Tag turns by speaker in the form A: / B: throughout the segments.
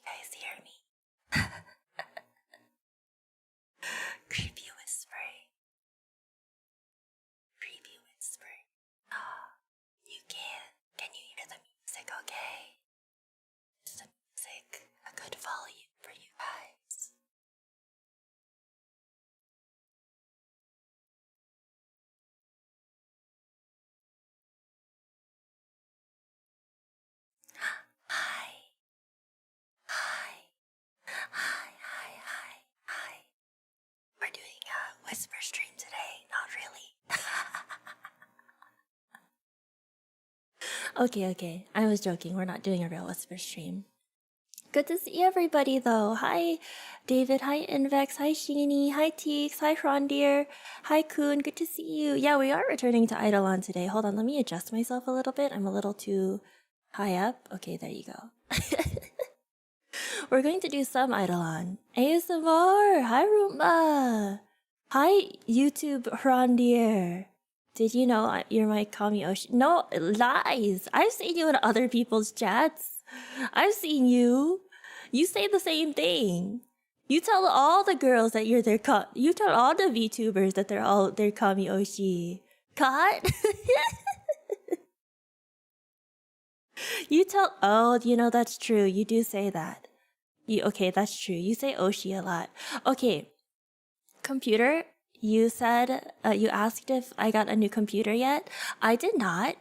A: guys hear me? Creepy whispering. Creepy whispering. You can. Can you hear the music okay? Is the music a good volume for you guys? Hi. Hi. Hi, hi, hi, hi. We're doing a whisper stream today, not really. Okay, I was joking. We're not doing a real whisper stream. Good to see everybody though. Hi David, hi Invex, hi Sheeny, hi Teeks, hi Frondier, hi Kuhn, good to see you. Yeah, we are returning to Idolon today. Hold on, let me adjust myself a little bit. I'm a little too high up. Okay, there you go. We're going to do some Idolon. ASMR! Hi Roomba! Hi YouTube Frondier. Did you know you're my Kami Oshi? No, lies! I've seen you in other people's chats. I've seen you. You say the same thing. You tell all the girls that you're their you tell all the VTubers that they're all their Kami Oshi. Cut? You tell, oh, you know, that's true. You do say that. Okay, that's true. You say Oshi a lot. Okay, computer, you said, you asked if I got a new computer yet. I did not.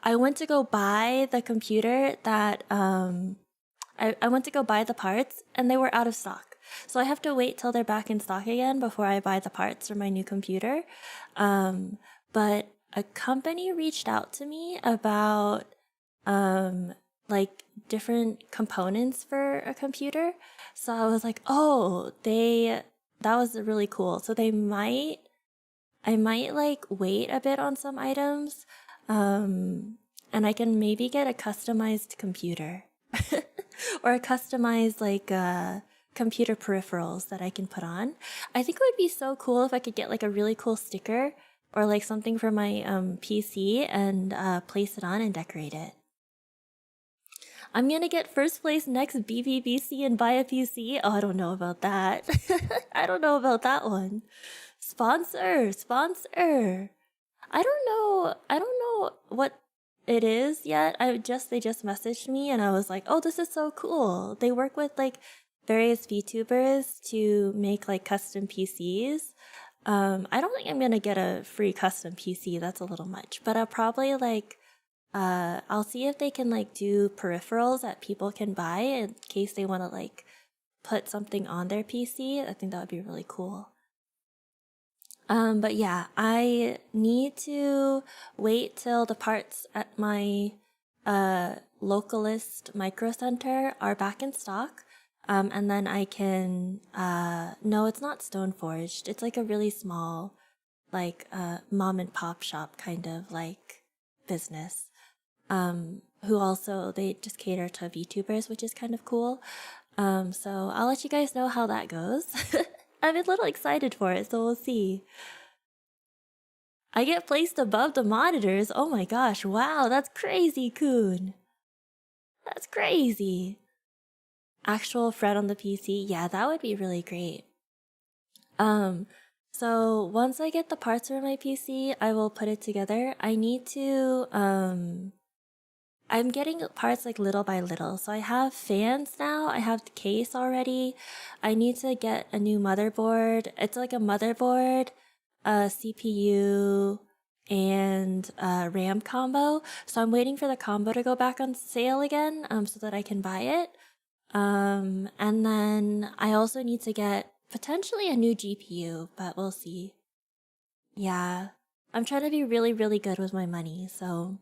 A: I went to go buy the computer that, I went to go buy the parts and they were out of stock. So I have to wait till they're back in stock again before I buy the parts for my new computer. But a company reached out to me about, like different components for a computer. So I was like, oh, that was really cool. So I might like wait a bit on some items. And I can maybe get a customized computer or a customized like, computer peripherals that I can put on. I think it would be so cool if I could get like a really cool sticker or like something for my, PC and, place it on and decorate it. I'm gonna get first place next BBBC and buy a PC. Oh, I don't know about that. I don't know about that one. Sponsor. I don't know what it is yet. They just messaged me and I was like, oh, this is so cool. They work with like various VTubers to make like custom PCs. I don't think I'm gonna get a free custom PC. That's a little much, but I'll probably like, I'll see if they can like do peripherals that people can buy in case they want to like put something on their PC. I think that would be really cool. But yeah, I need to wait till the parts at my localist micro center are back in stock. And then I can, no, it's not stone forged. It's like a really small, like, mom and pop shop kind of like business. Who also, they just cater to VTubers, which is kind of cool. So I'll let you guys know how that goes. I'm a little excited for it, so we'll see. I get placed above the monitors. Oh my gosh, wow, that's crazy, Kuhn. That's crazy. Actual Fred on the PC, yeah, that would be really great. So once I get the parts for my PC, I will put it together. I need to, I'm getting parts like little by little. So I have fans now. I have the case already. I need to get a new motherboard. It's like a motherboard, CPU, and RAM combo. So I'm waiting for the combo to go back on sale again, so that I can buy it. And then I also need to get potentially a new GPU, but we'll see. Yeah, I'm trying to be really, really good with my money, so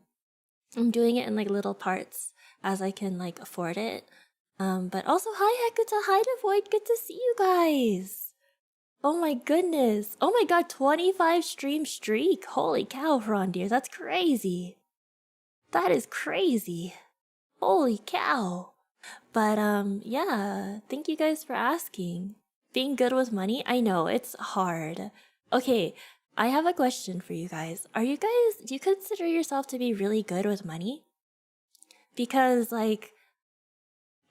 A: I'm doing it in like little parts as I can like afford it. But also, hi Hekuta, hi Devoid, good to see you guys. Oh my goodness. Oh my god, 25 stream streak. Holy cow, Frondier, that's crazy. That is crazy. Holy cow. But yeah, thank you guys for asking. Being good with money, I know, it's hard. Okay, I have a question for you guys. Do you consider yourself to be really good with money? Because, like,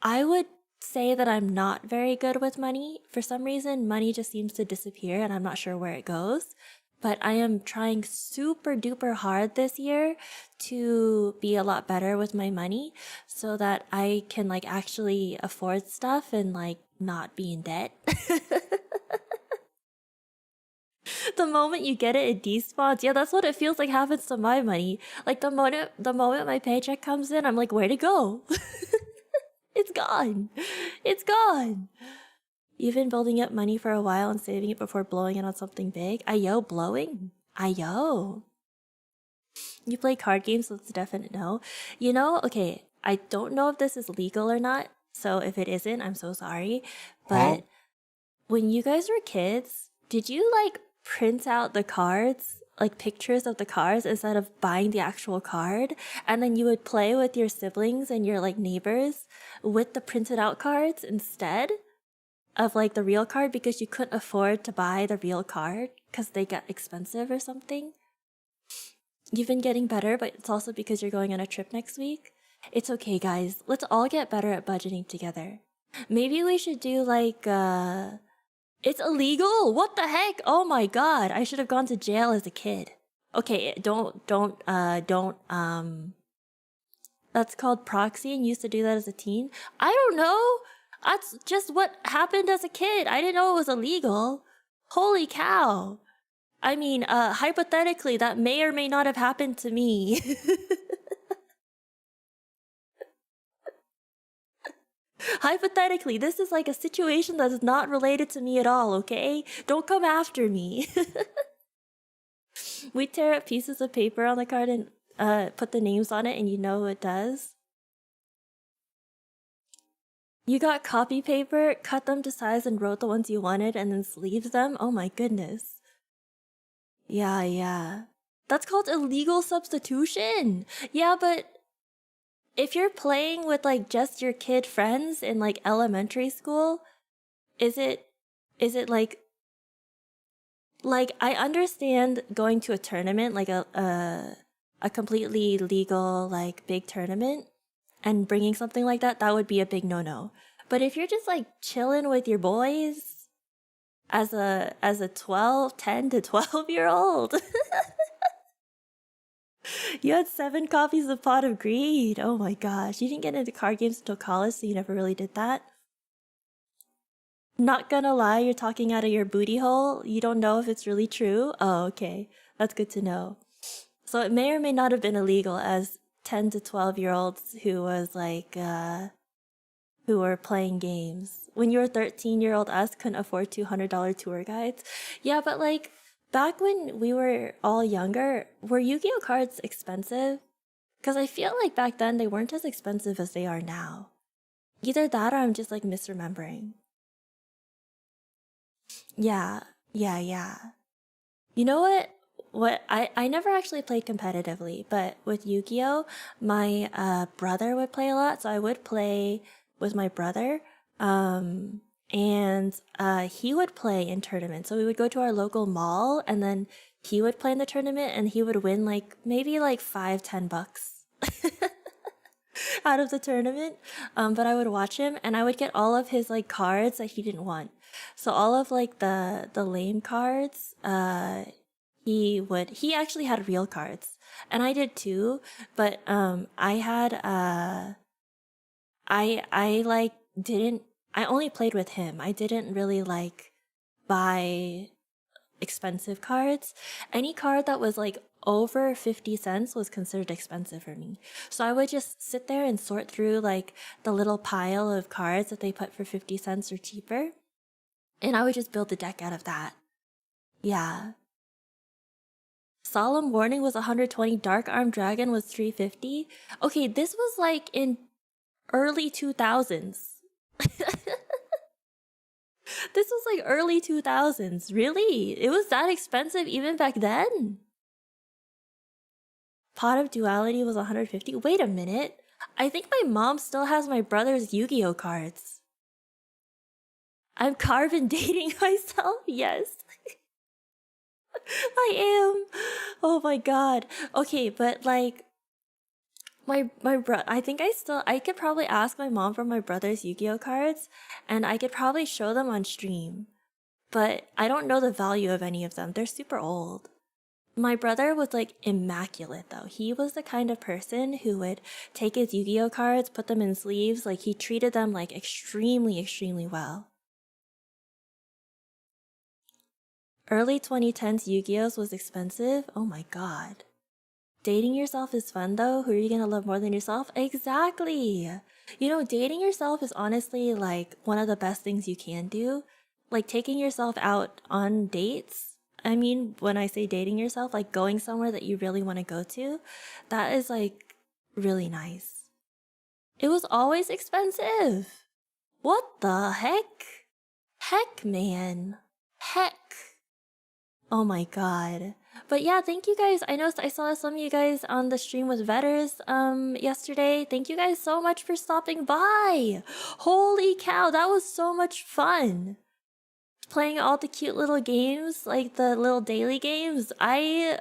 A: I would say that I'm not very good with money. For some reason, money just seems to disappear and I'm not sure where it goes. But I am trying super duper hard this year to be a lot better with my money so that I can like actually afford stuff and like not be in debt. The moment you get it, it despawns. Yeah, that's what it feels like happens to my money. Like the moment my paycheck comes in, I'm like, where'd it go? It's gone. It's gone. You've been building up money for a while and saving it before blowing it on something big. Ayo, blowing? Ayo. You play card games, so it's a definite no. You know, okay, I don't know if this is legal or not, so if it isn't, I'm so sorry. But when you guys were kids, did you like print out the cards, like pictures of the cards instead of buying the actual card? And then you would play with your siblings and your like neighbors with the printed out cards instead of like the real card because you couldn't afford to buy the real card because they get expensive or something. You've been getting better, but it's also because you're going on a trip next week. It's okay, guys. Let's all get better at budgeting together. Maybe we should do like, it's illegal? What the heck? Oh my god, I should have gone to jail as a kid. Okay, that's called proxy and used to do that as a teen. I don't know. That's just what happened as a kid. I didn't know it was illegal. Holy cow. I mean, hypothetically, that may or may not have happened to me. Hypothetically, this is like a situation that is not related to me at all, okay? Don't come after me. We tear up pieces of paper on the card and put the names on it and you know who it does. You got copy paper, cut them to size and wrote the ones you wanted and then sleeved them? Oh my goodness. Yeah. That's called illegal substitution. Yeah, but if you're playing with like just your kid friends in like elementary school, is it like I understand going to a tournament, like a completely legal like big tournament and bringing something like that would be a big no-no. But if you're just like chilling with your boys as a 10 to 12-year-old, you had 7 copies of Pot of Greed. Oh my gosh. You didn't get into card games until college, so you never really did that. Not gonna lie, you're talking out of your booty hole. You don't know if it's really true. Oh, okay. That's good to know. So it may or may not have been illegal as 10 to 12-year-olds who was like, who were playing games. When you were 13-year-old us couldn't afford $200 tour guides. Yeah, but like, back when we were all younger, were Yu-Gi-Oh cards expensive? Because I feel like back then they weren't as expensive as they are now. Either that or I'm just like misremembering. Yeah. You know what? I never actually played competitively, but with Yu-Gi-Oh, my brother would play a lot, so I would play with my brother. And he would play in tournaments. So we would go to our local mall and then he would play in the tournament and he would win like maybe like $5-10 out of the tournament. But I would watch him and I would get all of his like cards that he didn't want. So all of like the lame cards, he actually had real cards and I did too, but I only played with him. I didn't really like buy expensive cards. Any card that was like over 50 cents was considered expensive for me. So I would just sit there and sort through like the little pile of cards that they put for 50 cents or cheaper. And I would just build the deck out of that. Yeah. Solemn Warning was 120. Dark Arm Dragon was 350. Okay, this was like in early 2000s. This was like early 2000s. Really? It was that expensive even back then? Pot of Duality was 150. Wait a minute. I think my mom still has my brother's Yu-Gi-Oh cards. I'm carbon dating myself? Yes. I am. Oh my god. Okay, but like, I think I could probably ask my mom for my brother's Yu-Gi-Oh cards, and I could probably show them on stream. But I don't know the value of any of them. They're super old. My brother was like immaculate though. He was the kind of person who would take his Yu-Gi-Oh cards, put them in sleeves, like he treated them like extremely, extremely well. Early 2010s Yu-Gi-Ohs was expensive. Oh my god. Dating yourself is fun though. Who are you gonna love more than yourself? Exactly. You know, dating yourself is honestly like one of the best things you can do. Like taking yourself out on dates. I mean, when I say dating yourself, like going somewhere that you really want to go to, that is like really nice. It was always expensive. What the heck? Heck, man. Heck. Oh my god. But yeah, thank you guys. I saw some of you guys on the stream with Vetters yesterday. Thank you guys so much for stopping by. Holy cow, that was so much fun. Playing all the cute little games, like the little daily games. I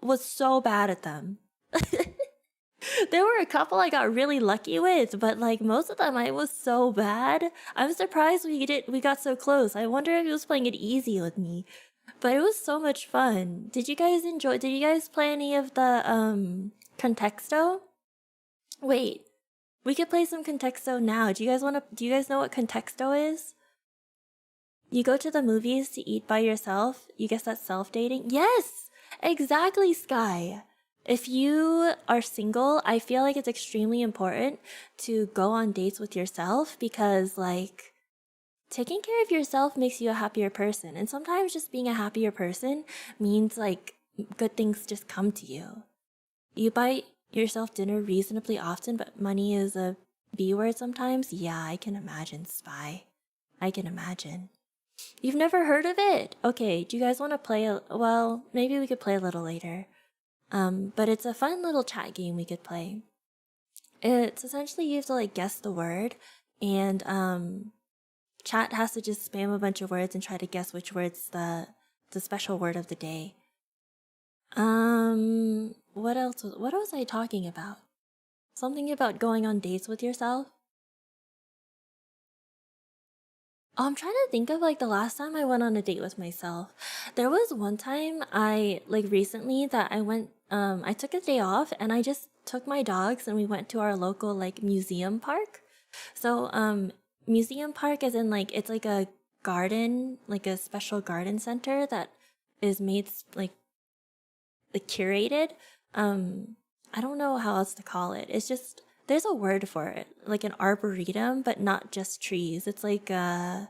A: was so bad at them. There were a couple I got really lucky with, but like most of them I was so bad. I'm surprised we got so close. I wonder if he was playing it easy with me. But it was so much fun. Did you guys play any of the Contexto? Wait, we could play some Contexto now. Do you guys know what Contexto is? You go to the movies to eat by yourself. You guess that's self-dating? Yes! Exactly, Sky. If you are single, I feel like it's extremely important to go on dates with yourself because, like, taking care of yourself makes you a happier person. And sometimes just being a happier person means, like, good things just come to you. You buy yourself dinner reasonably often, but money is a B word sometimes? Yeah, I can imagine, Spy. I can imagine. You've never heard of it? Okay, do you guys want to play well, maybe we could play a little later. But it's a fun little chat game we could play. It's essentially you have to like guess the word, and chat has to just spam a bunch of words and try to guess which word's the special word of the day. What was I talking about? Something about going on dates with yourself? Oh, I'm trying to think of like the last time I went on a date with myself. There was one time recently that I took a day off and I just took my dogs and we went to our local like museum park. So, museum park as in like, it's like a garden, like a special garden center that is made like curated. I don't know how else to call it. It's just, there's a word for it, like an arboretum, but not just trees. It's like, do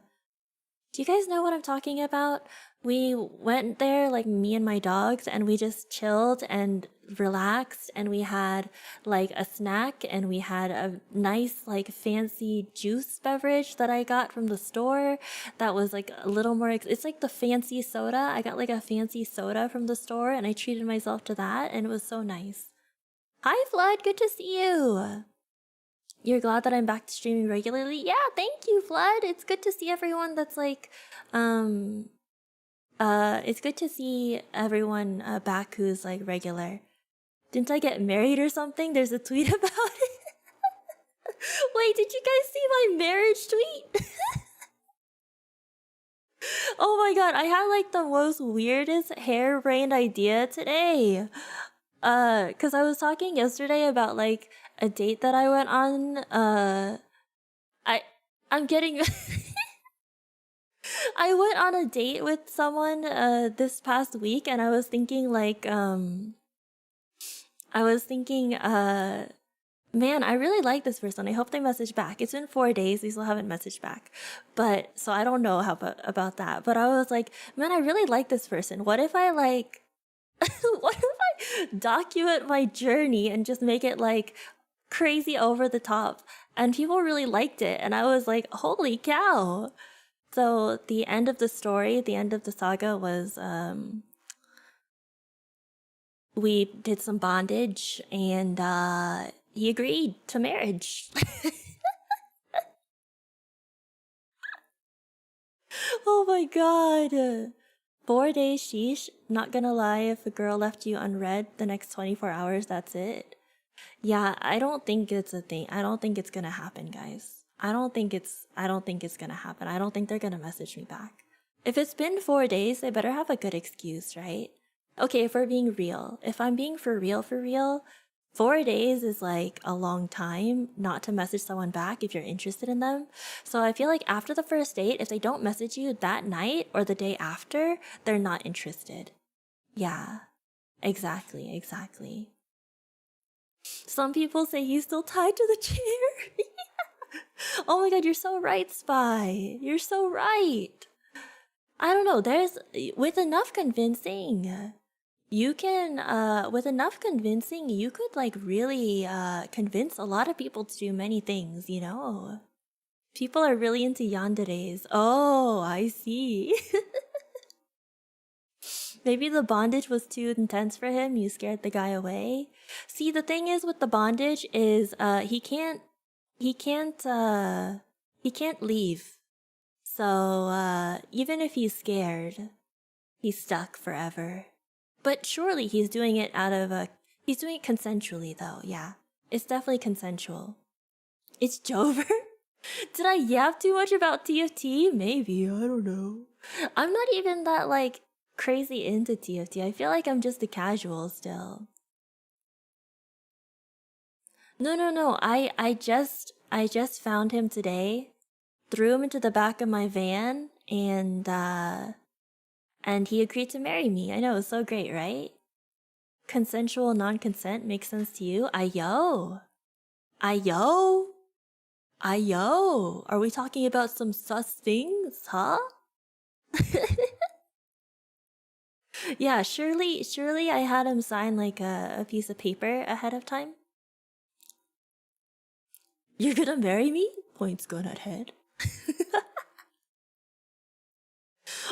A: you guys know what I'm talking about? We went there, like me and my dogs, and we just chilled and relaxed, and we had like a snack, and we had a nice, like fancy juice beverage that I got from the store that was like a little more, it's like the fancy soda. I got like a fancy soda from the store, and I treated myself to that, and it was so nice. Hi, Flood, good to see you. You're glad that I'm back to streaming regularly? Yeah, thank you, Flood. It's good to see everyone that's like, it's good to see everyone back who's like regular. Didn't I get married or something? There's a tweet about it. Wait, did you guys see my marriage tweet? Oh my god, I had like the most weirdest harebrained idea today. Cause I was talking yesterday about like a date that I went on. I'm getting I went on a date with someone this past week, and I was thinking like man, I really like this person. I hope they message back. It's been 4 days, they still haven't messaged back. But so I don't know how about that. But I was like, man, I really like this person. What if I like what if I document my journey and just make it like crazy over the top? And people really liked it, and I was like, holy cow. So the end of the story, the end of the saga was we did some bondage, and he agreed to marriage. Oh my god. 4 days, sheesh. Not gonna lie, if a girl left you unread the next 24 hours, that's it. Yeah, I don't think it's a thing. I don't think it's gonna happen, guys. I don't think it's gonna happen. I don't think they're gonna message me back. If it's been 4 days, they better have a good excuse, right? Okay, if we're being real. If I'm being for real, 4 days is like a long time not to message someone back if you're interested in them. So I feel like after the first date, if they don't message you that night or the day after, they're not interested. Yeah, exactly. Some people say he's still tied to the chair. Oh my god, you're so right, Spy. You're so right. I don't know, with enough convincing, you could like really convince a lot of people to do many things, you know? People are really into yanderes. Oh, I see. Maybe the bondage was too intense for him, you scared the guy away. See, the thing is with the bondage is he can't leave. So even if he's scared, he's stuck forever. But surely he's doing it he's doing it consensually though, yeah. It's definitely consensual. It's Jover? Did I yap too much about TFT? Maybe, I don't know. I'm not even that like crazy into TFT. I feel like I'm just a casual still. No. I just found him today, threw him into the back of my van, and he agreed to marry me. I know, it's so great, right? Consensual non-consent makes sense to you? Ayo. Are we talking about some sus things, huh? Yeah, surely I had him sign like a piece of paper ahead of time. You're gonna marry me? Points gun at head.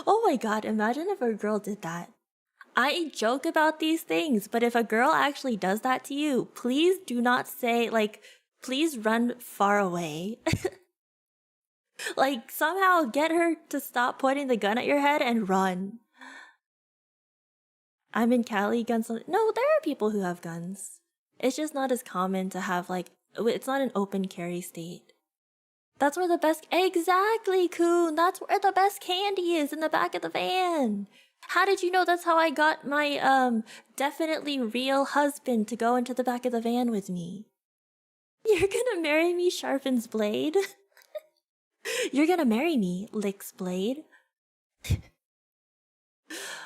A: Oh my god, imagine if a girl did that. I joke about these things, but if a girl actually does that to you, please do not say, like, please run far away. Like, somehow get her to stop pointing the gun at your head and run. I'm in Cali, guns. No, there are people who have guns. It's just not as common to have, like, it's not an open carry state. That's where the best. Exactly, Coon! That's where the best candy is, in the back of the van! How did you know that's how I got my, definitely real husband to go into the back of the van with me? You're gonna marry me, Sharpens Blade? You're gonna marry me, Licks Blade?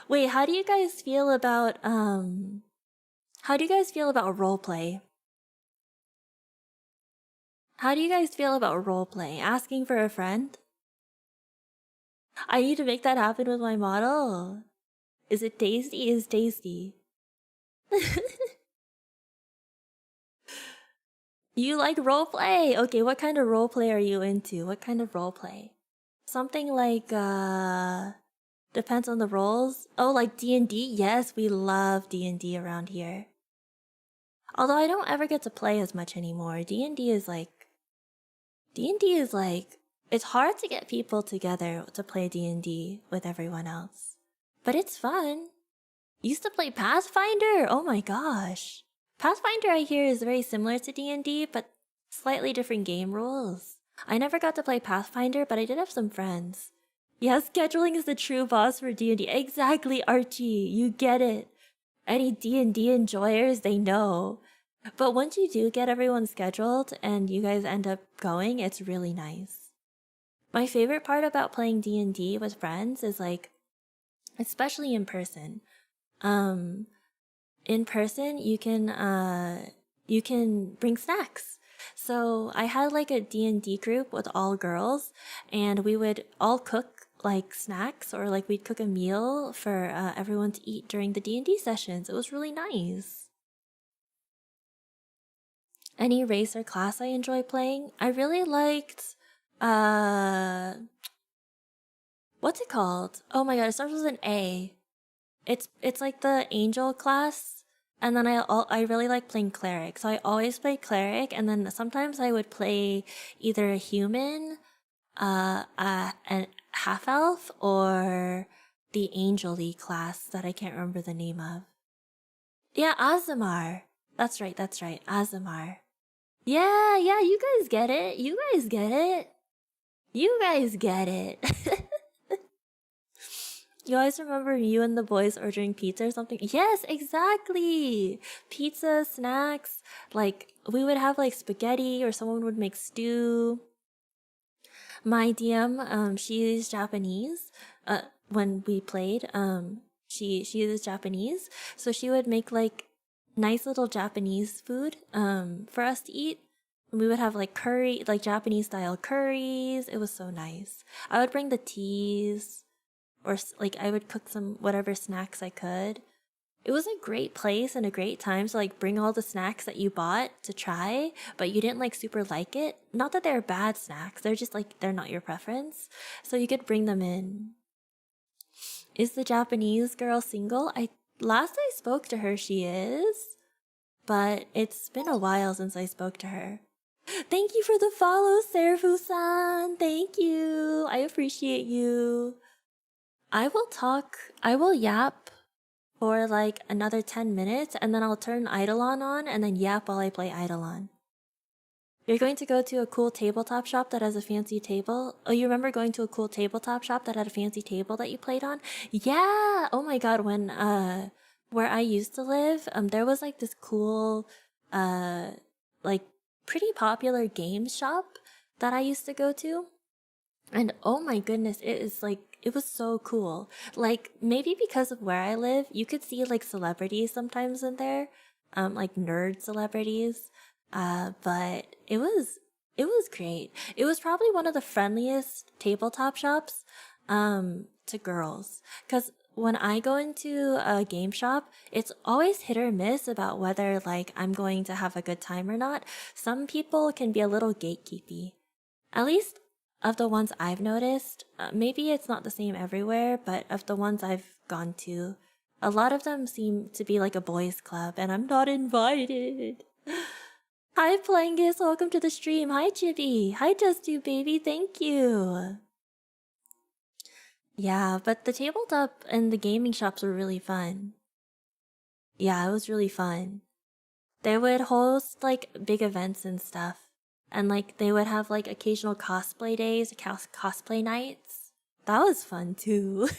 A: Wait, how do you guys feel about roleplay? How do you guys feel about roleplay? Asking for a friend? I need to make that happen with my model. Is it tasty? Is tasty. You like roleplay? Okay, what kind of roleplay are you into? What kind of roleplay? Something like, depends on the roles. Oh, like D&D? Yes, we love D&D around here. Although I don't ever get to play as much anymore. D&D is like, it's hard to get people together to play D&D with everyone else. But it's fun. Used to play Pathfinder! Oh my gosh. Pathfinder, I hear, is very similar to D&D, but slightly different game rules. I never got to play Pathfinder, but I did have some friends. Yes, scheduling is the true boss for D&D. Exactly, Archie. You get it. Any D&D enjoyers, they know. But once you do get everyone scheduled and you guys end up going, it's really nice. My favorite part about playing D&D with friends is like, especially in person. In person, you can bring snacks. So I had like a D&D group with all girls, and we would all cook like snacks, or like we'd cook a meal for everyone to eat during the D&D sessions. It was really nice. Any race or class I enjoy playing? I really liked what's it called? Oh my god, it starts with an A. It's like the angel class, and then I really like playing cleric. So I always play cleric, and then sometimes I would play either a human, a half elf, or the angel-y class that I can't remember the name of. Yeah, Azamar. That's right, ASMR. Yeah, you guys get it. You guys get it. You always remember you and the boys ordering pizza or something? Yes, exactly. Pizza, snacks. Like, we would have like spaghetti or someone would make stew. My DM, she is Japanese. When we played, she is Japanese, so she would make like nice little Japanese food, for us to eat. We would have like curry, like Japanese style curries. It was so nice. I would bring the teas, or like I would cook some whatever snacks I could. It was a great place and a great time to like bring all the snacks that you bought to try, but you didn't like super like it. Not that they're bad snacks, they're just like they're not your preference. So you could bring them in. Is the Japanese girl single? Last I spoke to her, she is, but it's been a while since I spoke to her. Thank you for the follow, Serfu-san. Thank you. I appreciate you. I will yap for like another 10 minutes, and then I'll turn Idolon on and then yap while I play Idolon. You're going to go to a cool tabletop shop that has a fancy table? Oh, you remember going to a cool tabletop shop that had a fancy table that you played on? Yeah! Oh my god, when, where I used to live, there was like this cool, like pretty popular games shop that I used to go to. And oh my goodness, it was so cool. Like, maybe because of where I live, you could see like celebrities sometimes in there, like nerd celebrities. But it was great. It was probably one of the friendliest tabletop shops, to girls. 'Cause when I go into a game shop, it's always hit or miss about whether like I'm going to have a good time or not. Some people can be a little gatekeepy. At least of the ones I've noticed, maybe it's not the same everywhere, but of the ones I've gone to, a lot of them seem to be like a boys' club, and I'm not invited. Hi, Plangus, welcome to the stream. Hi, Chibi. Hi, Just2 baby, thank you. Yeah, but the tabletop and the gaming shops were really fun. Yeah, it was really fun. They would host like big events and stuff. And like they would have like occasional cosplay days, cosplay nights. That was fun too.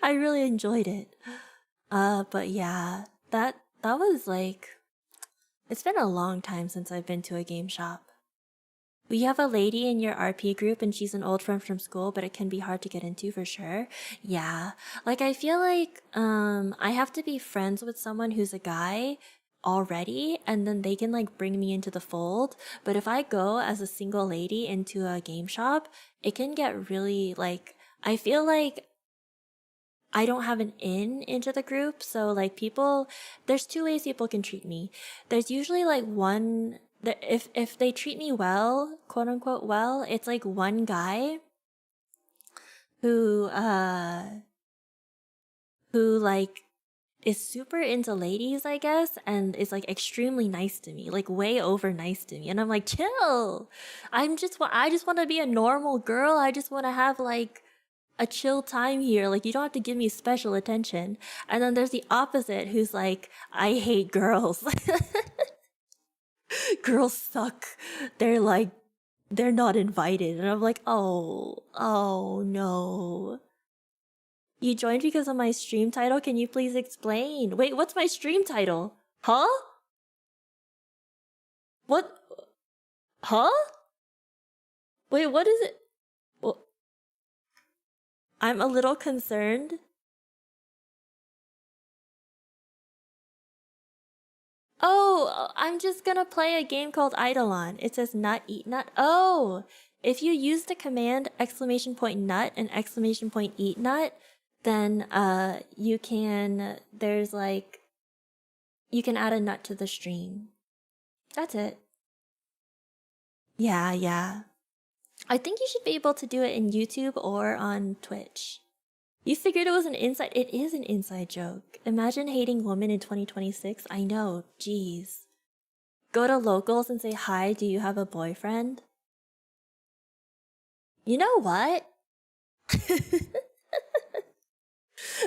A: I really enjoyed it. But yeah, that was like, it's been a long time since I've been to a game shop. We have a lady in your RP group and she's an old friend from school, but it can be hard to get into for sure. Yeah. Like I feel like I have to be friends with someone who's a guy already, and then they can like bring me into the fold. But if I go as a single lady into a game shop, it can get really like, I feel like I don't have an in into the group. So like people, there's two ways people can treat me. There's usually like one, if they treat me well, quote unquote well, it's like one guy who like is super into ladies, I guess, and is like extremely nice to me, like way over nice to me. And I'm like, chill. I just want to be a normal girl. I just want to have like a chill time here. Like, you don't have to give me special attention. And then there's the opposite, who's like, I hate girls. Girls suck. They're not invited. And I'm like, oh no. You joined because of my stream title? Can you please explain? Wait, what's my stream title? Huh? What? Huh? Wait, what is it? Well, I'm a little concerned. Oh, I'm just gonna play a game called Idolon. It says nut, eat nut. Oh, if you use the command !nut and !eat nut, then you can, there's like, you can add a nut to the stream. That's it. Yeah. I think you should be able to do it in YouTube or on Twitch. You figured it was an inside? It is an inside joke. Imagine hating women in 2026. I know, jeez. Go to locals and say, hi, do you have a boyfriend? You know what?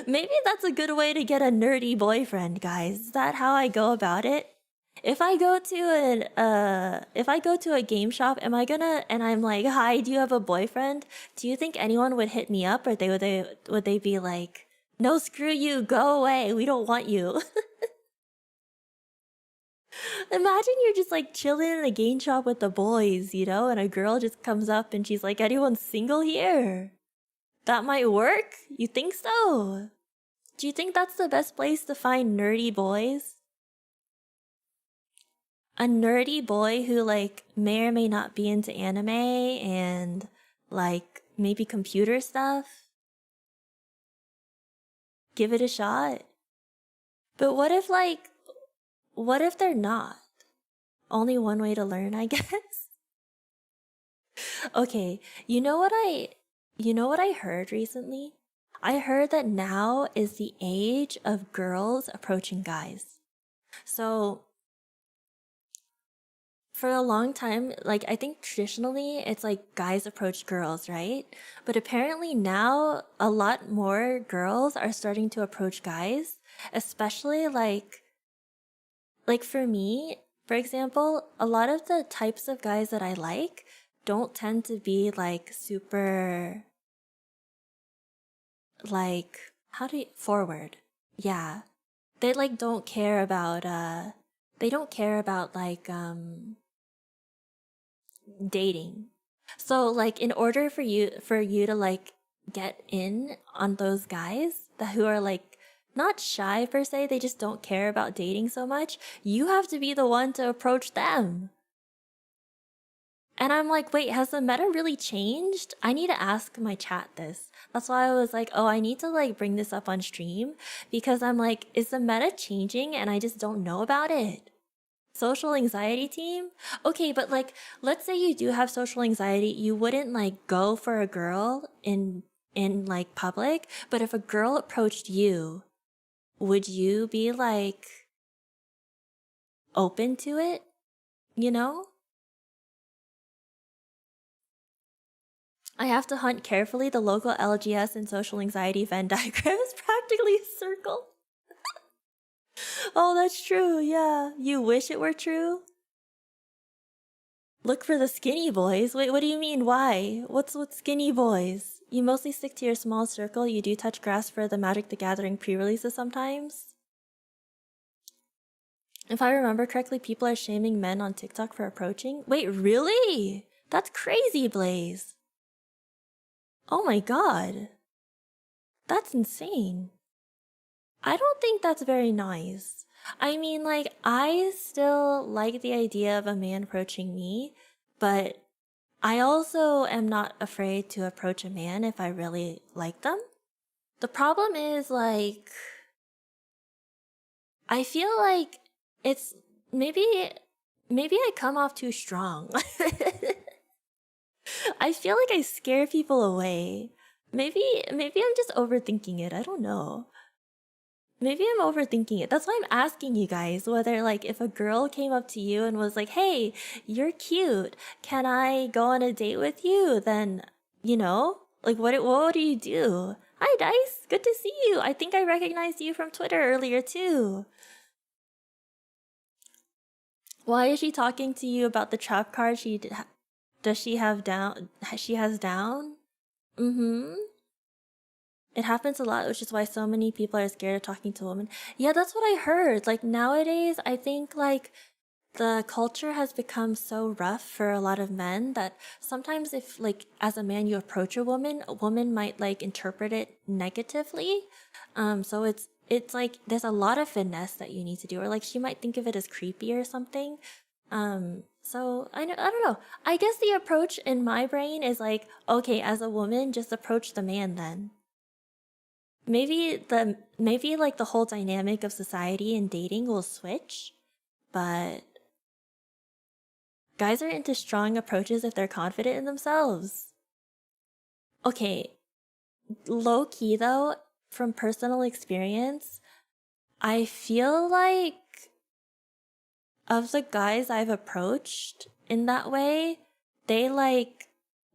A: Maybe that's a good way to get a nerdy boyfriend, guys. Is that how I go about it? If I go to a game shop, am I gonna and I'm like, "Hi, do you have a boyfriend?" Do you think anyone would hit me up, or would they be like, "No, screw you, go away. We don't want you." Imagine you're just like chilling in a game shop with the boys, you know, and a girl just comes up and she's like, "Anyone single here?" That might work? You think so? Do you think that's the best place to find nerdy boys? A nerdy boy who like may or may not be into anime and like maybe computer stuff? Give it a shot. But what if they're not? Only one way to learn, I guess. Okay, you know what I heard recently? I heard that now is the age of girls approaching guys. So for a long time, like I think traditionally it's like guys approach girls, right? But apparently now a lot more girls are starting to approach guys, especially like for me, for example, a lot of the types of guys that I like don't tend to be like super like how do you forward. Yeah. They like don't care about they don't care about like dating. So like in order for you to like get in on those guys that who are like not shy per se, they just don't care about dating so much, you have to be the one to approach them. And I'm like, wait, has the meta really changed? I need to ask my chat this. That's why I was like, oh, I need to like bring this up on stream because I'm like, is the meta changing and I just don't know about it? Social anxiety team? Okay, but like, let's say you do have social anxiety, you wouldn't like go for a girl in like public, but if a girl approached you, would you be like open to it? You know? I have to hunt carefully. The local LGS and social anxiety Venn diagram is practically a circle. Oh, that's true. Yeah. You wish it were true? Look for the skinny boys. Wait, what do you mean? Why? What's with skinny boys? You mostly stick to your small circle. You do touch grass for the Magic the Gathering pre-releases sometimes. If I remember correctly, people are shaming men on TikTok for approaching. Wait, really? That's crazy, Blaze. Oh my god. That's insane. I don't think that's very nice. I mean, like, I still like the idea of a man approaching me, but I also am not afraid to approach a man if I really like them. The problem is, like, I feel like it's maybe I come off too strong. I feel like I scare people away. Maybe I'm just overthinking it. I don't know. Maybe I'm overthinking it. That's why I'm asking you guys whether, like, if a girl came up to you and was like, "Hey, you're cute. Can I go on a date with you?" Then, you know, like, what do you do? Hi, Dice. Good to see you. I think I recognized you from Twitter earlier too. Why is she talking to you about the trap card does she have down? She has down? Mm-hmm. It happens a lot, which is why so many people are scared of talking to women. Yeah, that's what I heard. Like nowadays, I think like the culture has become so rough for a lot of men that sometimes if like as a man you approach a woman might like interpret it negatively. So it's like there's a lot of finesse that you need to do, or like she might think of it as creepy or something. So I don't know. I guess the approach in my brain is like, okay, as a woman, just approach the man then. Maybe like the whole dynamic of society and dating will switch, but guys are into strong approaches if they're confident in themselves. Okay, low key though, from personal experience, I feel like of the guys I've approached in that way, they like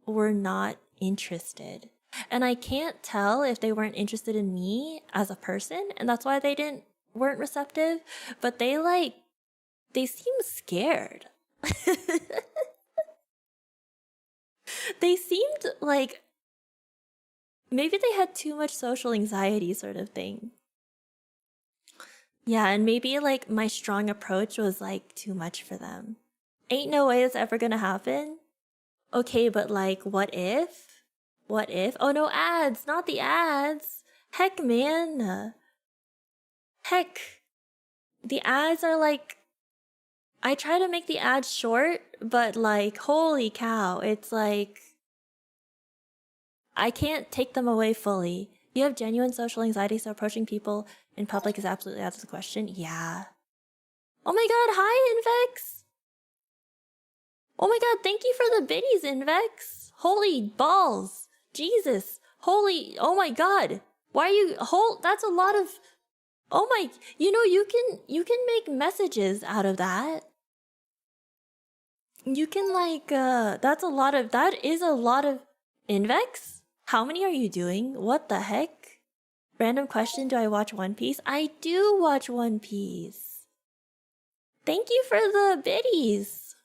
A: were not interested. And I can't tell if they weren't interested in me as a person, and that's why they weren't receptive, but they seem scared. They seemed like maybe they had too much social anxiety sort of thing. Yeah, and maybe like my strong approach was like too much for them. Ain't no way it's ever gonna happen. Okay, but like, what if? What if? Oh no, ads, not the ads. Heck, man. Heck. The ads are like, I try to make the ads short, but like, holy cow, it's like, I can't take them away fully. You have genuine social anxiety, so approaching people in public is absolutely out of the question. Yeah. Oh my god, hi, Invex! Oh my god, thank you for the biddies, Invex! Holy balls! Jesus! Holy, oh my god! Why are you, that's a lot of, oh my, you can make messages out of that. You can like, that is a lot of, Invex? How many are you doing? What the heck? Random question, do I watch One Piece? I do watch One Piece. Thank you for the biddies.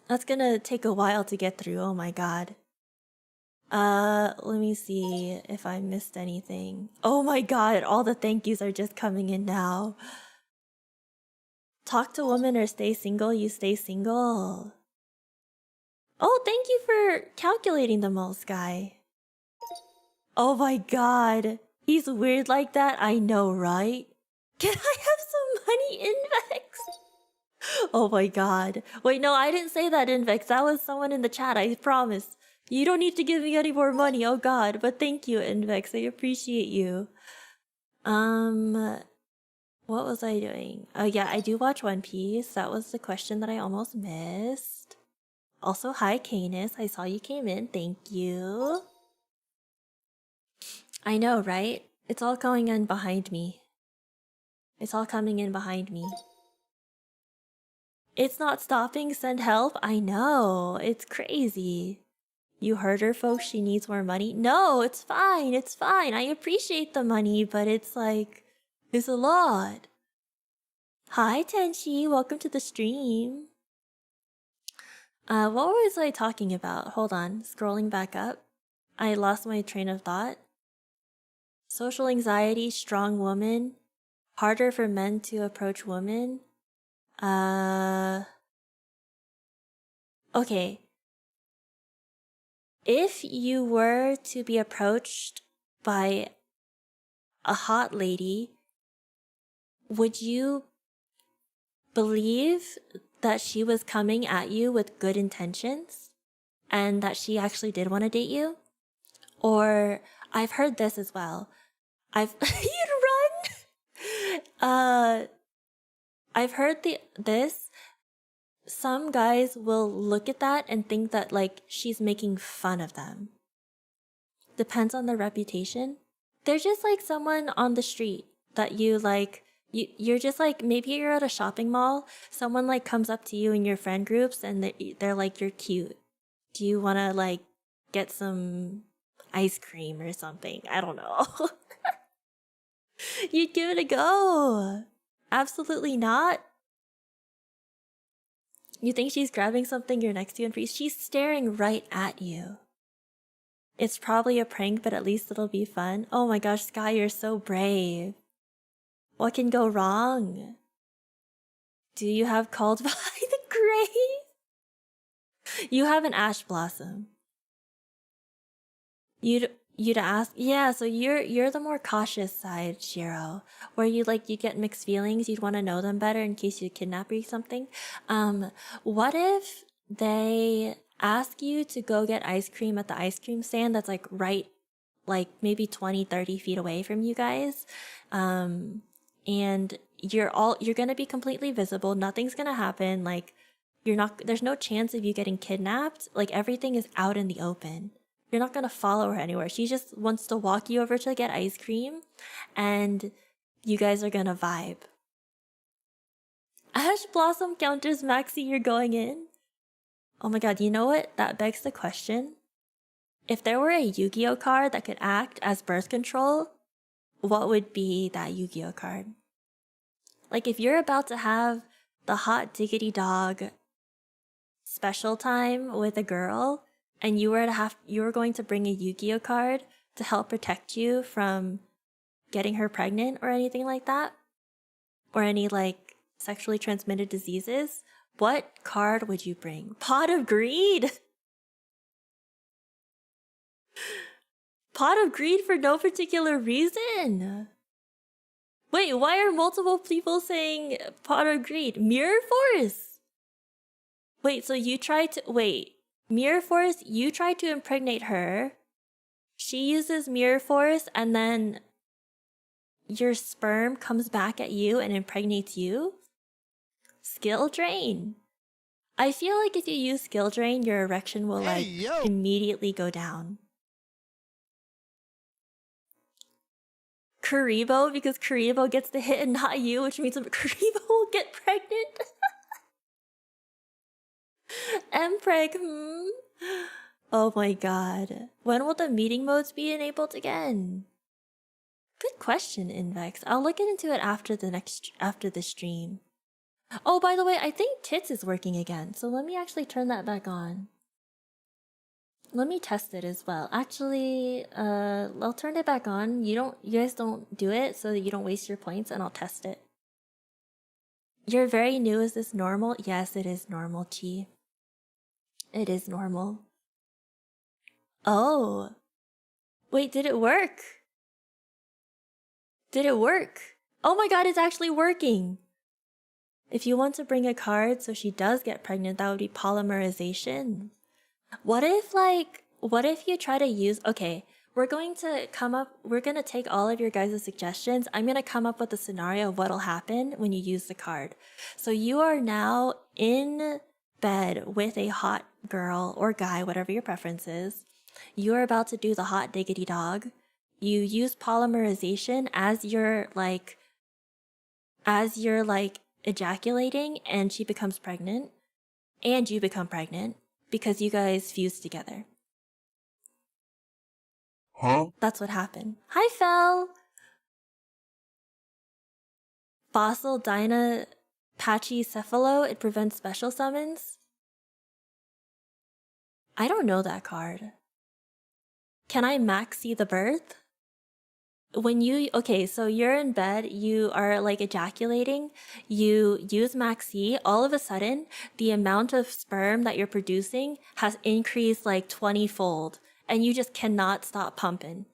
A: That's gonna take a while to get through, oh my god. Let me see if I missed anything. Oh my god, all the thank yous are just coming in now. Talk to women or stay single, you stay single. Oh, thank you for calculating the most, guy. Oh my god, he's weird like that, I know, right? Can I have some money, Invex? Oh my god. Wait, no, I didn't say that, Invex. That was someone in the chat, I promise. You don't need to give me any more money, oh god. But thank you, Invex. I appreciate you. What was I doing? Oh yeah, I do watch One Piece. That was the question that I almost missed. Also, hi, Canis. I saw you came in. Thank you. I know, right? It's all going in behind me. It's all coming in behind me. It's not stopping. Send help. I know. It's crazy. You heard her, folks. She needs more money. No, it's fine. It's fine. I appreciate the money, but it's like, it's a lot. Hi, Tenchi. Welcome to the stream. What was I talking about? Hold on. Scrolling back up. I lost my train of thought. Social anxiety, strong woman. Harder for men to approach women. Okay. If you were to be approached by a hot lady, would you believe that she was coming at you with good intentions and that she actually did want to date you? Or I've heard this as well. You'd run. I've heard this. Some guys will look at that and think that like she's making fun of them. Depends on their reputation. They're just like someone on the street that you like. You're just like, maybe you're at a shopping mall. Someone like comes up to you in your friend groups and they're like, you're cute. Do you want to like get some ice cream or something? I don't know. You'd give it a go. Absolutely not. You think she's grabbing something you're next to and she's staring right at you. It's probably a prank, but at least it'll be fun. Oh my gosh, Sky, you're so brave. What can go wrong? Do you have called by the grave? You have an ash blossom. You'd ask, yeah, so you're the more cautious side, Shiro, where you get mixed feelings. You'd want to know them better in case you kidnap or something. What if they ask you to go get ice cream at the ice cream stand that's like right, like maybe 20-30 feet away from you guys, and you're gonna be completely visible. Nothing's gonna happen. Like there's no chance of you getting kidnapped. Like everything is out in the open. You're not gonna follow her anywhere. She just wants to walk you over to get ice cream, and you guys are gonna vibe. Ash Blossom counters Maxi, you're going in? Oh my god, you know what? That begs the question. if there were a Yu-Gi-Oh card that could act as birth control, what would be that Yu-Gi-Oh card? Like if you're about to have the hot diggity dog special time with a girl and you were going to bring a Yu-Gi-Oh card to help protect you from getting her pregnant or anything like that, or any like sexually transmitted diseases, what card would you bring? Pot of Greed. Pot of Greed for no particular reason. Wait, why are multiple people saying Pot of Greed? Mirror Force. Wait, so you tried to Mirror Force, you tried to impregnate her. She uses Mirror Force and then your sperm comes back at you and impregnates you? Skill drain. I feel like if you use skill drain, your erection will immediately go down. Karibo, because Karibo gets the hit and not you, which means Karibo will get pregnant. Mpreg, Oh my god. When will the meeting modes be enabled again? Good question, Invex. I'll look into it after the stream. Oh, by the way, I think Tits is working again, so let me actually turn that back on. Let me test it as well. Actually, I'll turn it back on. You guys don't do it so that you don't waste your points, and I'll test it. You're very new. Is this normal? Yes, it is normal, Chi. It is normal. Oh. Wait, did it work? Did it work? Oh my god, it's actually working! If you want to bring a card so she does get pregnant, that would be polymerization. What if you try to use... Okay, we're gonna take all of your guys' suggestions. I'm gonna come up with a scenario of what'll happen when you use the card. So you are now in bed with a hot girl or guy, whatever your preference is. You're about to do the hot diggity dog. You use polymerization as you're ejaculating, and she becomes pregnant. And you become pregnant because you guys fuse together.
B: Huh?
A: That's what happened. Hi, Fel! Fossil Dyna Pachycephalo, it prevents special summons? I don't know that card. Can I max see the birth? Okay, so you're in bed, you are like ejaculating, you use Maxi, all of a sudden, the amount of sperm that you're producing has increased like 20-fold, and you just cannot stop pumping.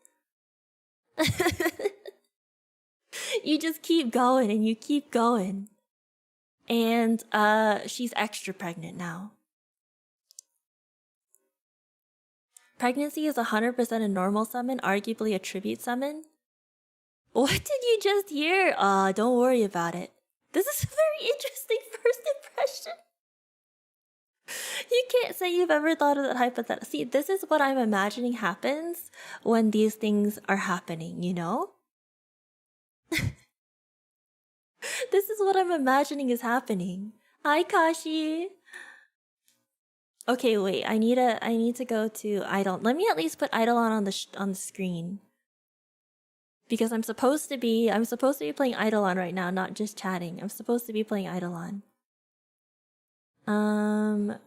A: You just keep going and you keep going. And she's extra pregnant now. Pregnancy is 100% a normal summon, arguably a tribute summon. What did you just hear? Don't worry about it. This is a very interesting first impression. You can't say you've ever thought of that hypothetical. See, this is what I'm imagining happens when these things are happening, you know? This is what I'm imagining is happening. Hi, Kashi. Okay, wait. I need to go to Idle. Let me at least put Idleon on the screen. Because I'm supposed to be playing Idolon right now, not just chatting. I'm supposed to be playing Idolon.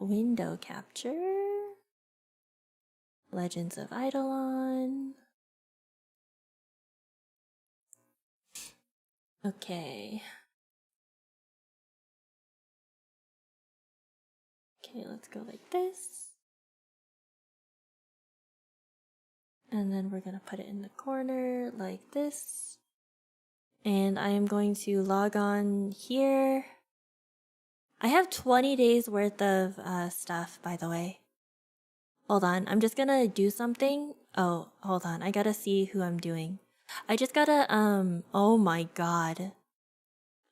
A: Window capture. Legends of Idolon. Okay. Okay, let's go like this. And then we're gonna put it in the corner like this. And I am going to log on here. I have 20 days worth of stuff, by the way. Hold on, I'm just gonna do something. Oh, hold on, I gotta see who I'm doing. I just gotta, oh my god.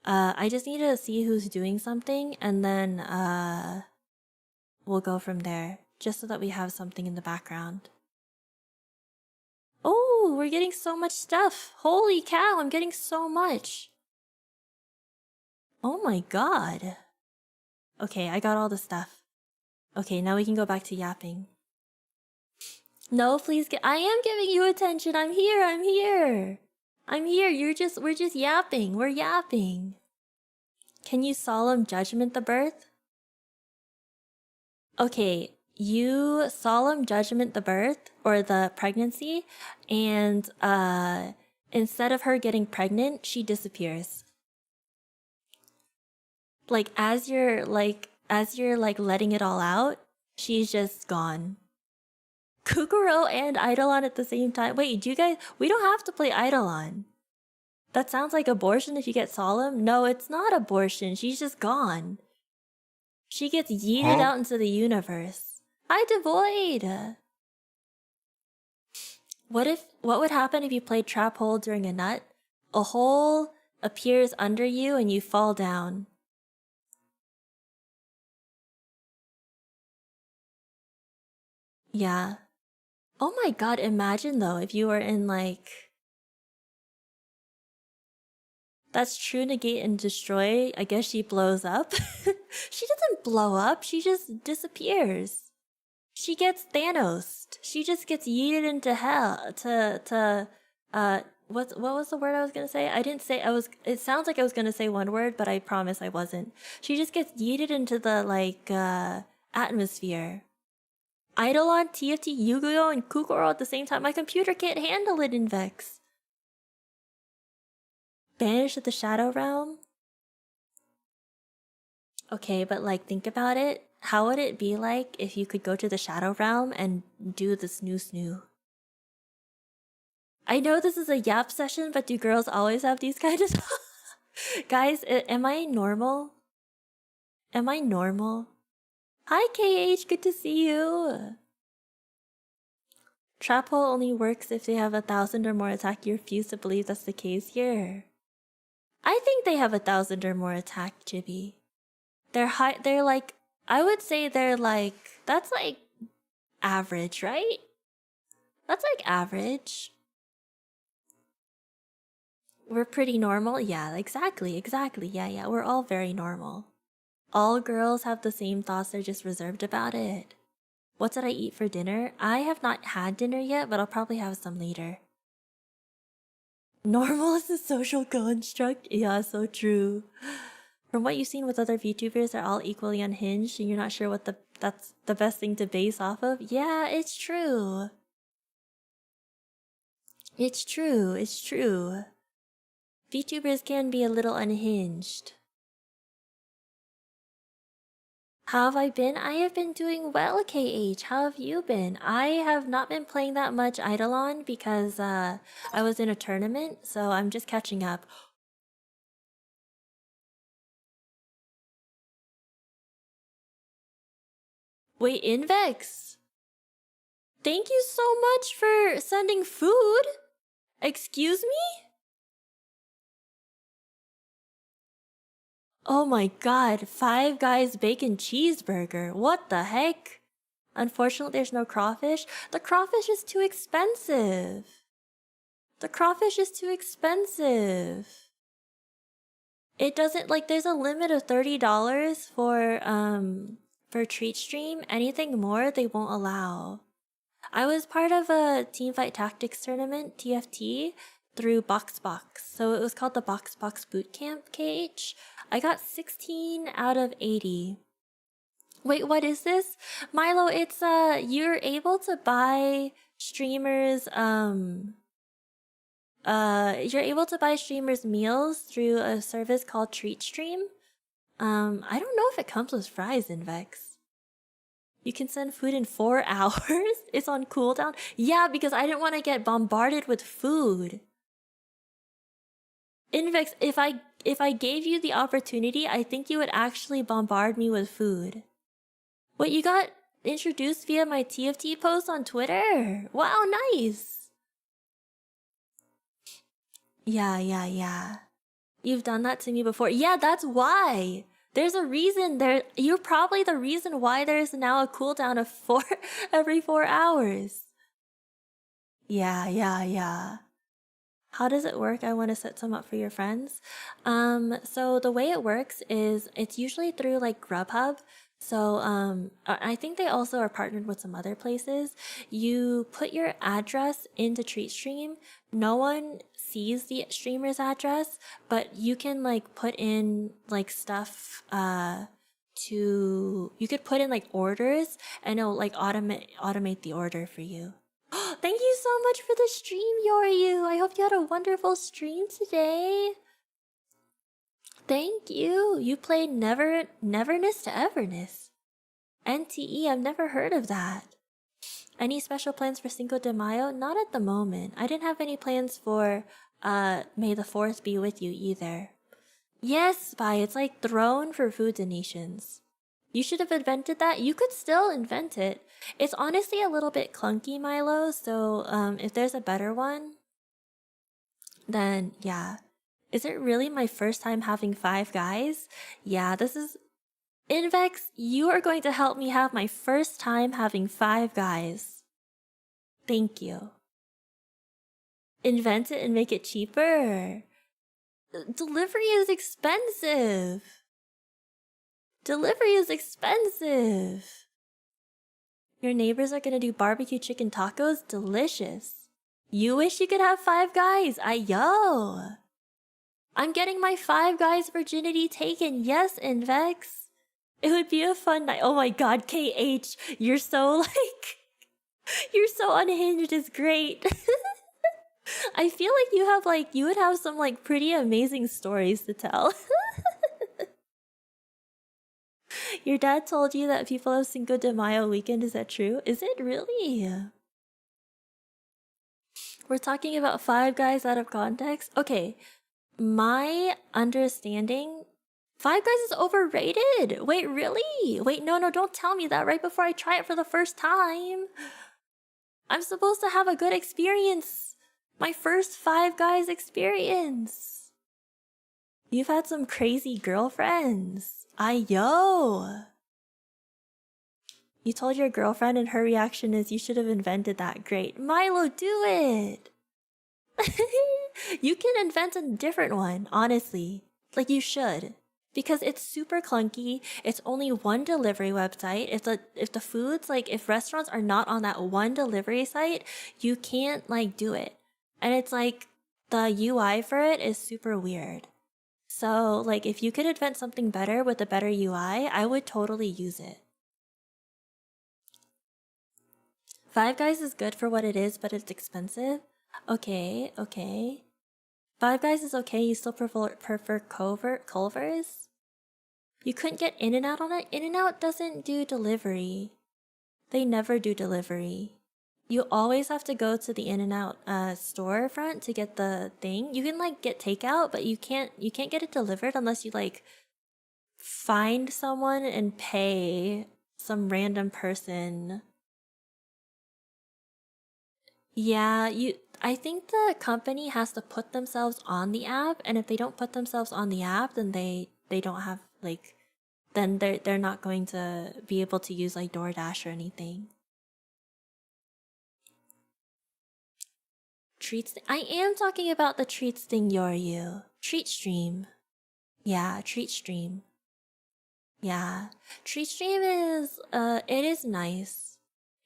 A: I just need to see who's doing something, and then, we'll go from there, just so that we have something in the background. Oh, we're getting so much stuff. Holy cow, I'm getting so much. Oh my god. Okay, I got all the stuff. Okay, now we can go back to yapping. No, please I am giving you attention. I'm here. I'm here. I'm here. We're just yapping. We're yapping. Can you solemn judgment the birth? Okay, you solemn judgment the birth or the pregnancy, and instead of her getting pregnant, she disappears. Like as you're letting it all out, she's just gone. Kukuro and Idolon at the same time. Wait, do you guys? We don't have to play Idolon. That sounds like abortion if you get solemn. No, it's not abortion. She's just gone. She gets yeeted out into the universe. I devoid. What would happen if you played trap hole during a nut? A hole appears under you and you fall down. Yeah. Oh my god, imagine though if you were in like... That's true, negate and destroy. I guess she blows up. She doesn't blow up, she just disappears. She gets Thanos. She just gets yeeted into hell what was the word I was gonna say? I didn't say it sounds like I was gonna say one word, but I promise I wasn't. She just gets yeeted into the atmosphere. Idolon, TFT, Yu-Gi-Oh, and Kukuro at the same time. My computer can't handle it in Vex. Banished to the Shadow Realm? Okay, but like, think about it. How would it be like if you could go to the Shadow Realm and do the snoo? I know this is a Yap session, but do girls always have these kind of... Guys, am I normal? Am I normal? Hi KH, good to see you! Trap hole only works if they have 1,000 or more attack. You refuse to believe that's the case here. I think they have 1,000 or more attack, Chibi. They're like, I would say they're like, that's like average, right? That's like average. We're pretty normal? Yeah, exactly. Yeah, we're all very normal. All girls have the same thoughts, they're just reserved about it. What did I eat for dinner? I have not had dinner yet, but I'll probably have some later. Normal is a social construct? Yeah, so true. From what you've seen with other VTubers, they're all equally unhinged and you're not sure what that's the best thing to base off of? Yeah, it's true. It's true. VTubers can be a little unhinged. How have I been? I have been doing well, KH. How have you been? I have not been playing that much Idolon because I was in a tournament, so I'm just catching up. Wait, Invex! Thank you so much for sending food! Excuse me? Oh my god, Five Guys bacon cheeseburger. What the heck? Unfortunately, there's no crawfish. The crawfish is too expensive. The crawfish is too expensive. It doesn't, like, there's a limit of $30 for treat stream. Anything more, they won't allow. I was part of a Teamfight Tactics tournament, TFT, through BoxBox. So it was called the BoxBox Bootcamp, KH. I got 16 out of 80. Wait, what is this? Milo, it's, you're able to buy streamers, you're able to buy streamers meals through a service called TreatStream. I don't know if it comes with fries in Vex. You can send food in 4 hours? It's on cooldown? Yeah, because I didn't want to get bombarded with food. Invex, if I gave you the opportunity, I think you would actually bombard me with food. What, you got introduced via my TFT post on Twitter? Wow, nice! Yeah. You've done that to me before. Yeah, that's why! There's a reason there. You're probably the reason why there's now a cooldown of every 4 hours. Yeah. How does it work? I want to set some up for your friends. So the way it works is it's usually through like Grubhub. So I think they also are partnered with some other places. You put your address into TreatStream. No one sees the streamer's address, but you can like put in like stuff you could put in like orders and it'll like automate the order for you. Thank you so much for the stream, Yoryu. I hope you had a wonderful stream today. Thank you. You played Neverness to Everness. NTE, I've never heard of that. Any special plans for Cinco de Mayo? Not at the moment. I didn't have any plans for May the 4th be with you either. Yes, Spy, it's like Throne for food donations. You should have invented that. You could still invent it. It's honestly a little bit clunky, Milo, so if there's a better one, then yeah. Is it really my first time having Five Guys? Yeah, this is... Invex, you are going to help me have my first time having Five Guys. Thank you. Invent it and make it cheaper. Delivery is expensive. Delivery is expensive. Your neighbors are gonna do barbecue chicken tacos? Delicious. You wish you could have Five Guys? Yo. I'm getting my Five Guys virginity taken. Yes, Invex. It would be a fun night. Oh my god, KH, you're so like... You're so unhinged, it's great. I feel like you would have some like pretty amazing stories to tell. Your dad told you that people have Cinco de Mayo weekend, is that true? Is it really? We're talking about Five Guys out of context? Okay, my understanding... Five Guys is overrated! Wait, really? Wait, no, don't tell me that right before I try it for the first time. I'm supposed to have a good experience. My first Five Guys experience. You've had some crazy girlfriends. Yo. You told your girlfriend and her reaction is you should have invented that. Great. Milo, do it! You can invent a different one, honestly. Like, you should. Because it's super clunky. It's only one delivery website. If the foods, like, if restaurants are not on that one delivery site, you can't, like, do it. And it's like, the UI for it is super weird. So, like, if you could invent something better with a better UI, I would totally use it. Five Guys is good for what it is, but it's expensive. Okay. Five Guys is okay, you still prefer Culver's? You couldn't get In-N-Out on it? In-N-Out doesn't do delivery. They never do delivery. You always have to go to the In-N-Out storefront to get the thing. You can like get takeout, but you can't get it delivered unless you like find someone and pay some random person. Yeah, I think the company has to put themselves on the app, and if they don't put themselves on the app, then they don't have like, then they're not going to be able to use like DoorDash or anything. Treats. I am talking about the treats thing, Yoryu. TreatStream. Yeah, TreatStream. Yeah, TreatStream is it is nice.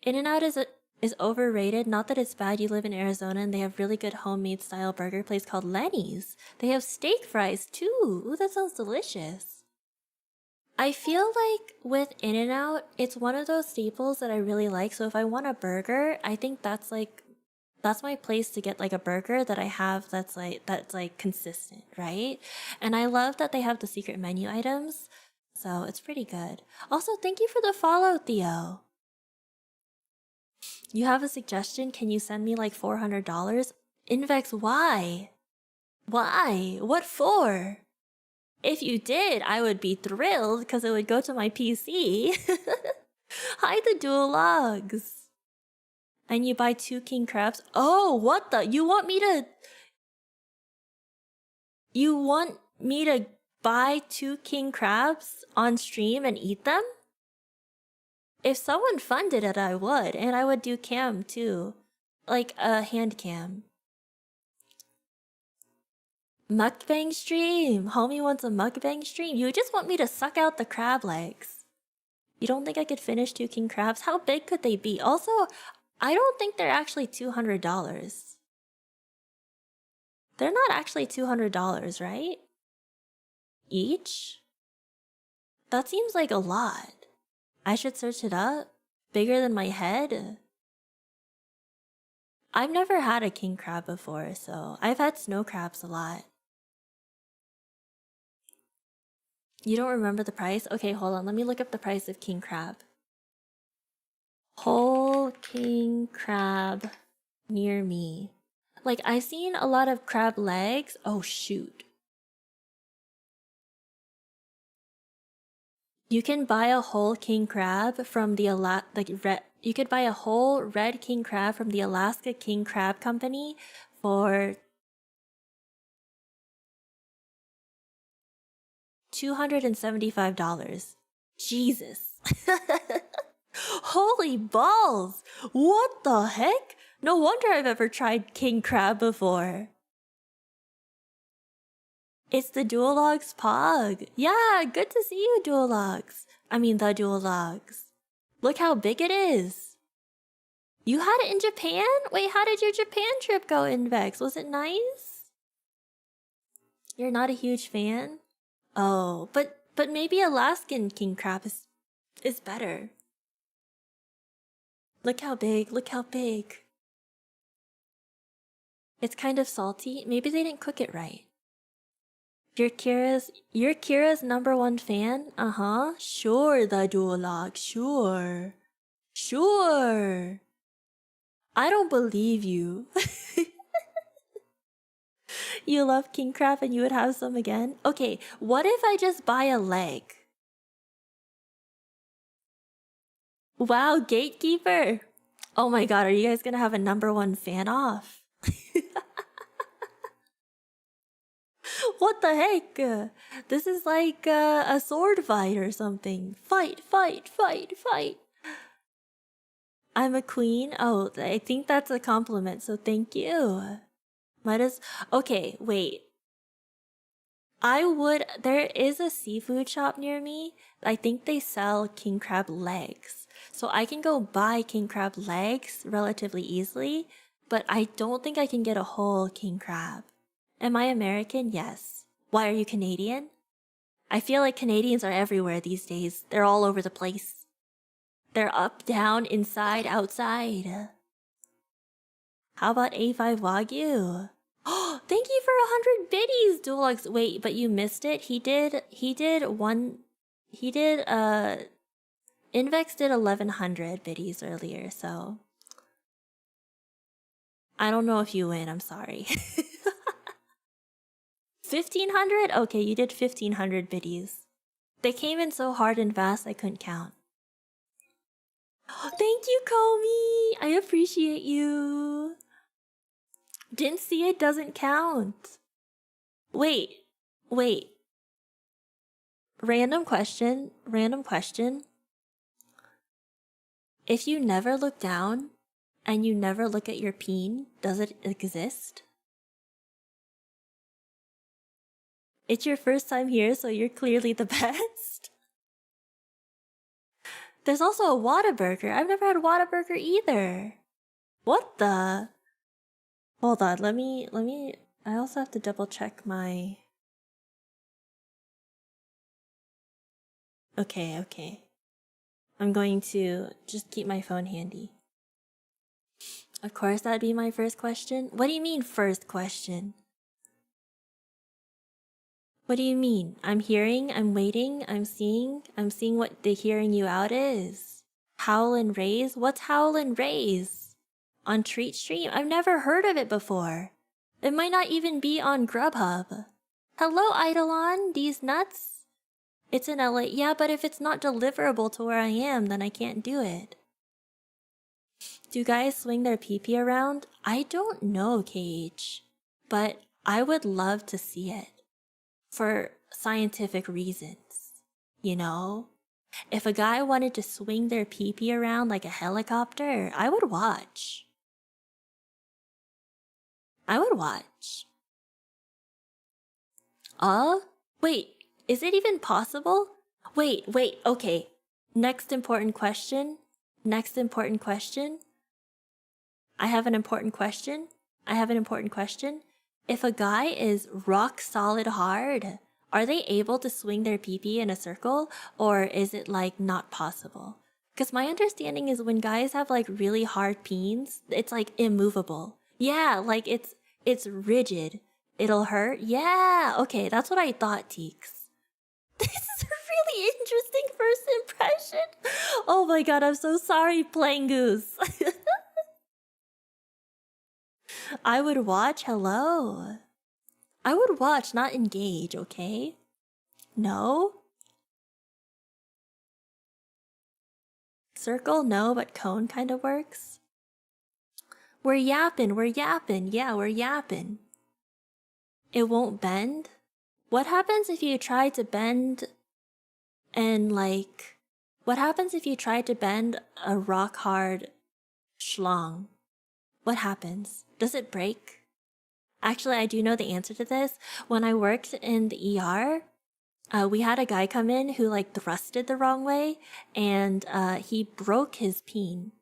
A: In-N-Out is overrated. Not that it's bad. You live in Arizona and they have really good homemade style burger place called Lenny's. They have steak fries too. Ooh, that sounds delicious. I feel like with In-N-Out, it's one of those staples that I really like. So if I want a burger, I think that's my place to get like a burger that I have that's like consistent, right? And I love that they have the secret menu items. So it's pretty good. Also, thank you for the follow, Theo. You have a suggestion? Can you send me like $400? Invex, why? Why? What for? If you did, I would be thrilled because it would go to my PC. Hi, the dual logs. And you buy 2 king crabs? Oh, what the? You want me to buy 2 king crabs on stream and eat them? If someone funded it, I would. And I would do cam too. Like a hand cam. Mukbang stream. Homie wants a mukbang stream. You just want me to suck out the crab legs. You don't think I could finish 2 king crabs? How big could they be? Also, I don't think they're actually $200. They're not actually $200, right? Each? That seems like a lot. I should search it up. Bigger than my head? I've never had a king crab before, so I've had snow crabs a lot. You don't remember the price? Okay, hold on. Let me look up the price of king crab. Whole king crab near me. Like, I've seen a lot of crab legs. Oh, shoot. You can buy a whole king crab from the you could buy a whole red king crab from the Alaska King Crab Company for $275. Jesus. Holy balls! What the heck? No wonder I've ever tried king crab before. It's the Duologs Pog. Yeah, good to see you, Duologs. I mean, the Duologs. Look how big it is. You had it in Japan? Wait, how did your Japan trip go, Invex? Was it nice? You're not a huge fan? Oh, but maybe Alaskan king crab is better. Look how big, look how big. It's kind of salty. Maybe they didn't cook it right. You're Kira's #1 fan? Uh-huh. Sure, the Duolog. Sure. Sure. I don't believe you. You love king crab and you would have some again? Okay, what if I just buy a leg? Wow, gatekeeper. Oh my god, are you guys gonna have a #1 fan off? What the heck? This is like a sword fight or something. Fight, fight, fight, fight. I'm a queen? Oh, I think that's a compliment, so thank you. Okay, wait. There is a seafood shop near me. I think they sell king crab legs. So I can go buy king crab legs relatively easily, but I don't think I can get a whole king crab. Am I American? Yes. Why, are you Canadian? I feel like Canadians are everywhere these days. They're all over the place. They're up, down, inside, outside. How about A5 Wagyu? Oh, thank you for 100 biddies, Duologs. Wait, but you missed it? Invex did 1100 biddies earlier, so I don't know if you win, I'm sorry. 1500? Okay, you did 1500 biddies. They came in so hard and fast I couldn't count. Thank you, Komi! I appreciate you. Didn't see it, doesn't count. Wait. Random question. If you never look down and you never look at your peen, does it exist? It's your first time here, so you're clearly the best. There's also a Whataburger. I've never had Whataburger either. What the? Hold on, let me, I also have to double check my... Okay. I'm going to just keep my phone handy. Of course, that'd be my first question. What do you mean, first question? What do you mean? I'm hearing, I'm waiting, I'm seeing what the hearing you out is. Howl and raise? What's howl and raise? On Treat Stream? I've never heard of it before. It might not even be on Grubhub. Hello, Idolon, these nuts? It's in LA. Yeah, but if it's not deliverable to where I am, then I can't do it. Do guys swing their pee-pee around? I don't know, Cage. But I would love to see it. For scientific reasons, you know? If a guy wanted to swing their pee-pee around like a helicopter, I would watch. Wait, is it even possible? Wait, okay. Next important question. Next important question. I have an important question. I have an important question. If a guy is rock solid hard, are they able to swing their pee-pee in a circle, or is it like not possible? Because my understanding is when guys have like really hard peens, it's like immovable. Yeah, like it's rigid. It'll hurt. Yeah, okay, that's what I thought, Teeks. This is a really interesting first impression. Oh my god, I'm so sorry, Playing Goose. I would watch, hello. I would watch, not engage, okay? No? Circle, no, but cone kind of works. We're yapping, yeah, we're yapping. It won't bend? What happens if you try to bend and like... What happens if you try to bend a rock hard schlong? What happens? Does it break? Actually, I do know the answer to this. When I worked in the ER, we had a guy come in who like thrusted the wrong way, and he broke his peen.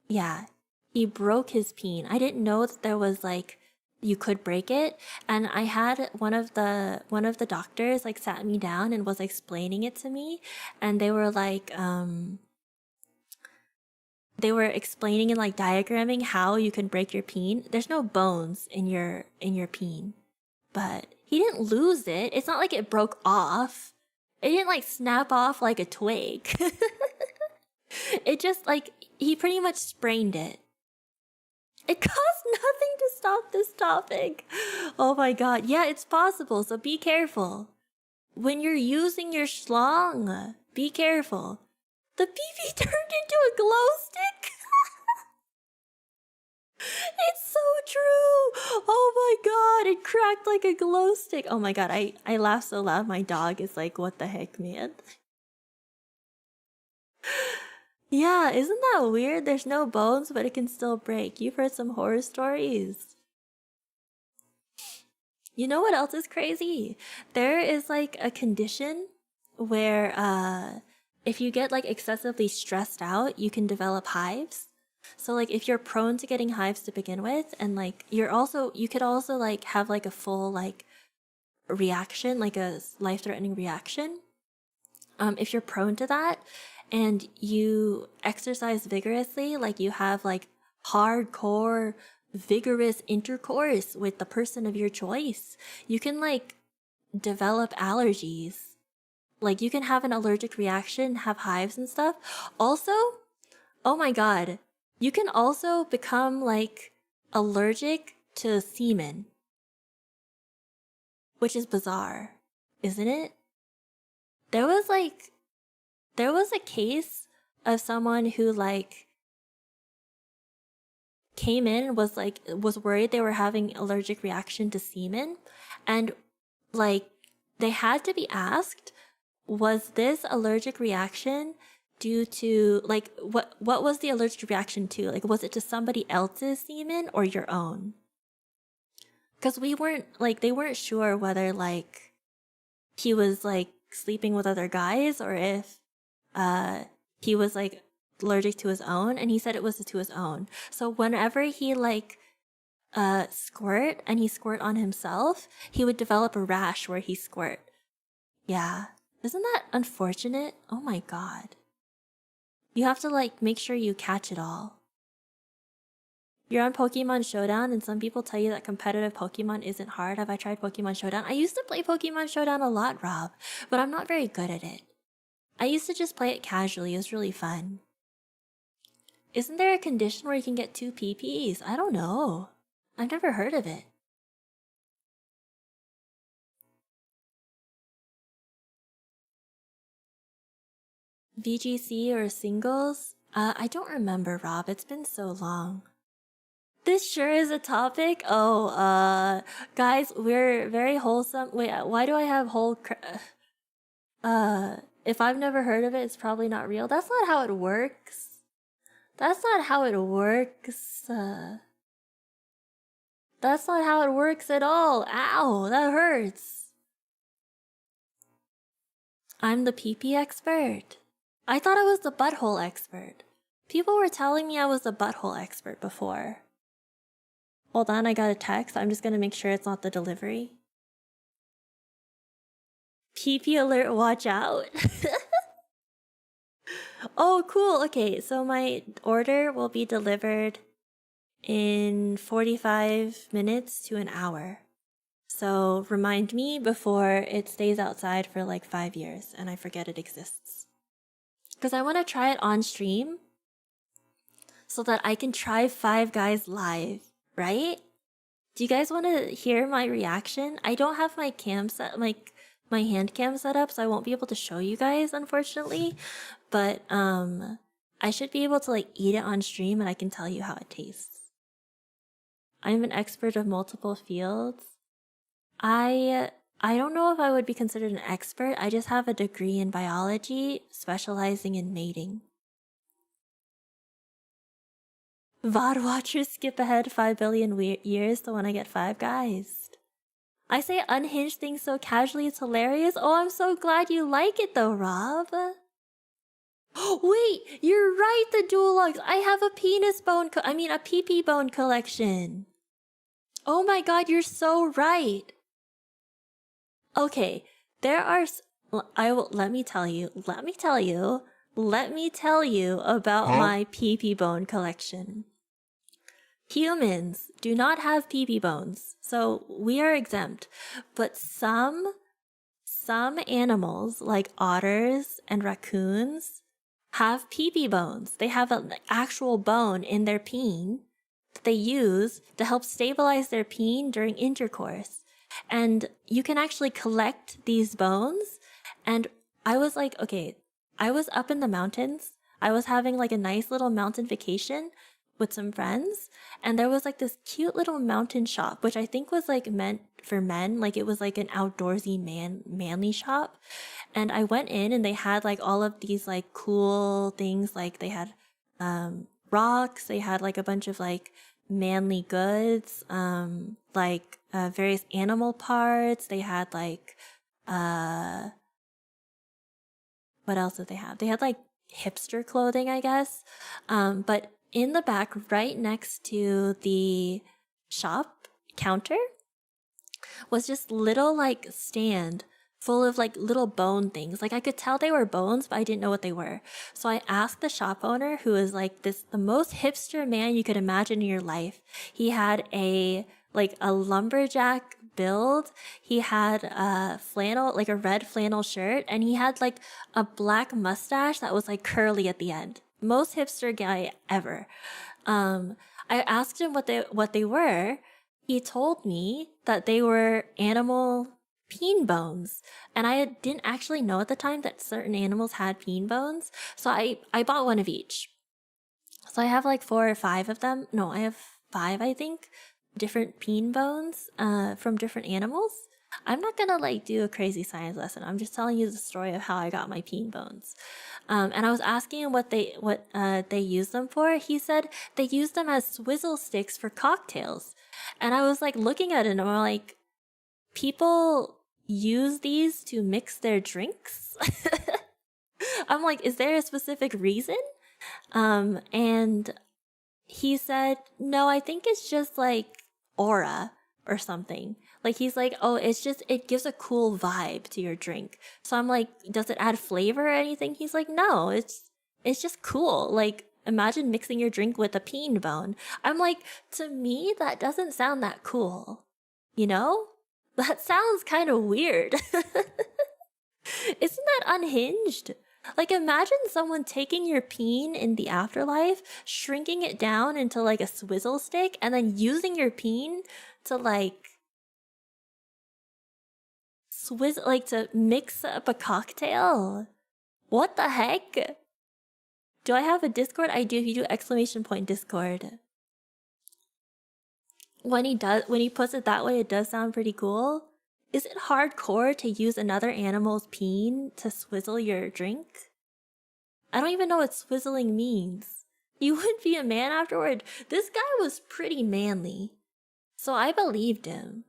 A: Yeah, he broke his peen. I didn't know that there was like you could break it, and I had one of the doctors like sat me down and was explaining it to me, and they were like they were explaining and like diagramming how you can break your peen. There's no bones in your peen, but he didn't lose it. It's not like it broke off. It didn't like snap off like a twig. It just like he pretty much sprained it. It costs nothing to stop this topic. Oh my god. Yeah, it's possible, so be careful. When you're using your schlong, be careful. The pee-pee turned into a glow stick? It's so true! Oh my god, it cracked like a glow stick. Oh my god, I laugh so loud my dog is like, what the heck, man? Yeah, isn't that weird? There's no bones, but it can still break. You've heard some horror stories. You know what else is crazy? There is like a condition where if you get like excessively stressed out, you can develop hives. So like if you're prone to getting hives to begin with, and like you could also like have like a full like reaction, like a life-threatening reaction. If you're prone to that and you exercise vigorously, like you have like hardcore vigorous intercourse with the person of your choice, you can like develop allergies. Like you can have an allergic reaction, have hives and stuff. Also, oh my god, you can also become like allergic to semen, which is bizarre, isn't it? There was a case of someone who like came in and was worried they were having allergic reaction to semen, and like they had to be asked, was this allergic reaction due to like what was the allergic reaction to? Like was it to somebody else's semen or your own? Because they weren't sure whether like he was like sleeping with other guys or if he was like allergic to his own, and he said it was to his own. So whenever he like squirt and he squirt on himself, he would develop a rash where he squirt. Yeah. Isn't that unfortunate? Oh my god. You have to like make sure you catch it all. You're on Pokemon Showdown and some people tell you that competitive Pokemon isn't hard. Have I tried Pokemon Showdown? I used to play Pokemon Showdown a lot, Rob, but I'm not very good at it. I used to just play it casually. It was really fun. Isn't there a condition where you can get 2 PPs? I don't know. I've never heard of it. VGC or singles? I don't remember, Rob. It's been so long. This sure is a topic. Oh, guys, we're very wholesome. Wait, why do I have if I've never heard of it, it's probably not real. That's not how it works. That's not how it works. That's not how it works at all. Ow, that hurts. I'm the pee-pee expert. I thought I was the butthole expert. People were telling me I was the butthole expert before. Hold on, I got a text. I'm just gonna make sure it's not the delivery. Pee-pee alert, watch out. Oh, cool. Okay, so my order will be delivered in 45 minutes to an hour. So remind me before it stays outside for like 5 years and I forget it exists. Because I want to try it on stream so that I can try Five Guys live, right? Do you guys want to hear my reaction? I don't have my cam set, like my hand cam set up, so I won't be able to show you guys, unfortunately. But I should be able to like eat it on stream and I can tell you how it tastes. I'm an expert of multiple fields. I don't know if I would be considered an expert. I just have a degree in biology, specializing in mating. VOD watchers skip ahead 5 billion years to when I get Five Guys. I say unhinged things so casually it's hilarious. Oh, I'm so glad you like it though, Rob. Wait, you're right, the dual logs. I have a penis bone, a pee-pee bone collection. Oh my god, you're so right. Okay, there are. Let me tell you about my pee-pee bone collection. Humans do not have pee-pee bones, so we are exempt. But some animals, like otters and raccoons, have pee-pee bones. They have an actual bone in their peen that they use to help stabilize their peen during intercourse. And you can actually collect these bones. And I was like, okay, I was up in the mountains. I was having like a nice little mountain vacation with some friends. And there was like this cute little mountain shop, which I think was like meant for men. Like it was like an outdoorsy manly shop. And I went in and they had like all of these like cool things. Like they had rocks. They had like a bunch of like manly goods, various animal parts. They had like what else did they have? They had like hipster clothing, I guess. But in the back, right next to the shop counter, was just little like stand full of like little bone things. Like I could tell they were bones, but I didn't know what they were. So I asked the shop owner, who is like the most hipster man you could imagine in your life. He had a lumberjack build. He had a flannel, like a red flannel shirt, and he had like a black mustache that was like curly at the end. Most hipster guy ever. I asked him what they were. He told me that they were animal peen bones, and I didn't actually know at the time that certain animals had peen bones, so I bought one of each. So I have like 4 or 5 of them. No, I have 5, I think, different peen bones from different animals. I'm not gonna like do a crazy science lesson. I'm just telling you the story of how I got my peen bones. And I was asking him what they use them for. He said they use them as swizzle sticks for cocktails. And I was like looking at it and I'm like, people use these to mix their drinks? I'm like, is there a specific reason? And he said, no, I think it's just like aura or something. Like he's like, oh, it gives a cool vibe to your drink. So I'm like, does it add flavor or anything? He's like, no, it's just cool. Like imagine mixing your drink with a peen bone. I'm like, to me, that doesn't sound that cool. You know? That sounds kind of weird. Isn't that unhinged? Like imagine someone taking your peen in the afterlife, shrinking it down into like a swizzle stick, and then using your peen to like to mix up a cocktail. What the heck? Do I have a Discord? I do. If you do ! Discord. When he puts it that way, it does sound pretty cool. Is it hardcore to use another animal's peen to swizzle your drink? I don't even know what swizzling means. You would be a man afterward. This guy was pretty manly, so I believed him.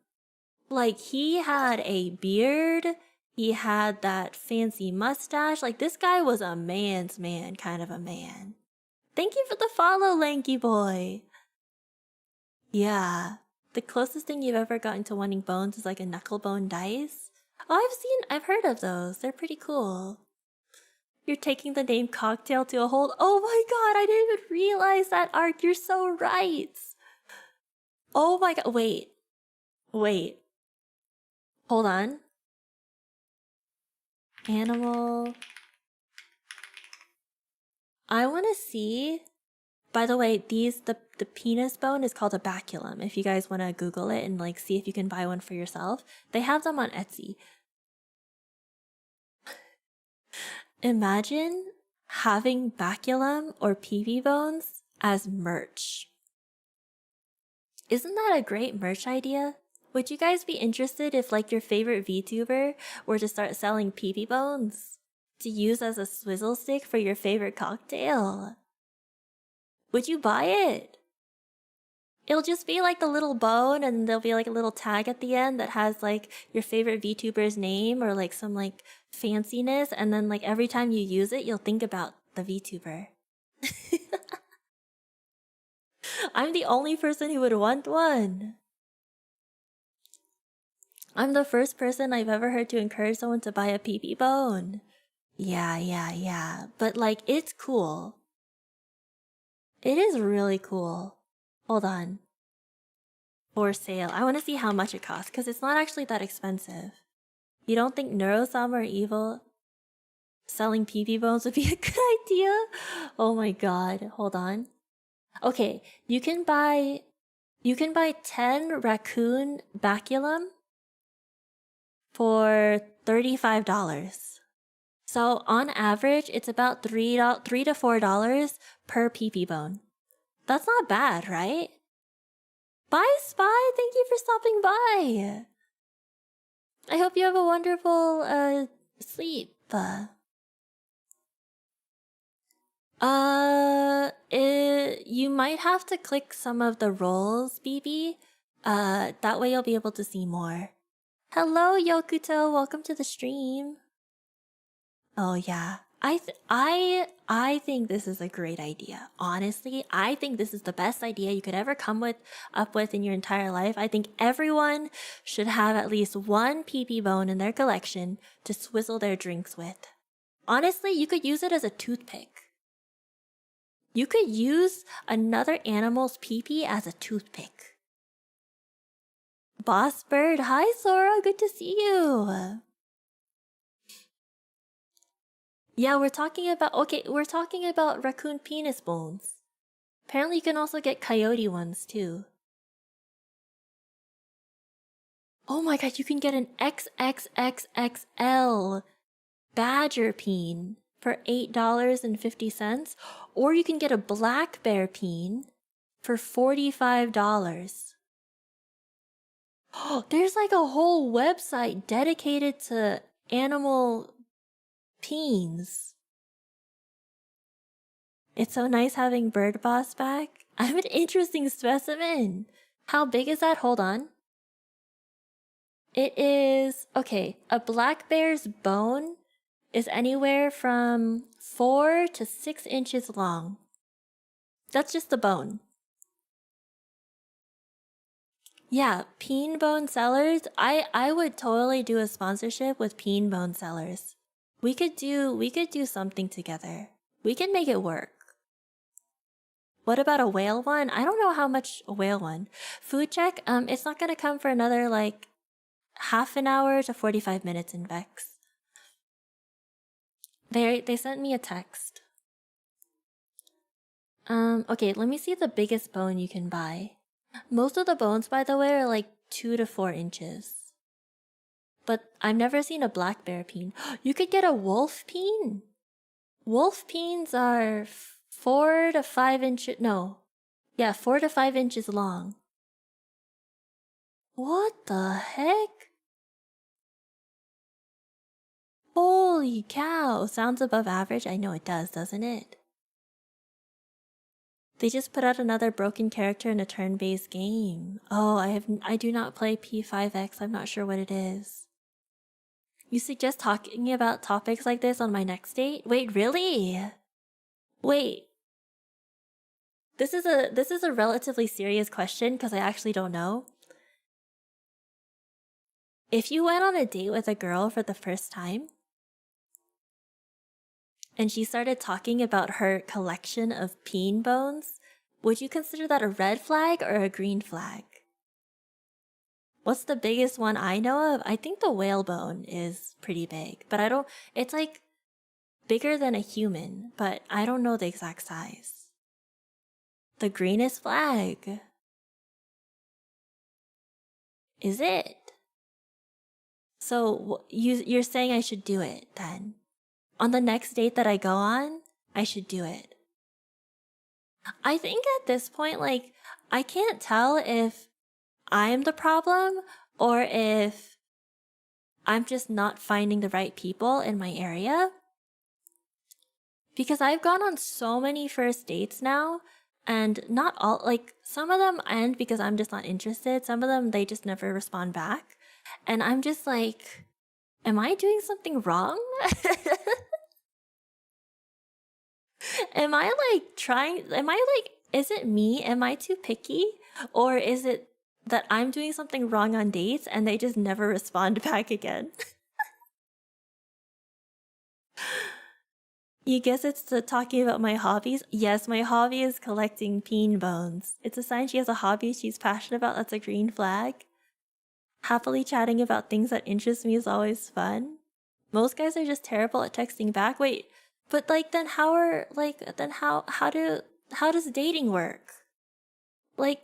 A: Like, he had a beard, He had that fancy mustache. Like, this guy was a man's man, kind of a man. Thank you for the follow, Lanky Boy. Yeah. The closest thing you've ever gotten to wanting bones is like a knucklebone dice. Oh, I've heard of those. They're pretty cool. You're taking the name cocktail to a whole— oh my god, I didn't even realize that, Art. You're so right. Oh my god, wait. Hold on. Animal. I want to see. By the way, the penis bone is called a baculum. If you guys want to Google it and like see if you can buy one for yourself, they have them on Etsy. Imagine having baculum or pee bones as merch. Isn't that a great merch idea? Would you guys be interested if like your favorite VTuber were to start selling pee bones to use as a swizzle stick for your favorite cocktail? Would you buy it? It'll just be like the little bone and there'll be like a little tag at the end that has like your favorite VTuber's name or like some like fanciness, and then like every time you use it, you'll think about the VTuber. I'm the only person who would want one. I'm the first person I've ever heard to encourage someone to buy a pee bone. Yeah. But like, it's cool. It is really cool. Hold on. For sale. I want to see how much it costs, because it's not actually that expensive. You don't think Neurosama or Evil selling pee bones would be a good idea? Oh my god. Hold on. Okay, you can buy 10 raccoon baculum for $35. So on average, it's about $3 to $4 per pee bone. That's not bad, right? Bye, Spy! Thank you for stopping by! I hope you have a wonderful, sleep. You might have to click some of the roles, BB. That way you'll be able to see more. Hello, Yokuto! Welcome to the stream. Oh yeah. I think this is a great idea. Honestly, I think this is the best idea you could ever come up with in your entire life. I think everyone should have at least one pee bone in their collection to swizzle their drinks with. Honestly, you could use it as a toothpick. You could use another animal's pee as a toothpick. Boss Bird, hi Sora, good to see you. Yeah, we're talking about raccoon penis bones. Apparently you can also get coyote ones too. Oh my god, you can get an XXXXL badger peen for $8.50, or you can get a black bear peen for $45. Oh, there's like a whole website dedicated to animal peens. It's so nice having Bird Boss back. I'm an interesting specimen. How big is that? Hold on. It is... okay, a black bear's bone is anywhere from 4 to 6 inches long. That's just the bone. Yeah, peen bone sellers. I would totally do a sponsorship with peen bone sellers. We could do something together. We can make it work. What about a whale one? I don't know how much a whale one. Food check, it's not gonna come for another like half an hour to 45 minutes in Vex. They sent me a text. Okay, let me see the biggest bone you can buy. Most of the bones, by the way, are like 2 to 4 inches. But I've never seen a black bear peen. You could get a wolf peen? Wolf peens are 4 to 5 inches. No. Yeah, 4 to 5 inches long. What the heck? Holy cow. Sounds above average? I know it does, doesn't it? They just put out another broken character in a turn-based game. Oh, I do not play P5X. I'm not sure what it is. You suggest talking about topics like this on my next date? Wait, really? Wait. This is a relatively serious question because I actually don't know. If you went on a date with a girl for the first time and she started talking about her collection of peen bones, would you consider that a red flag or a green flag? What's the biggest one I know of? I think the whalebone is pretty big, but I don't, it's like bigger than a human, but I don't know the exact size. The greenest flag. Is it? So you're saying I should do it then? On the next date that I go on, I should do it. I think at this point, like, I can't tell if I'm the problem or if I'm just not finding the right people in my area. Because I've gone on so many first dates now, and not all, like, some of them end because I'm just not interested. Some of them, they just never respond back. And I'm just like, am I doing something wrong? Am I is it me? Am I too picky? Or is it that I'm doing something wrong on dates and they just never respond back again? You guess it's talking about my hobbies? Yes, my hobby is collecting peen bones. It's a sign she has a hobby she's passionate about. That's a green flag. Happily chatting about things that interest me is always fun. Most guys are just terrible at texting back. Wait, but like then how does dating work? Like,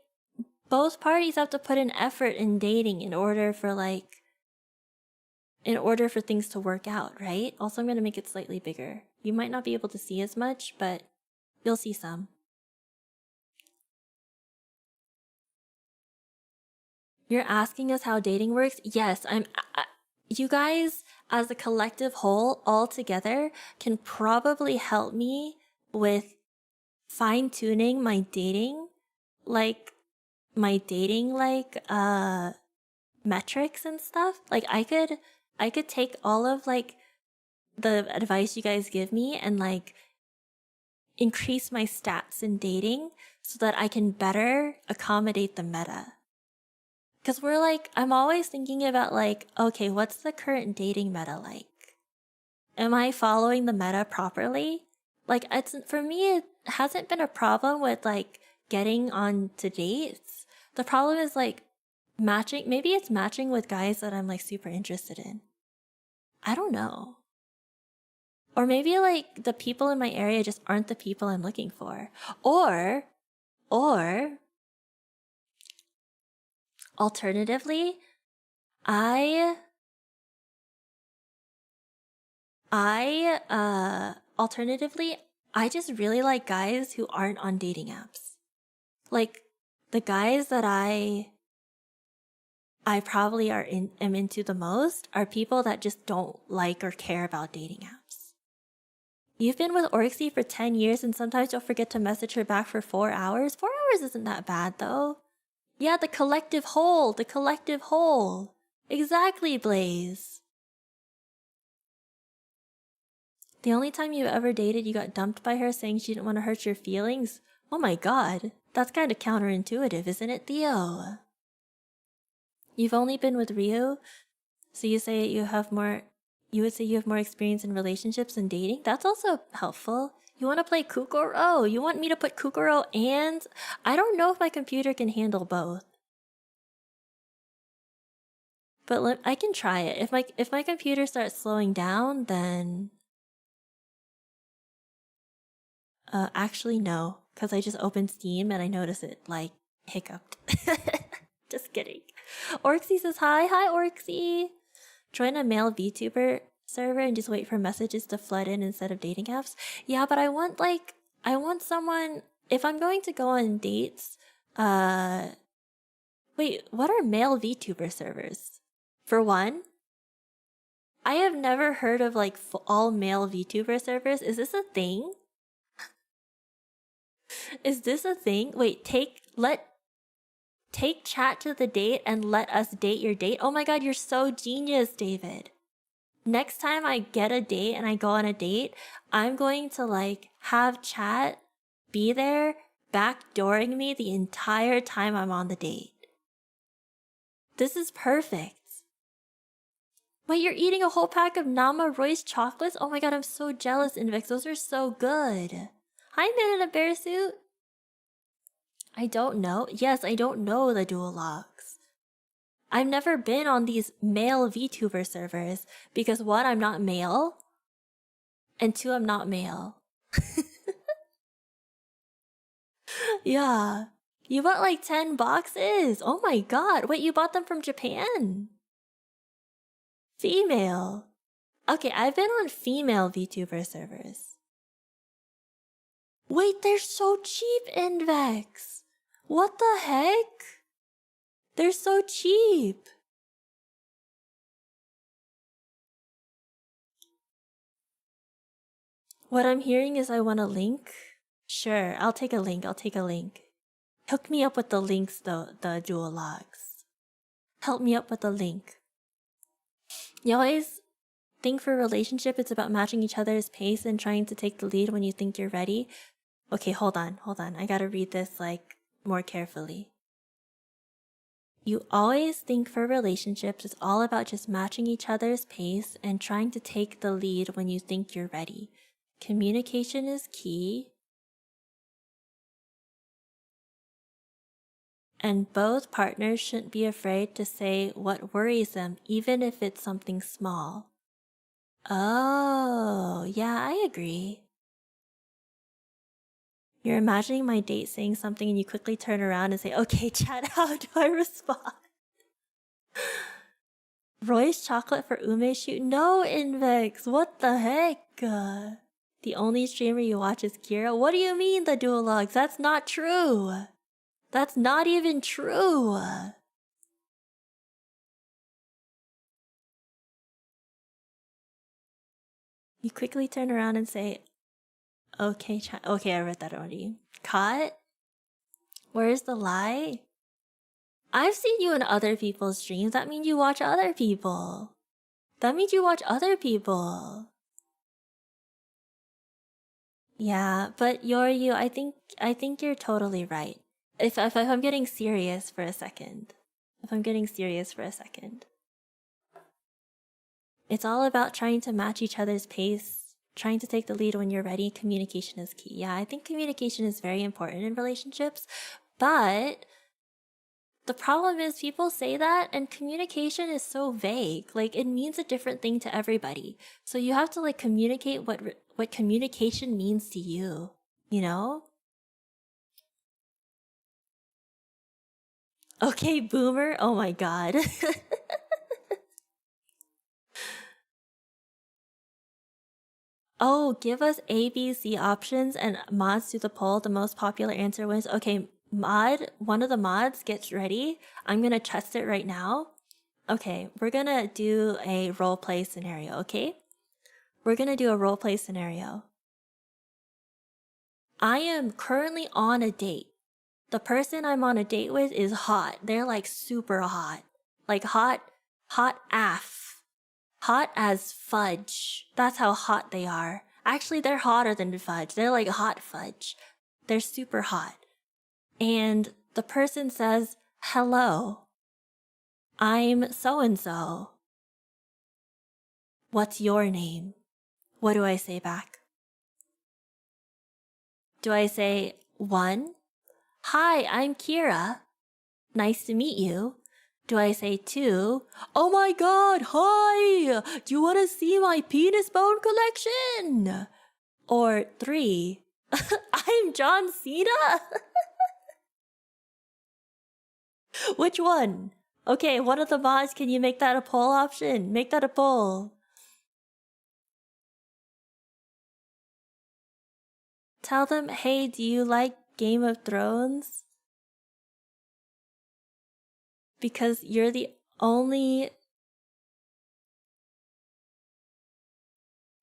A: both parties have to put in effort in dating in order for things to work out, right? Also, I'm gonna make it slightly bigger. You might not be able to see as much, but you'll see some. You're asking us how dating works? Yes, you guys, as a collective whole, all together, can probably help me with fine-tuning my dating, metrics and stuff. Like, I could take all of, like, the advice you guys give me and, like, increase my stats in dating so that I can better accommodate the meta. Because I'm always thinking about, like, okay, what's the current dating meta like? Am I following the meta properly? Like, for me, it hasn't been a problem with, like, getting on to dates. The problem is, like, maybe it's matching with guys that I'm, like, super interested in. I don't know. Or maybe, like, the people in my area just aren't the people I'm looking for. Or, alternatively, I just really like guys who aren't on dating apps. Like, the guys that I probably am into the most are people that just don't like or care about dating apps. You've been with 𝚾𝚏𝚏𝚏𝚏 for 10 years and sometimes you'll forget to message her back for 4 hours? 4 hours isn't that bad, though. Yeah, the collective whole. Exactly, Blaze. The only time you ever dated, you got dumped by her saying she didn't want to hurt your feelings? Oh my god, that's kind of counterintuitive, isn't it, Theo? You've only been with Ryu, so you would say you have more experience in relationships and dating? That's also helpful. You want to play Kukoro? You want me to put Kukoro and... I don't know if my computer can handle both. But I can try it. If my computer starts slowing down, then... actually no, because I just opened Steam and I noticed it, like, hiccuped. Just kidding. 𝚾𝚏𝚏𝚏 says hi. Hi, 𝚾𝚏𝚏𝚏𝚏. Join a male Vtuber server and just wait for messages to flood in instead of dating apps. Yeah, but I want someone... If I'm going to go on dates, wait, what are male Vtuber servers? For one, I have never heard of, like, all male Vtuber servers. Is this a thing? Is this a thing? Wait, take chat to the date and let us date your date? Oh my god, you're so genius, David. next time I get a date and I go on a date, I'm going to like have chat be there backdooring me the entire time I'm on the date. This is perfect. Wait, you're eating a whole pack of Nama Royce chocolates? Oh my god, I'm so jealous, Invix. Those are so good. Hi, Man in a Bear Suit. I don't know. Yes, I don't know the dual logs. I've never been on these male VTuber servers because 1, I'm not male, and 2, I'm not male. Yeah. You bought like 10 boxes. Oh my god. Wait, you bought them from Japan? Female. Okay, I've been on female VTuber servers. Wait, they're so cheap, Invex. What the heck? They're so cheap. What I'm hearing is I want a link. Sure, I'll take a link. Hook me up with the links though, the dual logs. Help me up with the link. You always think for a relationship it's about matching each other's pace and trying to take the lead when you think you're ready. Okay, hold on. I gotta read this like more carefully. You always think for relationships it's all about just matching each other's pace and trying to take the lead when you think you're ready. Communication is key. And both partners shouldn't be afraid to say what worries them, even if it's something small. Oh, yeah, I agree. You're imagining my date saying something and you quickly turn around and say, okay, chat, how do I respond? Roy's chocolate for Ume shoot? No, Invex, what the heck? The only streamer you watch is Kira? What do you mean, the dual logs? That's not true. That's not even true. You quickly turn around and say, okay, chat. Okay, I read that already. Cut? Where's the lie? I've seen you in other people's streams. That means you watch other people. Yeah, but you. I think you're totally right. If I'm getting serious for a second. It's all about trying to match each other's pace, trying to take the lead when you're ready. Communication is key. Yeah, I think communication is very important in relationships, but the problem is people say that and communication is so vague. Like, it means a different thing to everybody. So you have to like communicate what communication means to you, you know? Okay, boomer. Oh my god. Oh, give us A, B, C options and mods to the poll. The most popular answer wins. Okay, one of the mods gets ready. I'm gonna test it right now. Okay, we're gonna do a roleplay scenario, okay? We're gonna do a roleplay scenario. I am currently on a date. The person I'm on a date with is hot. They're like super hot. Like hot AF. Hot as fudge. That's how hot they are. Actually, they're hotter than fudge. They're like hot fudge. They're super hot. And the person says, hello, I'm so-and-so. What's your name? What do I say back? Do I say, 1, hi, I'm Kira. Nice to meet you. Do I say 2, oh my god, hi! Do you want to see my penis bone collection? Or 3, I'm John Cena? Which one? Okay, one of the mods, can you make that a poll option? Make that a poll. Tell them, hey, do you like Game of Thrones? Because you're the only...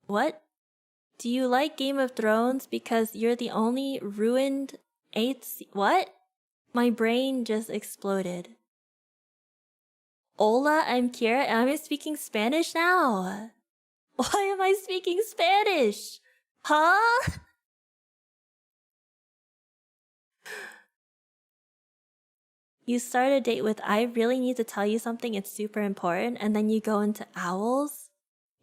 A: What? Do you like Game of Thrones because you're the only ruined 8th... What? My brain just exploded. Hola, I'm Kira and I'm speaking Spanish now. Why am I speaking Spanish? Huh? You start a date with, I really need to tell you something, it's super important, and then you go into owls.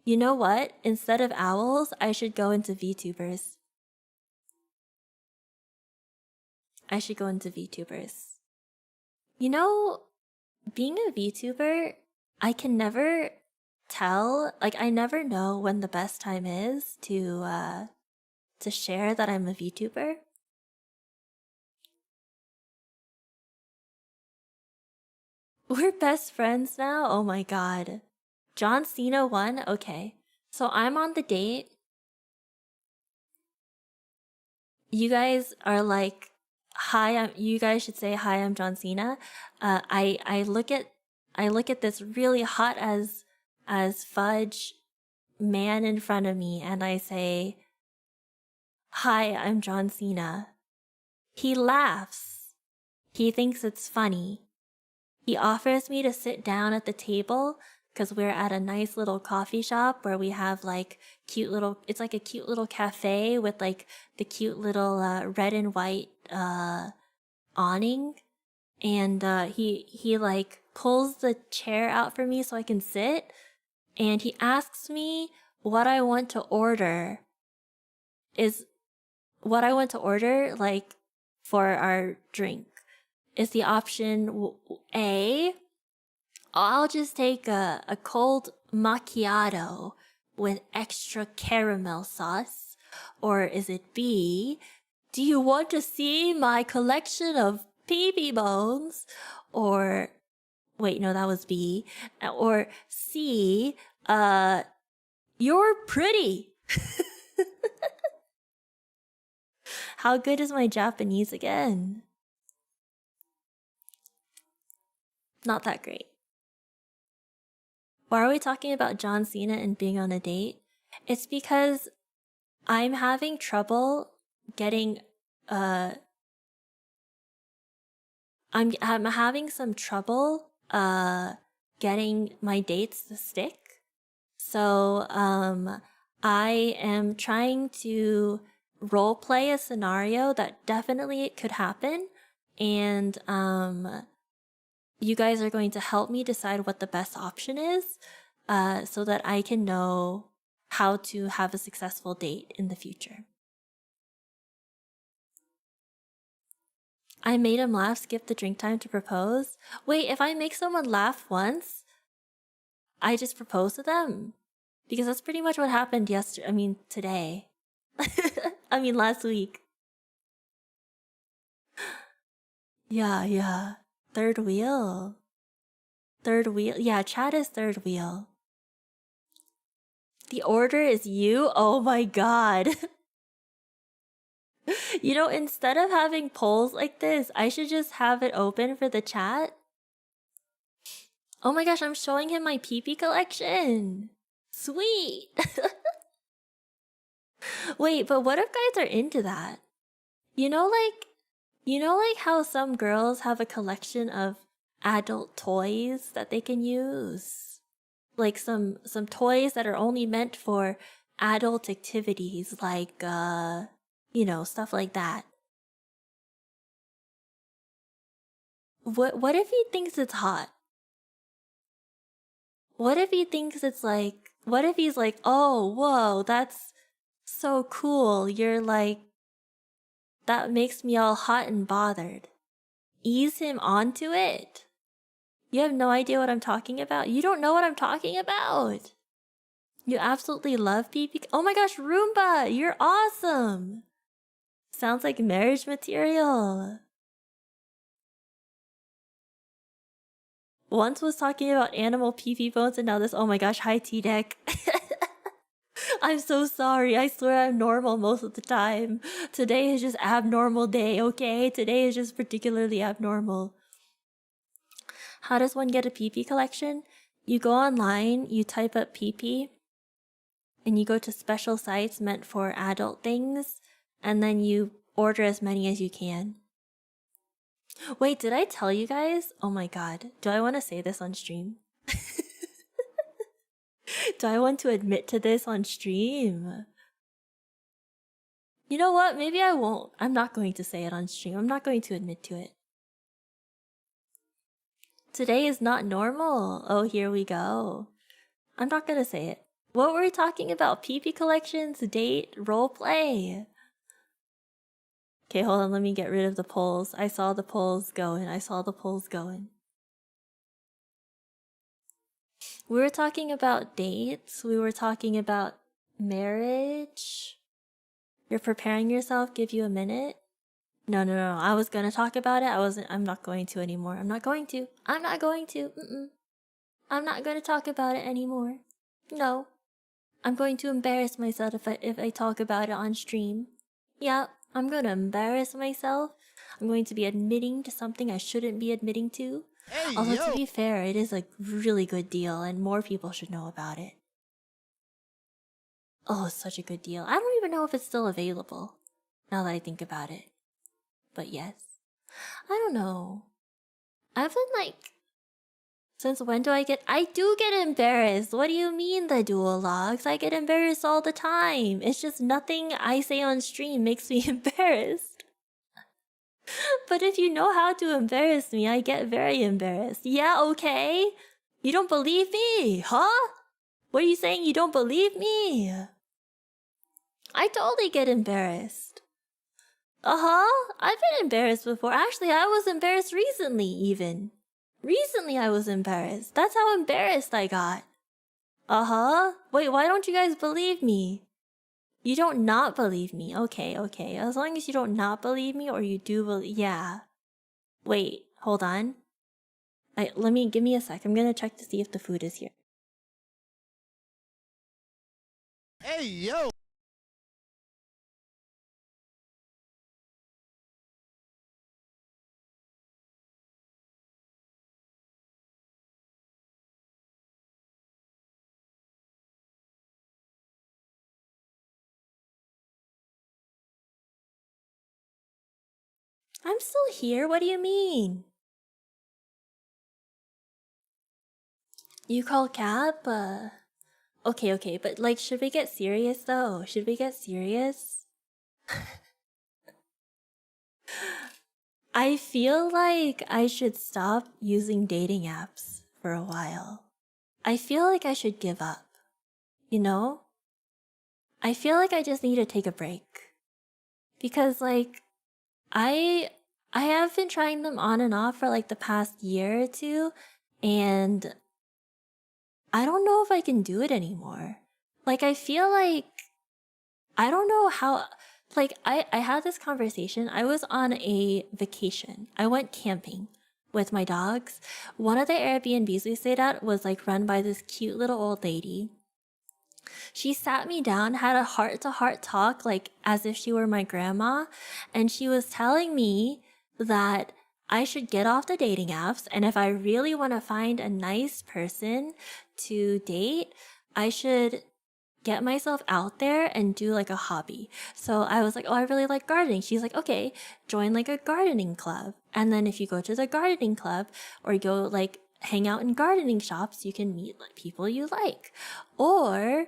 A: You know what? Instead of owls, I should go into VTubers. I should go into VTubers. You know, being a VTuber, I can never tell, like I never know when the best time is to share that I'm a VTuber. We're best friends now? Oh my god. John Cena won? Okay. So I'm on the date. You guys are like, hi, you guys should say, hi, I'm John Cena. I look at this really hot as fudge man in front of me and I say, hi, I'm John Cena. He laughs. He thinks it's funny. He offers me to sit down at the table because we're at a nice little coffee shop where we have like it's like a cute little cafe with like the cute little red and white awning. And he like pulls the chair out for me so I can sit. And he asks me what I want to order. Like for our drink. Is the option A, I'll just take a cold macchiato with extra caramel sauce? Or is it B, do you want to see my collection of pee-pee bones? Or, wait, no, that was B. Or C, you're pretty. How good is my Japanese again? Not that great. Why are we talking about John Cena and being on a date? It's because I'm having trouble getting I'm having some trouble getting my dates to stick. So I am trying to role play a scenario that definitely could happen, and you guys are going to help me decide what the best option is, so that I can know how to have a successful date in the future. I made him laugh, skip the drink time to propose. Wait, if I make someone laugh once, I just propose to them? Because that's pretty much what happened today. Last week. Yeah. Third wheel. Yeah, chat is third wheel. The order is you? Oh my god. You know, instead of having polls like this, I should just have it open for the chat. Oh my gosh, I'm showing him my PP collection. Sweet. Wait, but what if guys are into that? You know like how some girls have a collection of adult toys that they can use? Like some toys that are only meant for adult activities, like stuff like that. What if he thinks it's hot? What if he thinks it's like, what if he's like, oh, whoa, that's so cool. You're like, that makes me all hot and bothered. Ease him onto it. You have no idea what I'm talking about? You don't know what I'm talking about. You absolutely love PP. Oh my gosh, Roomba, you're awesome. Sounds like marriage material. Once was talking about animal PP bones and now this, oh my gosh, hi T-Deck. I'm so sorry, I swear I'm normal most of the time. Today is just abnormal day, okay? Today is just particularly abnormal. How does one get a PP collection? You go online, you type up PP, and you go to special sites meant for adult things, and then you order as many as you can. Wait, did I tell you guys? Oh my god, do I want to say this on stream? Do I want to admit to this on stream? You know what? Maybe I won't. I'm not going to say it on stream. I'm not going to admit to it. Today is not normal. Oh, here we go. I'm not gonna say it. What were we talking about? PP collections, date, roleplay. Okay, hold on. Let me get rid of the polls. I saw the polls going. We were talking about dates. We were talking about marriage. You're preparing yourself. Give you a minute. No. I was gonna talk about it. I'm not going to anymore. I'm not going to. I'm not going to talk about it anymore. No. I'm going to embarrass myself if I talk about it on stream. Yeah, I'm going to embarrass myself. I'm going to be admitting to something I shouldn't be admitting to. Hey, although to be fair, it is a really good deal and more people should know about it. Oh, it's such a good deal. I don't even know if it's still available, now that I think about it. But yes. I don't know. I've been like... Since when do I do get embarrassed. What do you mean, the dual logs? I get embarrassed all the time. It's just nothing I say on stream makes me embarrassed. But if you know how to embarrass me, I get very embarrassed. Yeah, okay. You don't believe me, huh? What are you saying? You don't believe me? I totally get embarrassed. I've been embarrassed before. Actually, I was embarrassed recently, even. Recently I was embarrassed. That's how embarrassed I got. Wait, why don't you guys believe me? You don't not believe me. Okay. As long as you don't not believe me or you do believe... Yeah. Wait, hold on. Give me a sec. I'm gonna check to see if the food is here. Hey, yo! I'm still here. What do you mean? You call cab? Okay, but like, should we get serious though? Should we get serious? I feel like I should stop using dating apps for a while. I feel like I should give up. You know? I feel like I just need to take a break. Because like, I have been trying them on and off for like the past year or two, and I don't know if I can do it anymore. Like, I feel like I don't know how... Like, I had this conversation. I was on a vacation. I went camping with my dogs. One of the Airbnbs we stayed at was like run by this cute little old lady. She sat me down, had a heart-to-heart talk, like as if she were my grandma, and she was telling me that I should get off the dating apps, and if I really want to find a nice person to date, I should get myself out there and do like a hobby. So I was like, oh, I really like gardening. She's like, okay, join like a gardening club. And then if you go to the gardening club or you go like hang out in gardening shops, you can meet like people you like. Or,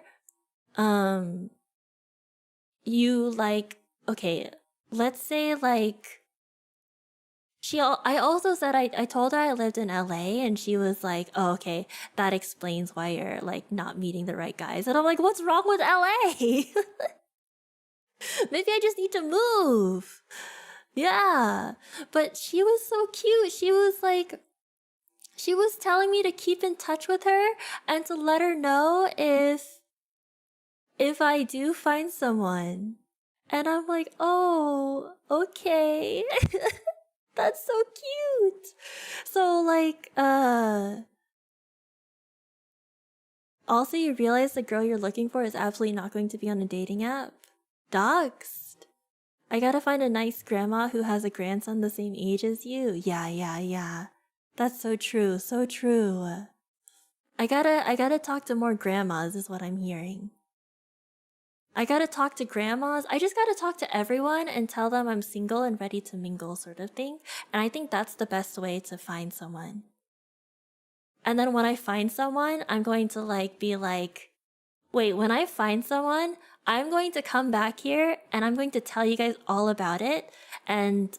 A: you like, okay, let's say like, I also said, I told her I lived in LA and she was like, oh, okay, that explains why you're like not meeting the right guys. And I'm like, what's wrong with LA? Maybe I just need to move. Yeah. But she was so cute. She was like, she was telling me to keep in touch with her and to let her know if I do find someone. And I'm like, oh, okay. That's so cute. So like, also you realize the girl you're looking for is absolutely not going to be on a dating app. Dogs. I gotta find a nice grandma who has a grandson the same age as you. Yeah. That's so true, so true. I gotta talk to more grandmas is what I'm hearing. I gotta talk to grandmas. I just gotta talk to everyone and tell them I'm single and ready to mingle sort of thing. And I think that's the best way to find someone. And then when I find someone, I'm going to like be like, wait, when I find someone, I'm going to come back here and I'm going to tell you guys all about it. And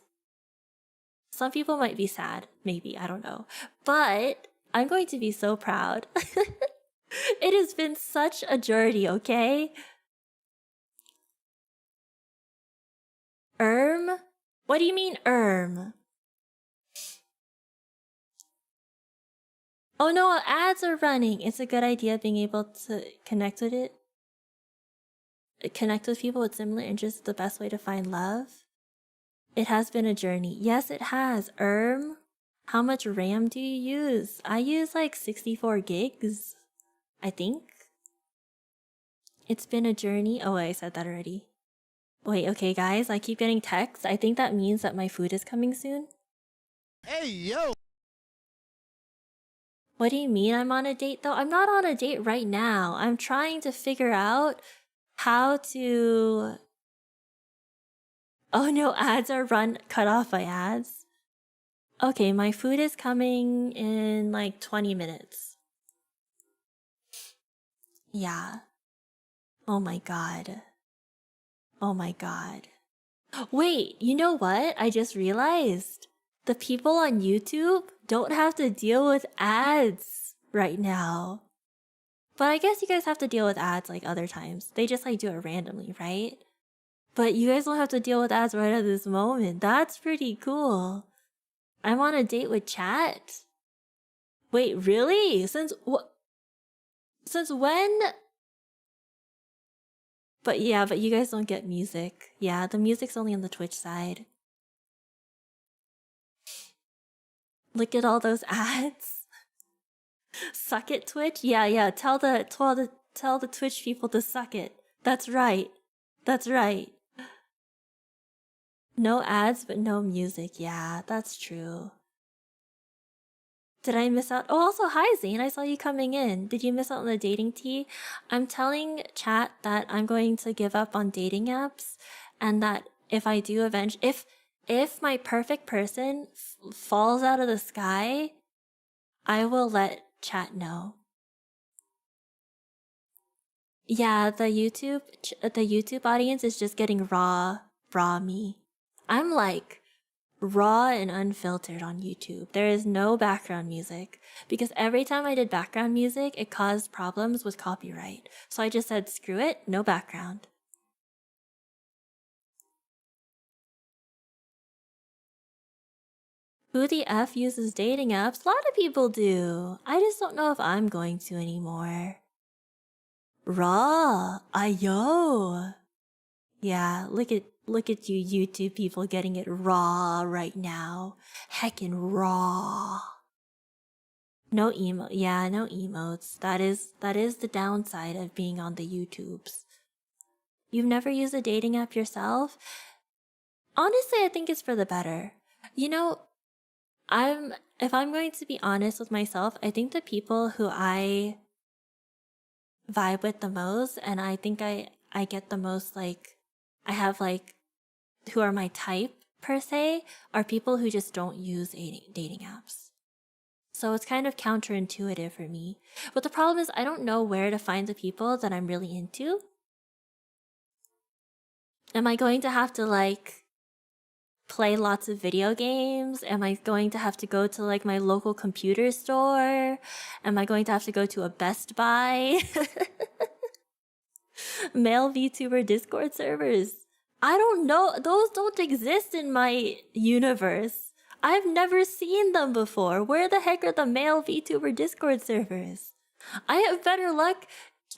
A: some people might be sad, maybe, I don't know. But I'm going to be so proud. It has been such a journey, okay? What do you mean, Oh no, ads are running. It's a good idea being able to connect with it. Connect with people with similar interests is the best way to find love. It has been a journey. Yes, it has. How much RAM do you use? I use like 64 gigs, I think. It's been a journey. Oh, I said that already. Wait, okay, guys, I keep getting texts. I think that means that my food is coming soon.
B: Hey, yo!
A: What do you mean I'm on a date, though? I'm not on a date right now. I'm trying to figure out how to... Oh no, ads are cut off by ads. Okay, my food is coming in like 20 minutes. Yeah. Oh my god. Oh my god. Wait, you know what? I just realized. The people on YouTube don't have to deal with ads right now. But I guess you guys have to deal with ads like other times. They just like do it randomly, right? But you guys don't have to deal with ads right at this moment. That's pretty cool. I'm on a date with chat? Wait, really? Since when? But yeah, but you guys don't get music. Yeah, the music's only on the Twitch side. Look at all those ads. Suck it, Twitch? Yeah, tell the Twitch people to suck it. That's right. That's right. No ads, but no music. Yeah, that's true. Did I miss out? Oh, also, hi, Zane. I saw you coming in. Did you miss out on the dating tea? I'm telling chat that I'm going to give up on dating apps, and that if I do if my perfect person falls out of the sky, I will let chat know. Yeah, the YouTube audience is just getting raw me. I'm like raw and unfiltered on YouTube. There is no background music because every time I did background music, it caused problems with copyright. So I just said, screw it, no background. Who the F uses dating apps? A lot of people do. I just don't know if I'm going to anymore. Raw, ayo. Yeah, look at you YouTube people getting it raw right now. Heckin' raw. No emo. Yeah, no emotes. That is the downside of being on the YouTubes. You've never used a dating app yourself? Honestly, I think it's for the better. You know, if I'm going to be honest with myself, I think the people who I vibe with the most, and I think I get the most like, I have like, who are my type per se, are people who just don't use dating apps. So it's kind of counterintuitive for me. But the problem is I don't know where to find the people that I'm really into. Am I going to have to like play lots of video games? Am I going to have to go to like my local computer store? Am I going to have to go to a Best Buy? Male VTuber Discord servers? I don't know. Those don't exist in my universe. I've never seen them before. Where the heck are the male VTuber Discord servers? I have better luck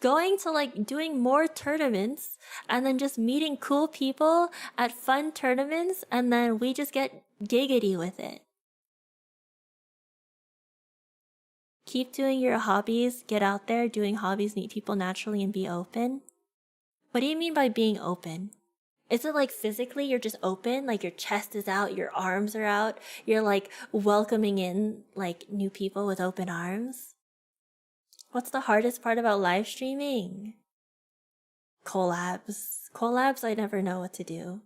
A: going to like doing more tournaments and then just meeting cool people at fun tournaments and then we just get giggity with it. Keep doing your hobbies, get out there, doing hobbies, meet people naturally and be open. What do you mean by being open? Is it like physically you're just open, like your chest is out, your arms are out, you're like welcoming in like new people with open arms? What's the hardest part about live streaming? Collabs. Collabs, I never know what to do.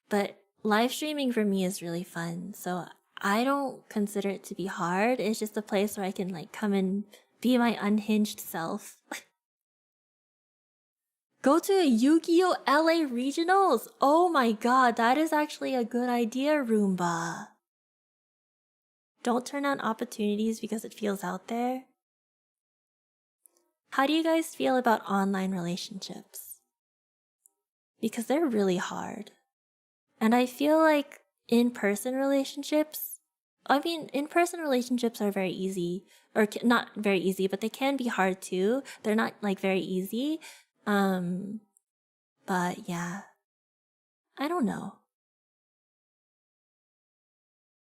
A: But live streaming for me is really fun, so I don't consider it to be hard. It's just a place where I can like come and be my unhinged self. Go to a Yu-Gi-Oh! LA Regionals! Oh my god, that is actually a good idea, Roomba. Don't turn down opportunities because it feels out there. How do you guys feel about online relationships? Because they're really hard. And I feel like in-person relationships, in-person relationships are very easy. Or not very easy, but they can be hard too. They're not like very easy. But yeah. I don't know.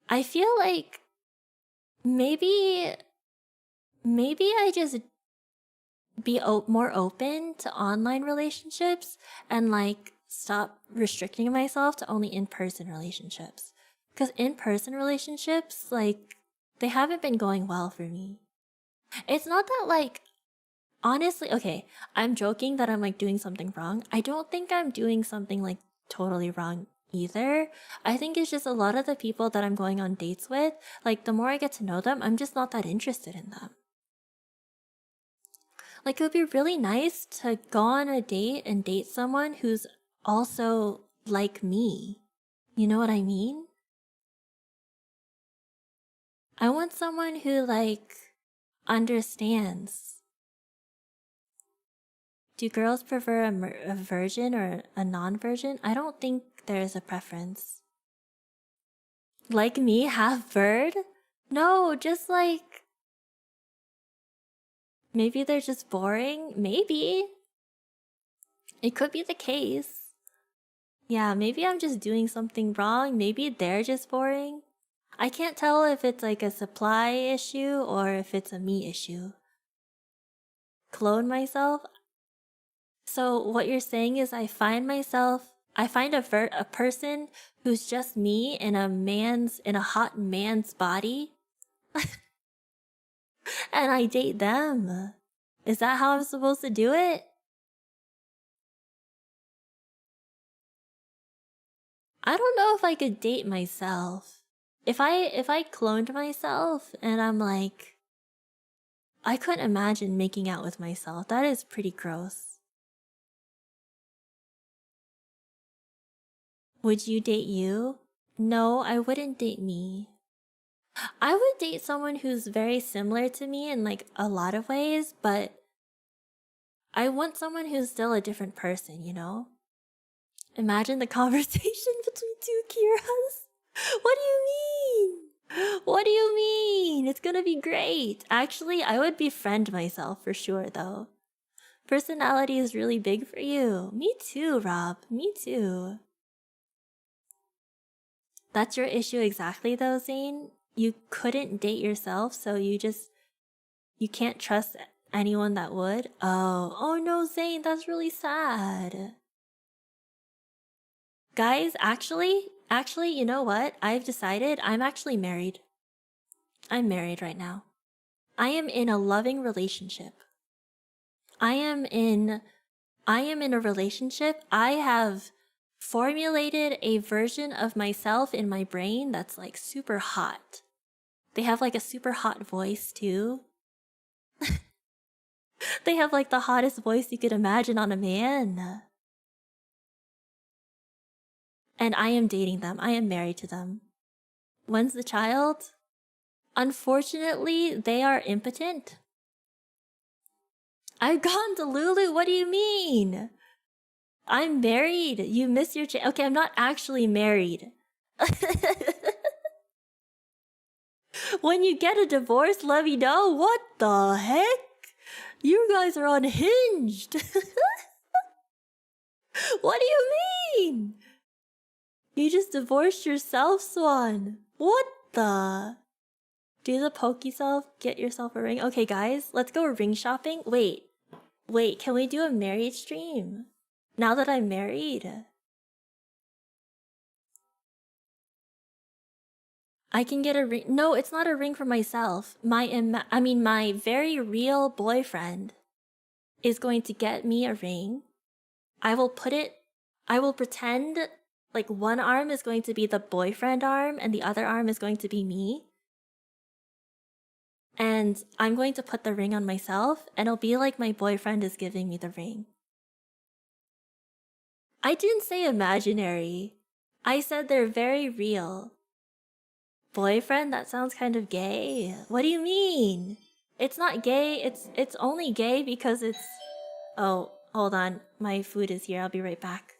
A: I feel like maybe I just be more open to online relationships and like stop restricting myself to only in-person relationships. Because in-person relationships, like, they haven't been going well for me. It's not that like, honestly, okay, I'm joking that I'm like doing something wrong. I don't think I'm doing something like totally wrong either. I think it's just a lot of the people that I'm going on dates with, like the more I get to know them, I'm just not that interested in them. Like, it would be really nice to go on a date and date someone who's also like me. You know what I mean? I want someone who, like, understands. Do girls prefer a virgin or a non-virgin? I don't think there's a preference. Like me, half bird? No, just like... Maybe they're just boring? Maybe. It could be the case. Yeah, maybe I'm just doing something wrong. Maybe they're just boring. I can't tell if it's like a supply issue or if it's a me issue. Clone myself? So what you're saying is I find a person who's just me in a hot man's body and I date them. Is that how I'm supposed to do it? I don't know if I could date myself. If I cloned myself and I'm like, I couldn't imagine making out with myself. That is pretty gross. Would you date you? No, I wouldn't date me. I would date someone who's very similar to me in like a lot of ways, but I want someone who's still a different person, you know? Imagine the conversation between two Kiras. What do you mean? What do you mean? It's gonna be great. Actually, I would befriend myself for sure, though. Personality is really big for you. Me too, Rob. Me too. That's your issue exactly, though, Zane. You couldn't date yourself, so you can't trust anyone that would. Oh no, Zane, that's really sad. Guys, actually, you know what? I've decided I'm actually married. I'm married right now. I am in a loving relationship. I am in a relationship. I have formulated a version of myself in my brain that's like super hot. They have like a super hot voice too. They have like the hottest voice you could imagine on a man. And I am dating them. I am married to them. When's the child? Unfortunately, they are impotent. I've gone to Lulu. What do you mean? I'm married. You miss your okay, I'm not actually married. When you get a divorce, let me know. What the heck? You guys are unhinged. What do you mean? You just divorced yourself, Swan. What the? Do the poke yourself, get yourself a ring. Okay, guys, let's go ring shopping. Wait, can we do a married stream? Now that I'm married. I can get a ring. No, it's not a ring for myself. My very real boyfriend is going to get me a ring. I will pretend Like, one arm is going to be the boyfriend arm, and the other arm is going to be me. And I'm going to put the ring on myself, and it'll be like my boyfriend is giving me the ring. I didn't say imaginary. I said they're very real. Boyfriend? That sounds kind of gay. What do you mean? It's not gay, it's only gay because it's... Oh, hold on. My food is here. I'll be right back.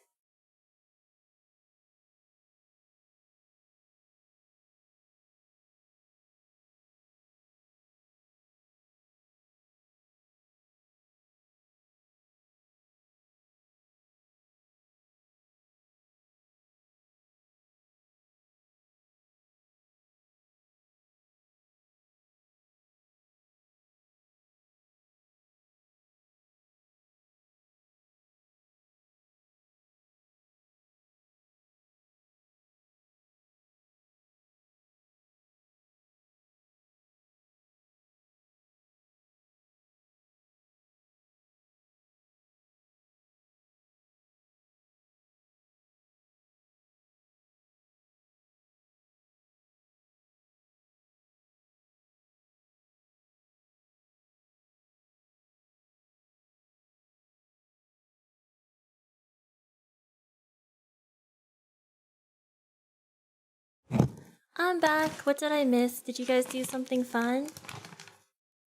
A: I'm back. What did I miss? Did you guys do something fun?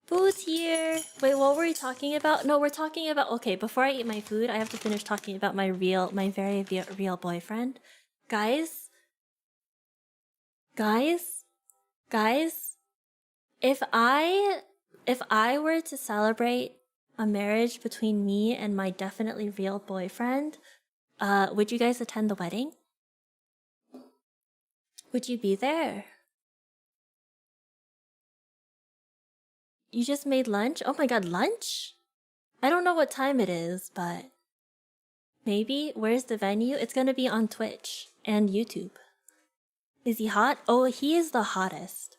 A: Food's here. Wait, what were we talking about? No, we're talking about... Okay, before I eat my food, I have to finish talking about my very real boyfriend. Guys? If I were to celebrate a marriage between me and my definitely real boyfriend, would you guys attend the wedding? Would you be there? You just made lunch? Oh my god, lunch? I don't know what time it is, but... Maybe? Where's the venue? It's gonna be on Twitch and YouTube. Is he hot? Oh, he is the hottest.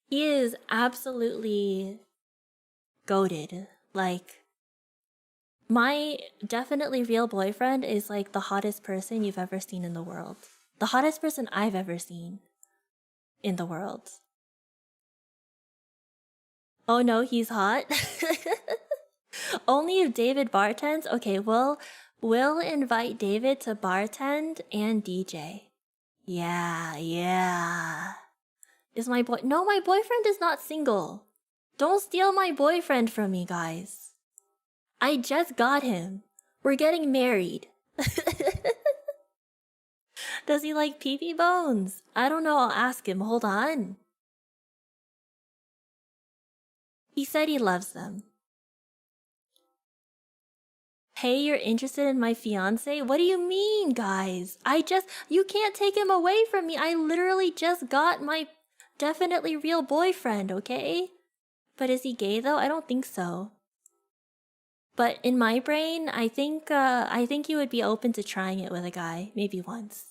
A: He is absolutely... goated. Like... My definitely real boyfriend is like the hottest person you've ever seen in the world. The hottest person I've ever seen in the world. Oh no, he's hot? Only if David bartends? Okay, we'll invite David to bartend and DJ. Yeah. Is my boy... No, my boyfriend is not single. Don't steal my boyfriend from me, guys. I just got him. We're getting married. Does he like pee-pee bones? I don't know, I'll ask him. Hold on. He said he loves them. Hey, you're interested in my fiance? What do you mean, guys? You can't take him away from me. I literally just got my definitely real boyfriend, okay? But is he gay though? I don't think so. But in my brain, I think you would be open to trying it with a guy, maybe once.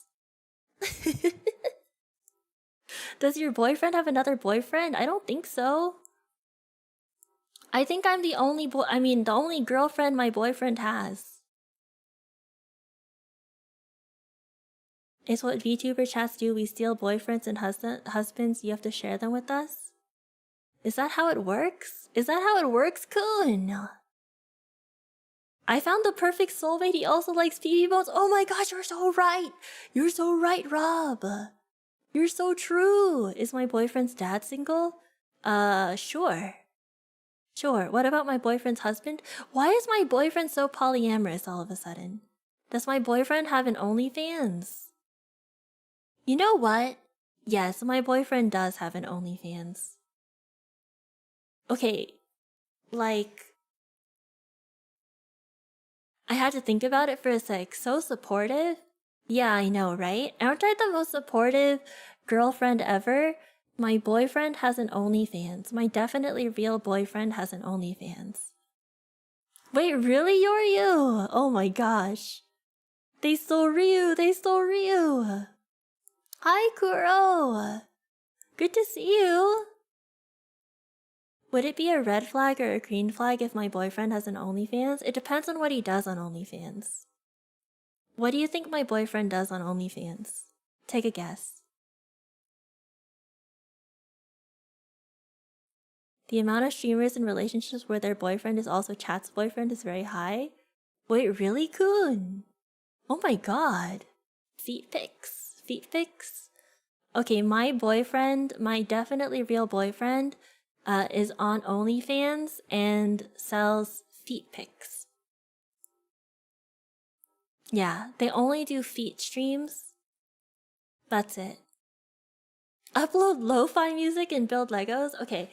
A: Does your boyfriend have another boyfriend? I don't think so. I think I'm the only the only girlfriend my boyfriend has. It's what VTuber chats do. We steal boyfriends and husbands. You have to share them with us. Is that how it works? Is that how it works, Kun? I found the perfect soulmate. He also likes pee-pee bones. Oh my gosh, you're so right. You're so right, Rob. You're so true. Is my boyfriend's dad single? Sure. What about my boyfriend's husband? Why is my boyfriend so polyamorous all of a sudden? Does my boyfriend have an OnlyFans? You know what? Yes, my boyfriend does have an OnlyFans. Okay, like... I had to think about it for a sec. So supportive? Yeah, I know, right? Aren't I the most supportive girlfriend ever? My boyfriend has an OnlyFans. My definitely real boyfriend has an OnlyFans. Wait, really, Yoryu? Oh my gosh. They stole Ryu! Hi, Kuro! Good to see you! Would it be a red flag or a green flag if my boyfriend has an OnlyFans? It depends on what he does on OnlyFans. What do you think my boyfriend does on OnlyFans? Take a guess. The amount of streamers in relationships where their boyfriend is also chat's boyfriend is very high. Wait, really, Kun? Oh my god. Feet pics. Feet pics. Okay, my boyfriend, my definitely real boyfriend, is on OnlyFans and sells feet pics. Yeah, they only do feet streams. That's it. Upload lo-fi music and build Legos? Okay,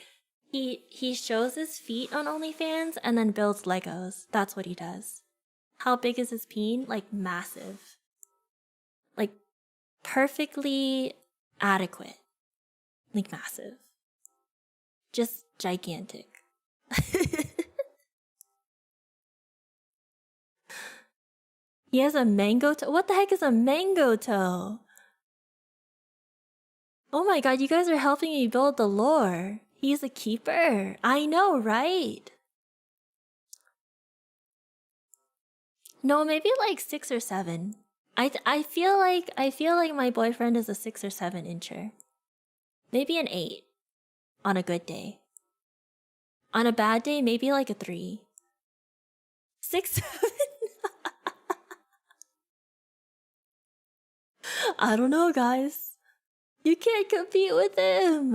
A: he shows his feet on OnlyFans and then builds Legos. That's what he does. How big is his peen? Like, massive. Like, perfectly adequate. Like, massive. Just gigantic. He has a mango toe? What the heck is a mango toe? Oh my god, you guys are helping me build the lore. He's a keeper. I know, right? No, maybe like 6 or 7. I feel like my boyfriend is a 6 or 7 incher. Maybe an 8 on a good day. On a bad day, maybe like a 3. 6, 7. I don't know, guys. You can't compete with him.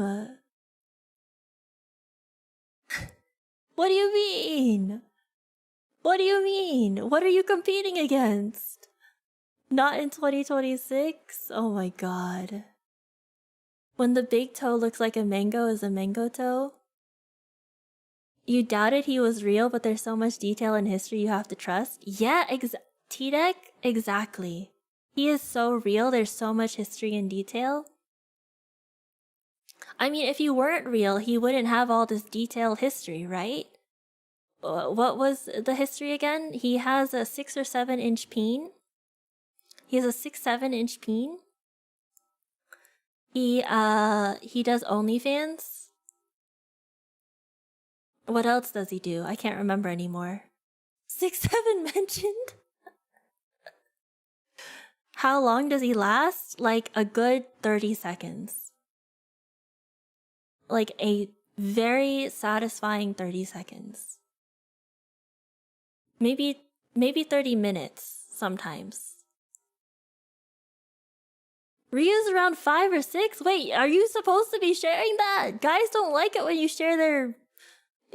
A: What do you mean? What do you mean? What are you competing against? Not in 2026? Oh my god. When the big toe looks like a mango is a mango toe? You doubted he was real, but there's so much detail and history you have to trust? Yeah, T-Deck, exactly. He is so real, there's so much history and detail. I mean, if he weren't real, he wouldn't have all this detailed history, right? What was the history again? He has a 6 or 7 inch peen. He has a 6-7 inch peen. He does OnlyFans. What else does he do? I can't remember anymore. 6-7 mentioned? How long does he last? Like a good 30 seconds. Like a very satisfying 30 seconds. Maybe 30 minutes sometimes. Ryu's around 5 or 6? Wait, are you supposed to be sharing that? Guys don't like it when you share their...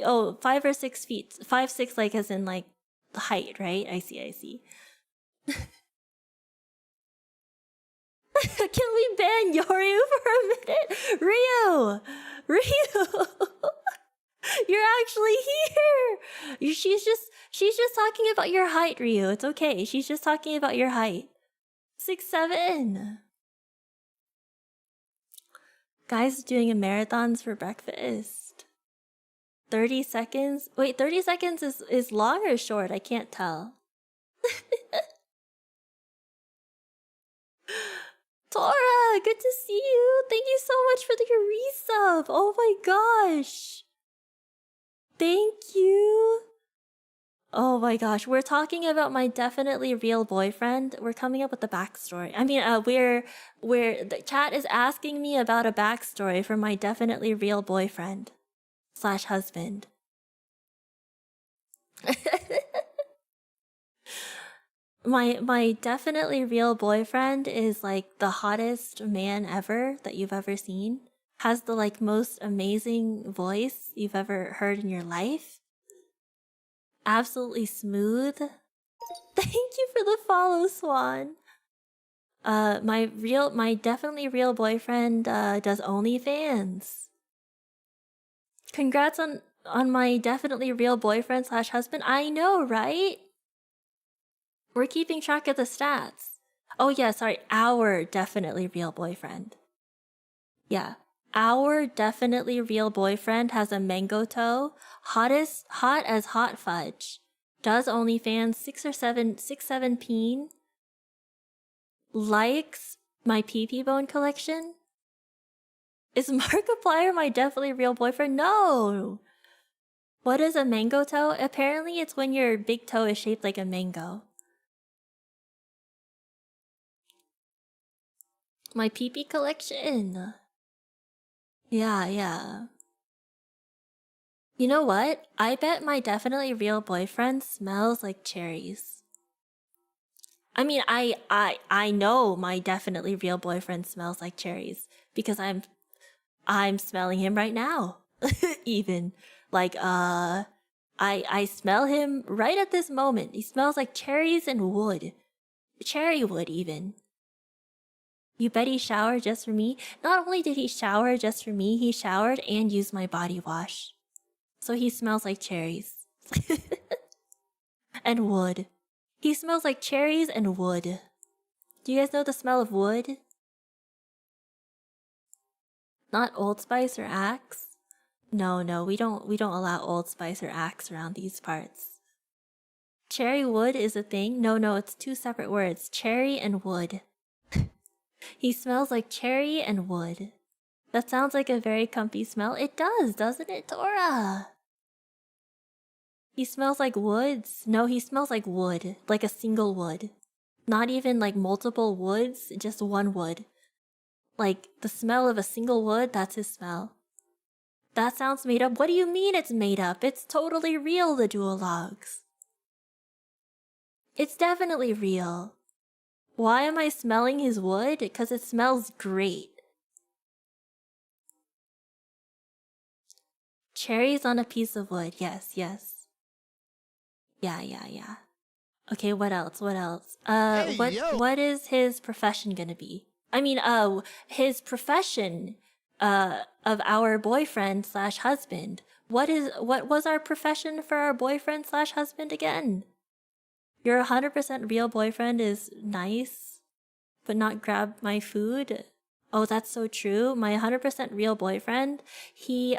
A: Oh, 5 or 6 feet. 5, 6 like as in like height, right? I see. Can we ban Yoryu for a minute? Ryu! You're actually here! She's just talking about your height, Ryu. It's okay. She's just talking about your height. 6'7". Guys doing a marathons for breakfast. 30 seconds? Wait, 30 seconds is long or short? I can't tell. Tora, good to see you. Thank you so much for your resub. Oh my gosh. Thank you. Oh my gosh, we're talking about my definitely real boyfriend. We're coming up with the backstory. I mean, the chat is asking me about a backstory for my definitely real boyfriend / husband. My definitely real boyfriend is like the hottest man ever that you've ever seen. Has the like most amazing voice you've ever heard in your life. Absolutely smooth. Thank you for the follow, Swan. My definitely real boyfriend does OnlyFans. Congrats on my definitely real boyfriend / husband. I know, right? We're keeping track of the stats. Oh yeah, sorry, our definitely real boyfriend. Yeah, our definitely real boyfriend has a mango toe, hot as hot fudge, does OnlyFans, 6'7" peen, likes my PP bone collection. Is Markiplier my definitely real boyfriend? No! What is a mango toe? Apparently it's when your big toe is shaped like a mango. My pee-pee collection. Yeah. You know what? I bet my definitely real boyfriend smells like cherries. I mean, I know my definitely real boyfriend smells like cherries because I'm smelling him right now. Even like I smell him right at this moment. He smells like cherries and wood. Cherry wood even. You bet he showered just for me? Not only did he shower just for me, he showered and used my body wash. So he smells like cherries. And wood. He smells like cherries and wood. Do you guys know the smell of wood? Not Old Spice or Axe? No, we don't allow Old Spice or Axe around these parts. Cherry wood is a thing? No, it's two separate words. Cherry and wood. He smells like cherry and wood. That sounds like a very comfy smell. It does, doesn't it, Tora? He smells like woods. No, he smells like wood. Like a single wood. Not even like multiple woods, just one wood. Like the smell of a single wood, that's his smell. That sounds made up. What do you mean it's made up? It's totally real, the duologues. It's definitely real. Why am I smelling his wood? Because it smells great. Cherries on a piece of wood. Yes. Yeah. Okay, what else? What is his profession gonna be? I mean, his profession, of our boyfriend / husband. What was our profession for our boyfriend / husband again? Your 100% real boyfriend is nice, but not grab my food? Oh, that's so true. My 100% real boyfriend, he,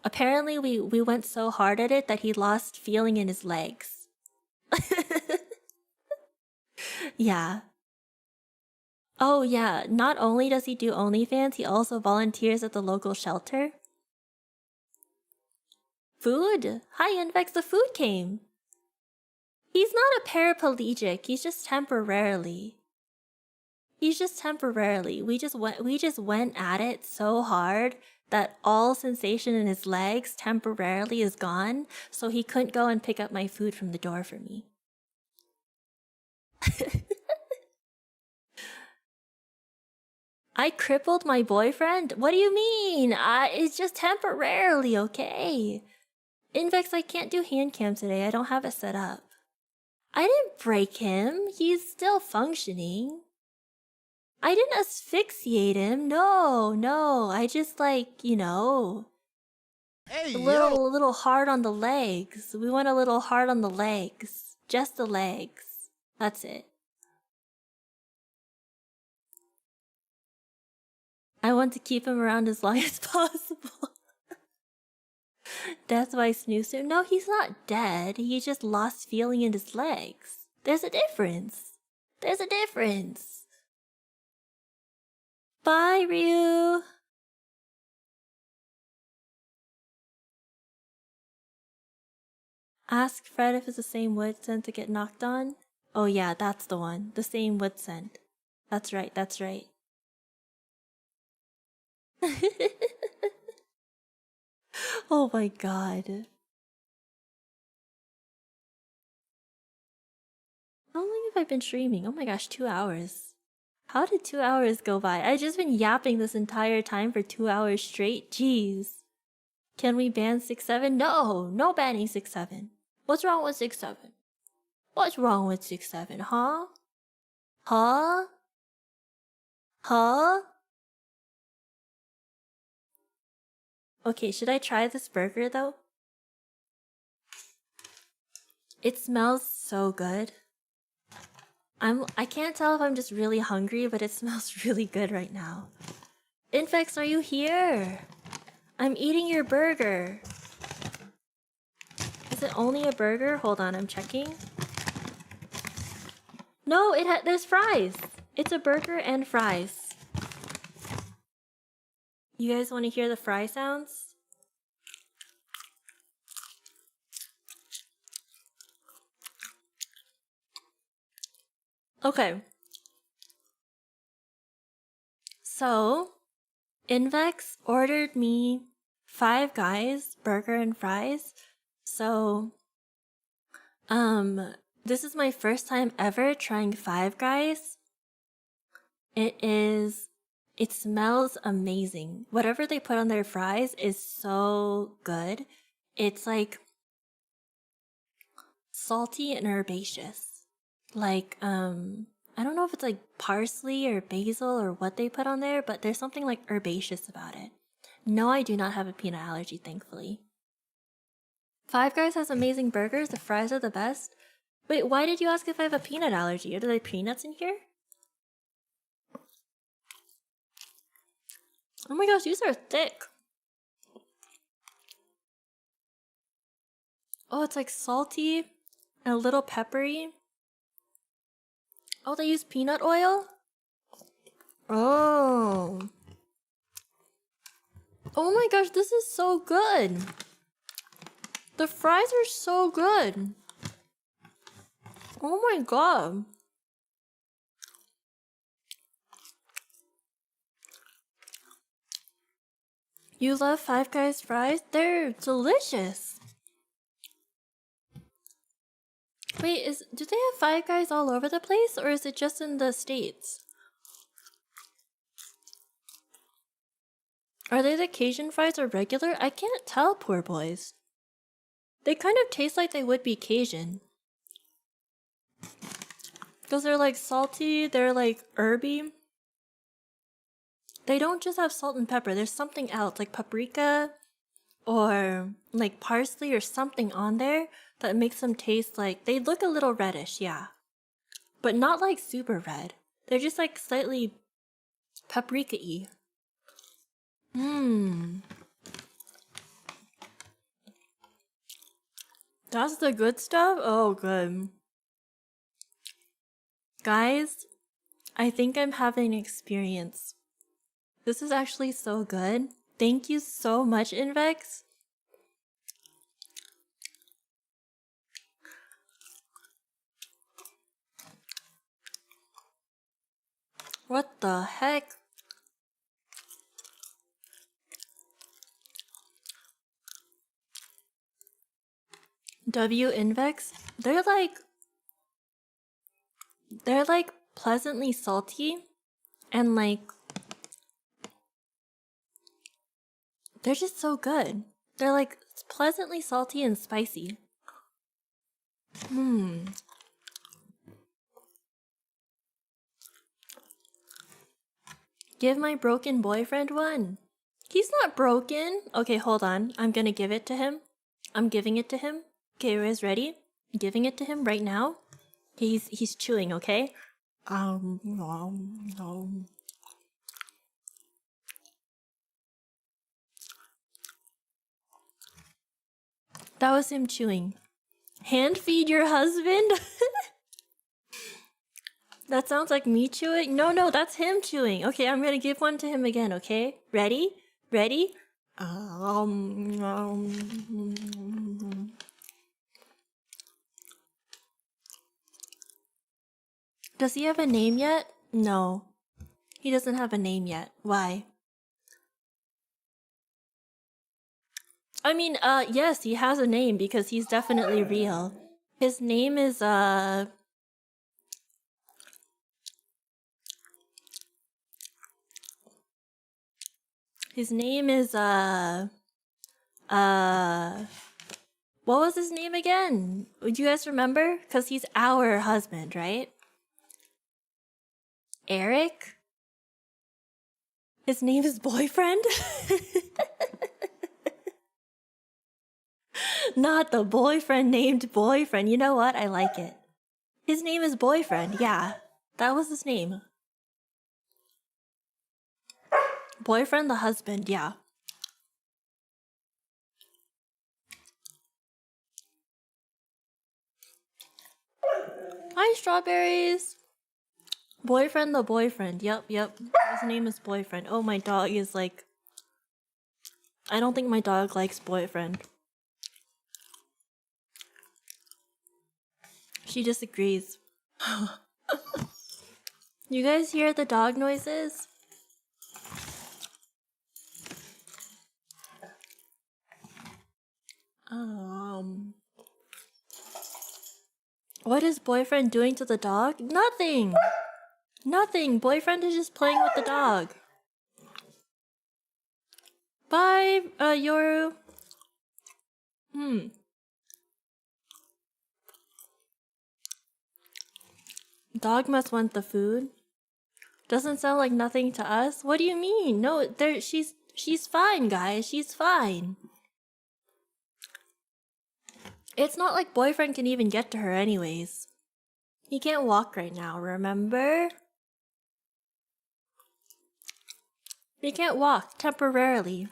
A: apparently we went so hard at it that he lost feeling in his legs. Yeah. Oh yeah, not only does he do OnlyFans, he also volunteers at the local shelter. Food? Hi Invex, the food came. He's not a paraplegic, he's just temporarily. We just went at it so hard that all sensation in his legs temporarily is gone, so he couldn't go and pick up my food from the door for me. I crippled my boyfriend? What do you mean? It's just temporarily, okay? Invex, I can't do hand cam today. I don't have it set up. I didn't break him. He's still functioning. I didn't asphyxiate him. No. I just
B: Hey,
A: a little hard on the legs. We went a little hard on the legs. Just the legs. That's it. I want to keep him around as long as possible. That's why Snoozer. No, he's not dead. He just lost feeling in his legs. There's a difference. Bye, Ryu. Ask Fred if it's the same wood scent to get knocked on. Oh yeah, that's the one. The same wood scent. That's right. Oh my god. How long have I been streaming? Oh my gosh, 2 hours. How did 2 hours go by? I've just been yapping this entire time for 2 hours straight. Jeez. Can we ban 6-7? No banning 6-7. What's wrong with 6-7? What's wrong with 6-7, huh? Okay, should I try this burger though? It smells so good. I can't tell if I'm just really hungry, but it smells really good right now. Infex, are you here? I'm eating your burger. Is it only a burger? Hold on, I'm checking. No, there's fries. It's a burger and fries. You guys want to hear the fry sounds? Okay. So, Invex ordered me Five Guys burger and fries. So, this is my first time ever trying Five Guys. It smells amazing. Whatever they put on their fries is so good. It's like salty and herbaceous. Like, I don't know if it's like parsley or basil or what they put on there, but there's something like herbaceous about it. No, I do not have a peanut allergy, thankfully. Five Guys has amazing burgers. The fries are the best. Wait, why did you ask if I have a peanut allergy? Are there peanuts in here? Oh my gosh, these are thick. Oh, it's like salty and a little peppery. Oh, they use peanut oil? Oh. Oh my gosh, this is so good. The fries are so good. Oh my god. You love Five Guys fries? They're delicious. Wait, do they have Five Guys all over the place, or is it just in the States? Are they the Cajun fries or regular? I can't tell, poor boys. They kind of taste like they would be Cajun. Because they're like salty, they're like herby. They don't just have salt and pepper, there's something else, like paprika or like parsley or something on there that makes them taste like, they look a little reddish, yeah. But not like super red. They're just like slightly paprika-y. That's the good stuff? Oh, good. Guys, I think I'm having an experience. This is actually so good. Thank you so much, Invex. What the heck? W Invex? They're like pleasantly salty and like they're just so good. They're like pleasantly salty and spicy. Give my broken boyfriend one. He's not broken. Okay, hold on. I'm gonna give it to him. I'm giving it to him. Okay, Riz, ready? Giving it to him right now. He's chewing, okay? That was him chewing. Hand feed your husband? That sounds like me chewing. No, that's him chewing. Okay, I'm gonna give one to him again, okay? Ready? Ready? Does he have a name yet? No. He doesn't have a name yet. Why? I mean, yes, he has a name because he's definitely real. His name is, His name is, what was his name again? Would you guys remember? Because he's our husband, right? Eric? His name is Boyfriend? Not the boyfriend named Boyfriend. You know what? I like it. His name is Boyfriend. Yeah, that was his name. Boyfriend the husband, yeah. Hi, strawberries. Boyfriend the boyfriend. Yep. His name is Boyfriend. Oh, my dog is like... I don't think my dog likes Boyfriend. She disagrees. You guys hear the dog noises? What is boyfriend doing to the dog? Nothing! Nothing! Boyfriend is just playing with the dog. Bye, Yoru. Dog must want the food. Doesn't sound like nothing to us. What do you mean? No, she's fine, guys. She's fine. It's not like boyfriend can even get to her anyways. He can't walk right now, remember? He can't walk temporarily.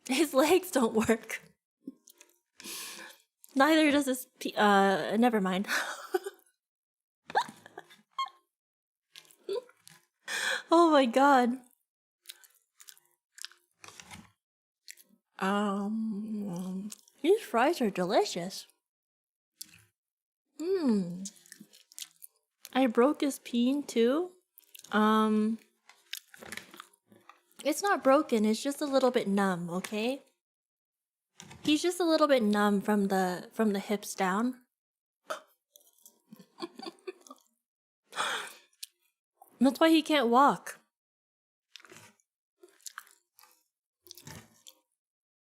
A: His legs don't work. Neither does his never mind. Oh my god. These fries are delicious. I broke his peen too. It's not broken, it's just a little bit numb, okay? He's just a little bit numb from the hips down. That's why he can't walk.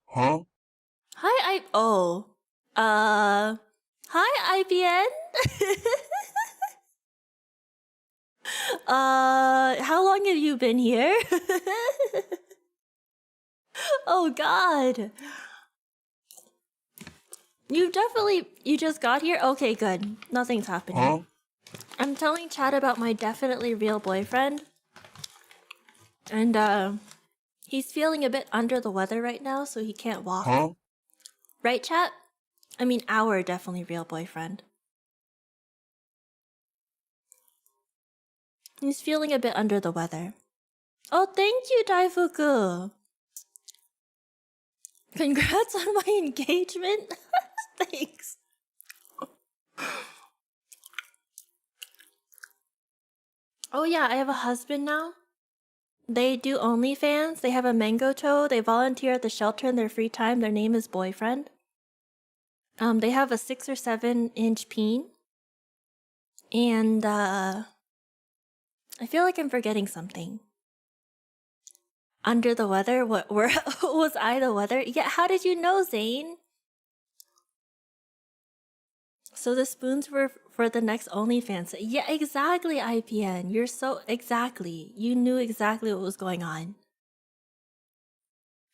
B: Huh?
A: Hi, hi, IBN? How long have you been here? Oh god. You just got here? Okay, good. Nothing's happening.
B: Huh?
A: I'm telling Chad about my definitely real boyfriend. And, he's feeling a bit under the weather right now, so he can't walk.
B: Huh?
A: Right, chat? I mean, our definitely real boyfriend. He's feeling a bit under the weather. Oh, thank you, Daifuku! Congrats on my engagement! Thanks! Oh yeah, I have a husband now. They do OnlyFans. They have a mango toe. They volunteer at the shelter in their free time. Their name is Boyfriend. They have a 6 or 7 inch peen. And, I feel like I'm forgetting something. Under the weather? What was I the weather? Yeah, how did you know, Zane? So the spoons were for the next OnlyFans. Yeah, exactly, IPN. You're so... Exactly. You knew exactly what was going on.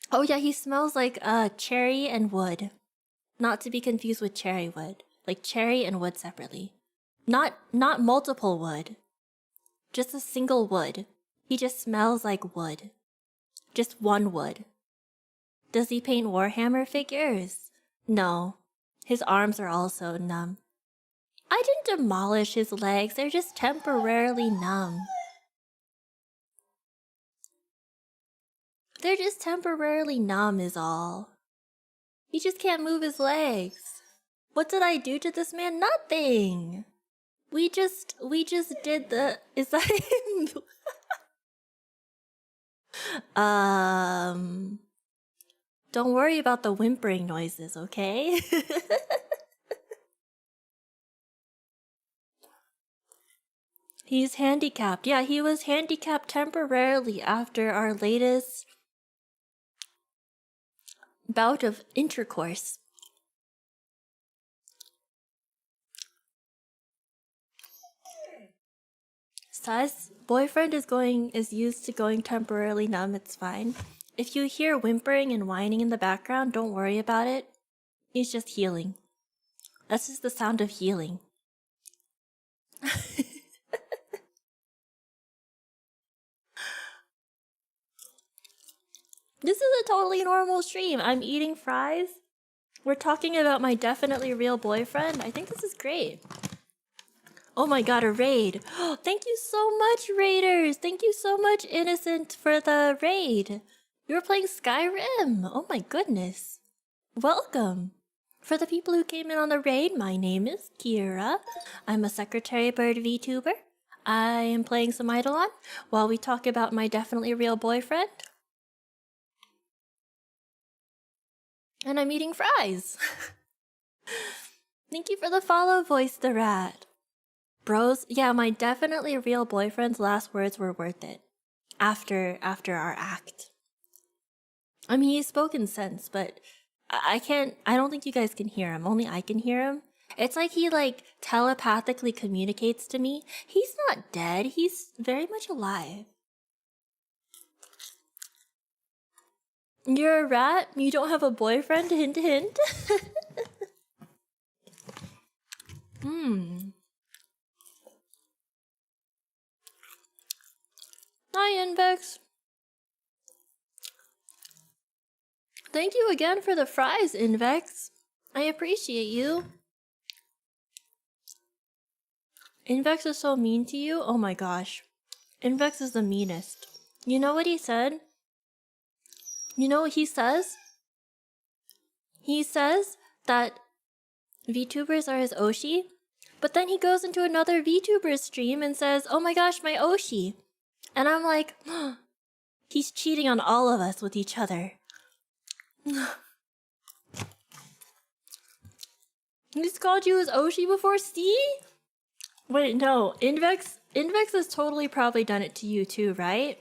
A: Oh yeah, he smells like cherry and wood. Not to be confused with cherry wood. Like cherry and wood separately. Not multiple wood. Just a single wood. He just smells like wood. Just one wood. Does he paint Warhammer figures? No. His arms are also numb. I didn't demolish his legs, they're just temporarily numb. They're just temporarily numb is all. He just can't move his legs. What did I do to this man? Nothing! We just did the... Is that him? Don't worry about the whimpering noises, okay? He's handicapped. Yeah, he was handicapped temporarily after our latest bout of intercourse. Says boyfriend is used to going temporarily numb, it's fine. If you hear whimpering and whining in the background, don't worry about it. He's just healing. That's just the sound of healing. This is a totally normal stream. I'm eating fries. We're talking about my definitely real boyfriend. I think this is great. Oh my god, a raid. Thank you so much, raiders. Thank you so much, Innocent, for the raid. You were playing Skyrim. Oh my goodness. Welcome. For the people who came in on the raid, my name is Kira. I'm a secretary bird VTuber. I am playing some Idolon while we talk about my definitely real boyfriend. And I'm eating fries. Thank you for the follow, Voice the Rat. Bros, yeah, my definitely real boyfriend's last words were worth it. After our act. I mean, he's spoken sense, but I don't think you guys can hear him. Only I can hear him. It's like he, like, telepathically communicates to me. He's not dead. He's very much alive. You're a rat? You don't have a boyfriend? Hint, hint. Hi, Invex. Thank you again for the fries, Invex. I appreciate you. Invex is so mean to you? Oh my gosh. Invex is the meanest. You know what he said? You know what he says? He says that VTubers are his Oshi, but then he goes into another VTuber stream and says, oh my gosh, my Oshi. And I'm like, oh, he's cheating on all of us with each other. He's called you his Oshi before, see? Wait, no, Invex has totally probably done it to you too, right?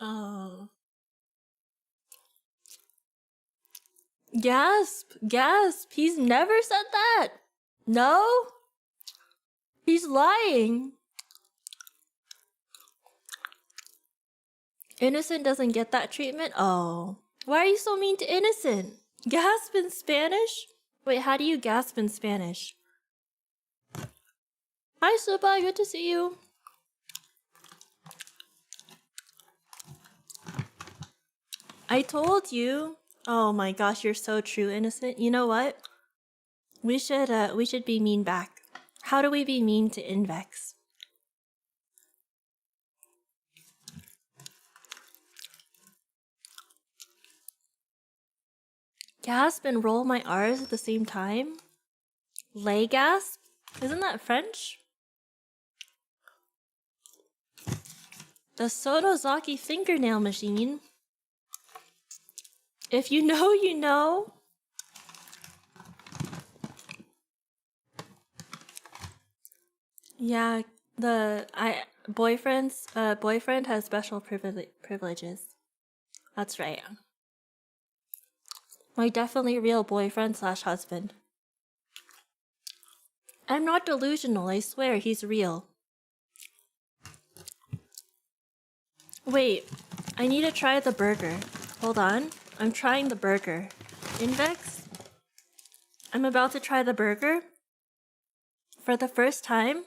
A: Oh. Gasp, gasp, he's never said that. No? He's lying. Innocent doesn't get that treatment? Oh. Why are you so mean to Innocent? Gasp in Spanish? Wait, how do you gasp in Spanish? Hi, Suba, good to see you. I told you. Oh my gosh, you're so true, Innocent. You know what? We should be mean back. How do we be mean to Invex? Gasp and roll my R's at the same time? Lay gasp? Isn't that French? The Sotozaki fingernail machine. If you know, you know. Yeah, boyfriend has special privileges. That's right. My definitely real boyfriend / husband. I'm not delusional, I swear, he's real. Wait, I need to try the burger. Hold on, I'm trying the burger. Invex? I'm about to try the burger. For the first time.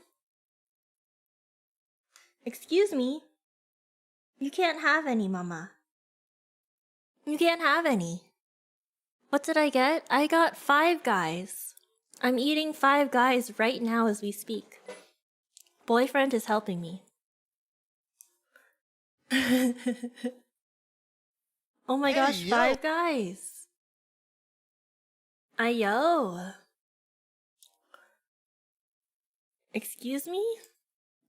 A: Excuse me. You can't have any, Mama. You can't have any. What did I get? I got 5 Guys. I'm eating 5 Guys right now as we speak. Boyfriend is helping me. Oh my gosh,
B: yo.
A: 5 Guys. Ayo. Excuse me?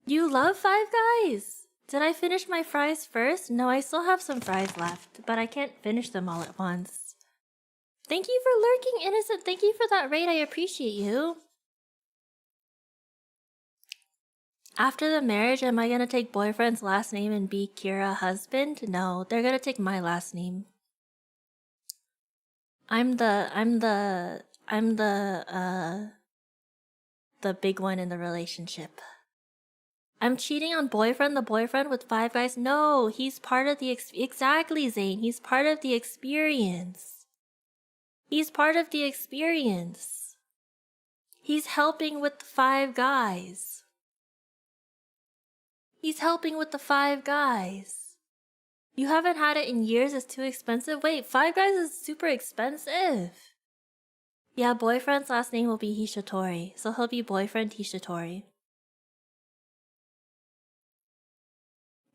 A: You love 5 Guys? Did I finish my fries first? No, I still have some fries left, but I can't finish them all at once. Thank you for lurking, Innocent. Thank you for that raid. I appreciate you. After the marriage, am I gonna take boyfriend's last name and be Kira husband? No, they're gonna take my last name. I'm the big one in the relationship. I'm cheating on boyfriend, the boyfriend with 5 Guys? No, he's part of the exactly, Zane. He's part of the experience. He's part of the experience. He's helping with the 5 Guys. He's helping with the 5 Guys. You haven't had it in years, it's too expensive? Wait, 5 Guys is super expensive. Yeah, boyfriend's last name will be Hishotori, so he'll be boyfriend Hishotori.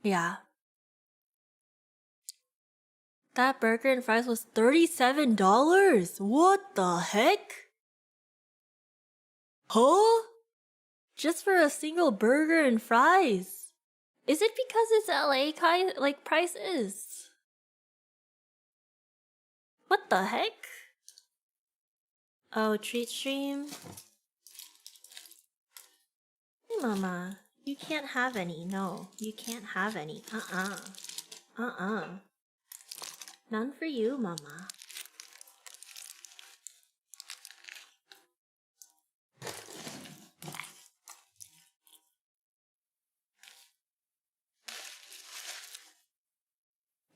A: Yeah. That burger and fries was $37? What the heck? Huh? Just for a single burger and fries? Is it because it's LA like prices? What the heck? Oh, treat stream. Hey, Mama. You can't have any. No, you can't have any. None for you, Mama.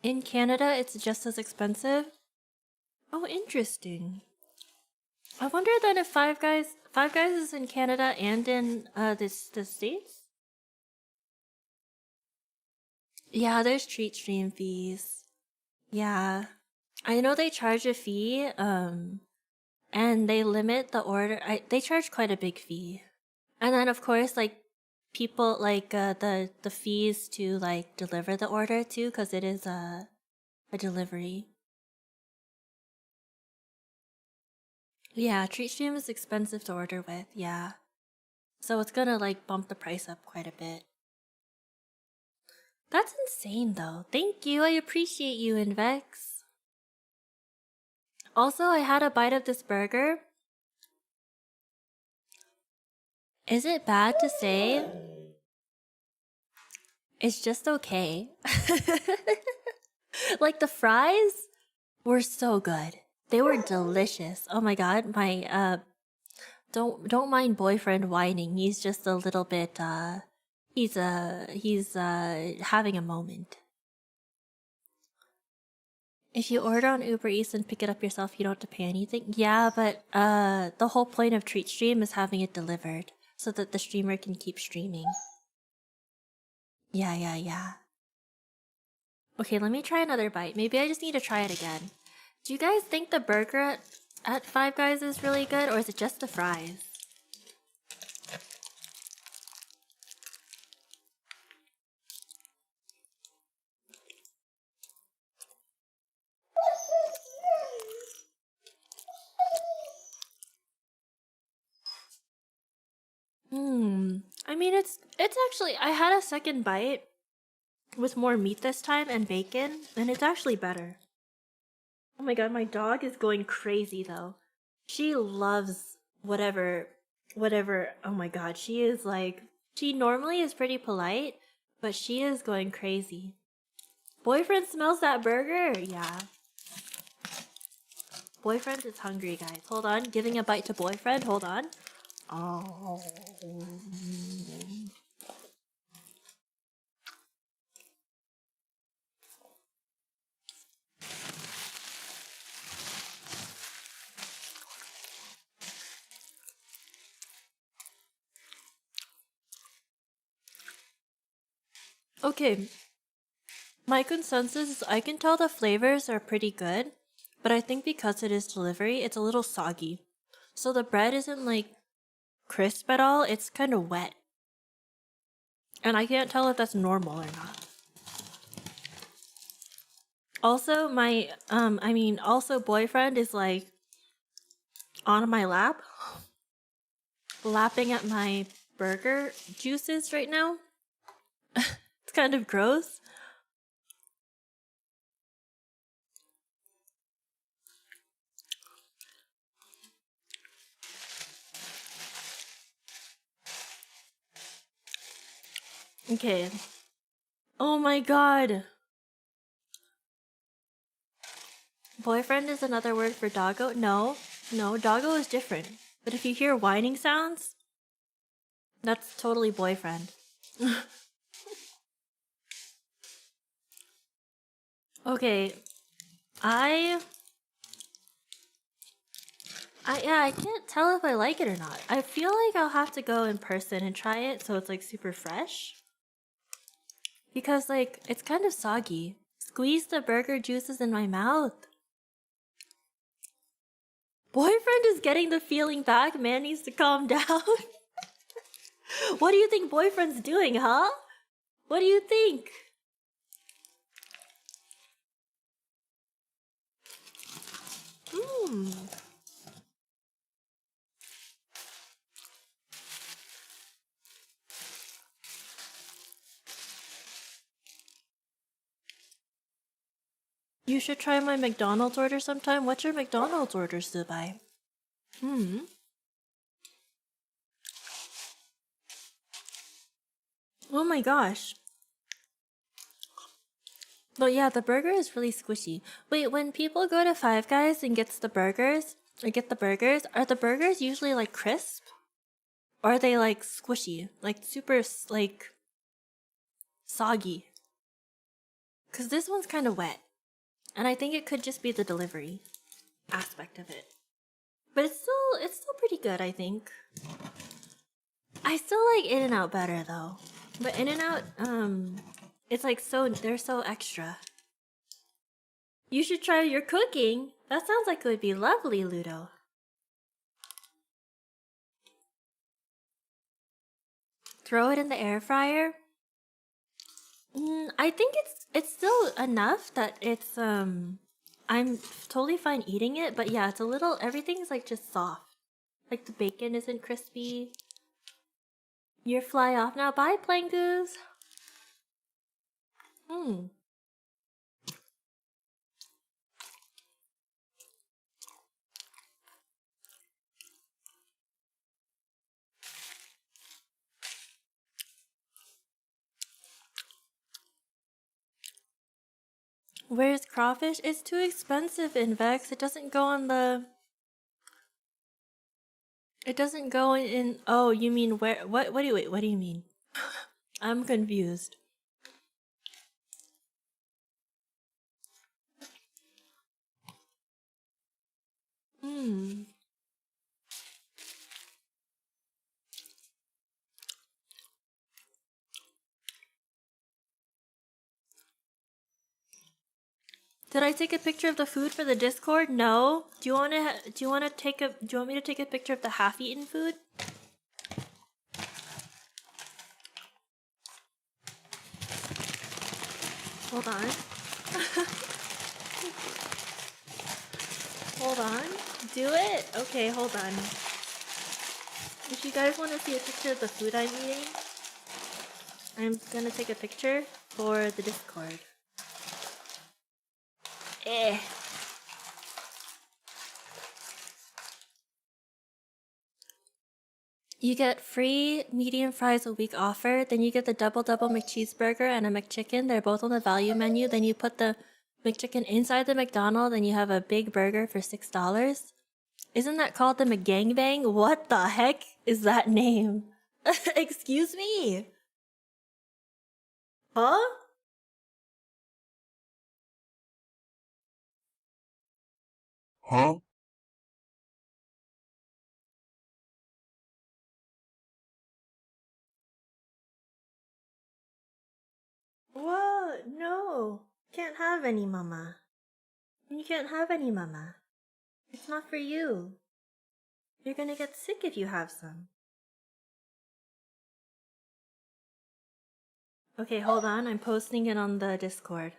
A: In Canada, it's just as expensive. Oh, interesting. I wonder then if Five Guys is in Canada and in the States? Yeah, there's treat stream fees. Yeah. I know they charge a fee, and they limit the order. They charge quite a big fee. And then of course, like, people like the fees to like deliver the order too, because it is a delivery. Yeah, treat stream is expensive to order with, yeah. So it's gonna like bump the price up quite a bit. That's insane though. Thank you, I appreciate you, Invex. Also, I had a bite of this burger. Is it bad to say? It's just okay. Like, the fries were so good. They were delicious. Oh my god, my don't mind boyfriend whining. He's just a little bit he's having a moment. If you order on Uber Eats and pick it up yourself, you don't have to pay anything. Yeah, but the whole point of Treat Stream is having it delivered so that the streamer can keep streaming. Yeah. Okay, let me try another bite. Maybe I just need to try it again. Do you guys think the burger at Five Guys is really good, or is it just the fries? I mean, it's actually, I had a second bite with more meat this time and bacon, and it's actually better. Oh my god, my dog is going crazy though. She loves whatever, oh my god, she is like, she normally is pretty polite, but she is going crazy. Boyfriend smells that burger? Yeah. Boyfriend is hungry, guys. Hold on, giving a bite to boyfriend, hold on. Oh. Okay, my consensus is I can tell the flavors are pretty good, but I think because it is delivery, it's a little soggy. So the bread isn't like crisp at all, it's kind of wet. And I can't tell if that's normal or not. Also, my, also boyfriend is like on my lap, lapping at my burger juices right now. It's kind of gross. Okay. Oh my god. Boyfriend is another word for doggo? No, doggo is different. But if you hear whining sounds, that's totally boyfriend. Okay, I can't tell if I like it or not. I feel like I'll have to go in person and try it so it's like super fresh. Because like, it's kind of soggy. Squeeze the burger juices in my mouth. Boyfriend is getting the feeling back. Man needs to calm down. What do you think boyfriend's doing, huh? What do you think? You should try my McDonald's order sometime. What's your McDonald's order, Subai? Oh my gosh. But yeah, the burger is really squishy. Wait, when people go to Five Guys and get the burgers, are the burgers usually like crisp? Or are they like squishy? Like super, like, soggy? Because this one's kind of wet. And I think it could just be the delivery aspect of it. But it's still pretty good, I think. I still like In-N-Out better though. But In-N-Out, it's like they're so extra. You should try your cooking. That sounds like it would be lovely, Ludo. Throw it in the air fryer. I think it's still enough that it's I'm totally fine eating it, but yeah, it's a little, everything's like just soft. Like the bacon isn't crispy. You're fly off now. Bye, Plangoose. Where's crawfish? It's too expensive in Vex. It doesn't go on the... It doesn't go in... Oh, you mean where... What do you mean? I'm confused. Did I take a picture of the food for the Discord? No. Do you want me to take a picture of the half-eaten food? Hold on. Hold on. Do it? Okay, hold on. If you guys want to see a picture of the food I'm eating, I'm gonna take a picture for the Discord. You get free medium fries a week offer, then you get the double McCheeseburger and a McChicken. They're both on the value menu. Then you put the McChicken inside the McDonald's and you have a big burger for $6. Isn't that called the McGangbang? What the heck is that name? Excuse me? Huh?
B: Huh?
A: What? No. Can't have any, Mama. You can't have any, Mama. It's not for you. You're gonna get sick if you have some. Okay, hold on. I'm posting it on the Discord.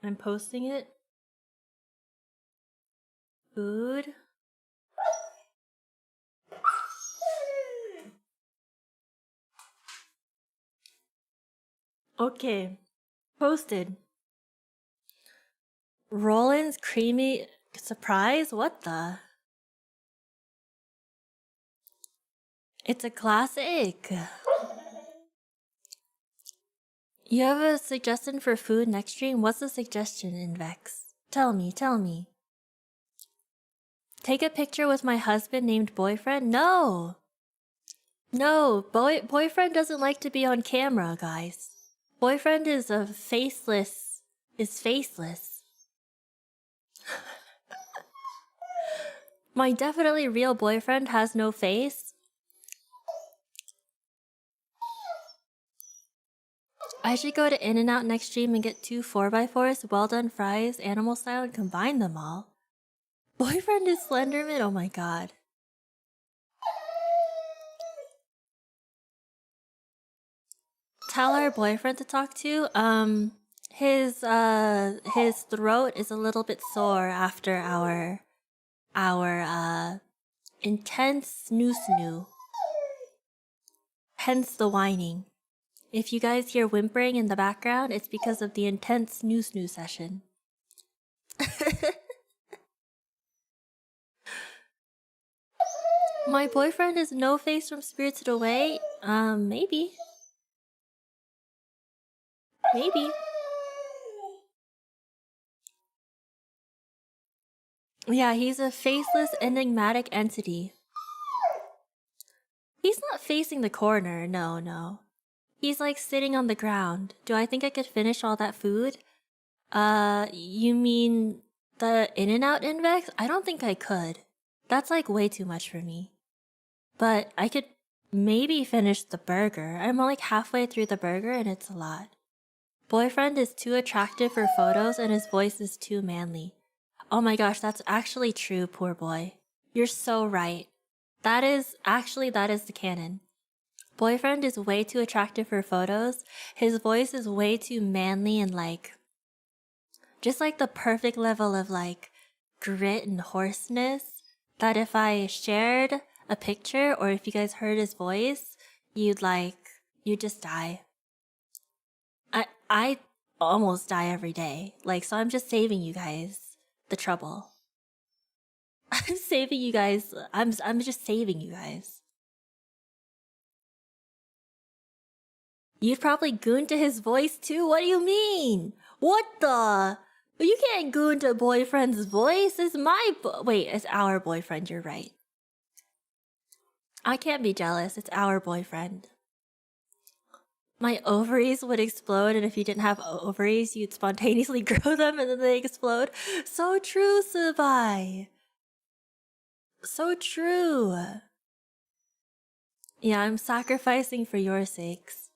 A: I'm posting it. Food. Okay. Posted. Roland's creamy surprise? What the? It's a classic. You have a suggestion for food next stream? What's the suggestion in Vex? Tell me. Take a picture with my husband named Boyfriend? No! No, boyfriend doesn't like to be on camera, guys. Boyfriend is faceless. My definitely real boyfriend has no face. I should go to In-N-Out next stream and get 2 4x4s, well done fries, animal style, and combine them all. Boyfriend is Slenderman? Oh my god. Tell our boyfriend to talk to. His throat is a little bit sore after our intense snoo. Hence the whining. If you guys hear whimpering in the background, it's because of the intense snooze session. My boyfriend is No Face from Spirited Away? Maybe. Maybe. Yeah, he's a faceless, enigmatic entity. He's not facing the corner, no. He's like sitting on the ground. Do I think I could finish all that food? You mean the In-N-Out index? I don't think I could. That's like way too much for me. But I could maybe finish the burger. I'm like halfway through the burger and it's a lot. Boyfriend is too attractive for photos and his voice is too manly. Oh my gosh, that's actually true, poor boy. You're so right. That is the canon. Boyfriend is way too attractive for photos. His voice is way too manly and like, just like the perfect level of like grit and hoarseness that if I shared a picture or if you guys heard his voice, you'd just die. I almost die every day. Like, so I'm just saving you guys the trouble. I'm saving you guys. I'm just saving you guys. You'd probably goon to his voice too? What do you mean? What the? You can't goon to boyfriend's voice. It's my wait, it's our boyfriend, you're right. I can't be jealous, it's our boyfriend. My ovaries would explode, and if you didn't have ovaries, you'd spontaneously grow them and then they explode. So true, Subai. So true. Yeah, I'm sacrificing for your sakes.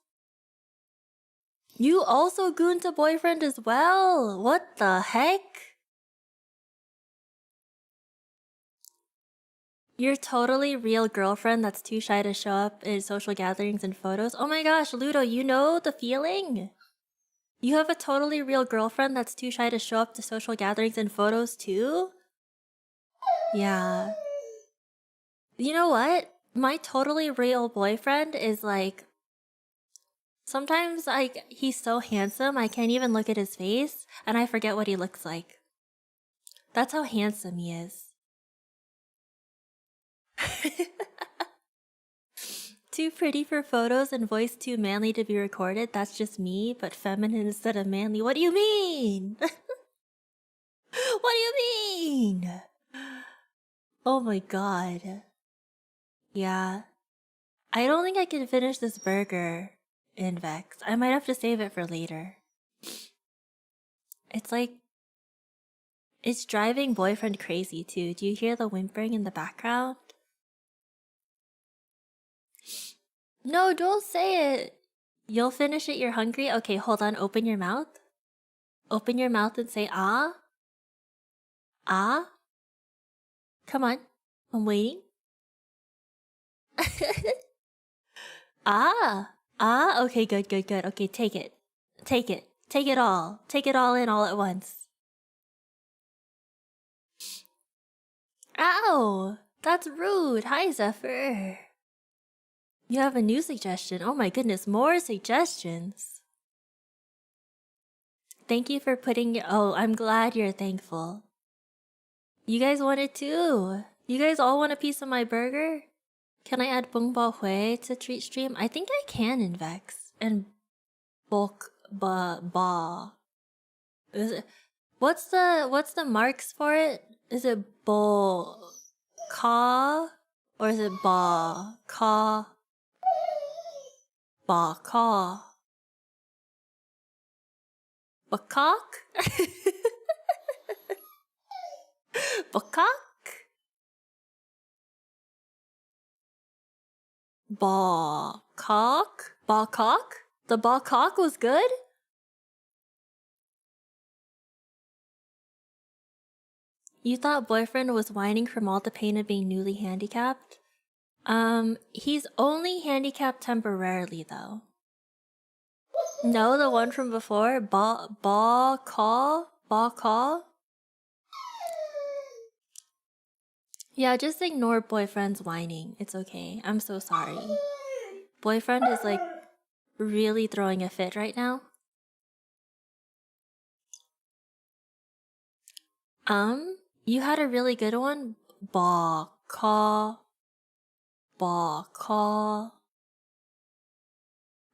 A: You also goon to boyfriend as well? What the heck? Your totally real girlfriend that's too shy to show up in social gatherings and photos? Oh my gosh, Ludo, you know the feeling? You have a totally real girlfriend that's too shy to show up to social gatherings and photos too? Yeah. You know what? My totally real boyfriend is like... Sometimes he's so handsome I can't even look at his face and I forget what he looks like. That's how handsome he is. Too pretty for photos and voice too manly to be recorded? That's just me, but feminine instead of manly. What do you mean? What do you mean? Oh my god. Yeah. I don't think I can finish this burger in Vex. I might have to save it for later. It's like... It's driving boyfriend crazy too. Do you hear the whimpering in the background? No, don't say it! You'll finish it, you're hungry? Okay, hold on, open your mouth. Open your mouth and say ah. Ah? Come on, I'm waiting. Ah! Ah, okay, good. Okay, take it. Take it. Take it all. Take it all in all at once. Ow! That's rude. Hi, Zephyr. You have a new suggestion. Oh my goodness, more suggestions. Thank you for putting it. Oh, I'm glad you're thankful. You guys want it too. You guys all want a piece of my burger? Can I add 𝚾𝚏𝚏𝚏 to treat stream? I think I can in Vex. And bulk ba. Is it, what's the marks for it? Is it ka or is it ka? Bakak? Bakak? Bakak? The bakak was good? You thought boyfriend was whining from all the pain of being newly handicapped? He's only handicapped temporarily though. No, the one from before? Ba-ka? Yeah, just ignore boyfriend's whining. It's okay. I'm so sorry. Boyfriend is like... really throwing a fit right now? You had a really good one? 𝚾𝚏𝚏𝚏.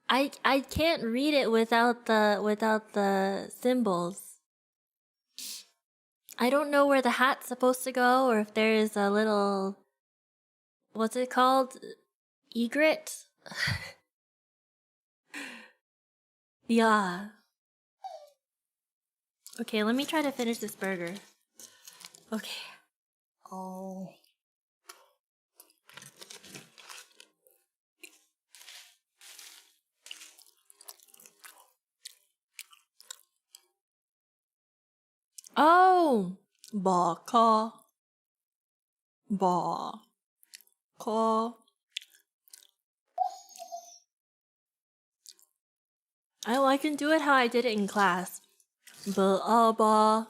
A: I can't read it without the symbols. I don't know where the hat's supposed to go, or if there is a little, what's it called? Egret? Yeah. Okay, let me try to finish this burger. Okay. Oh. Oh! 𝚾𝚏𝚏𝚏𝚏. Oh, I can do it how I did it in class. Ba.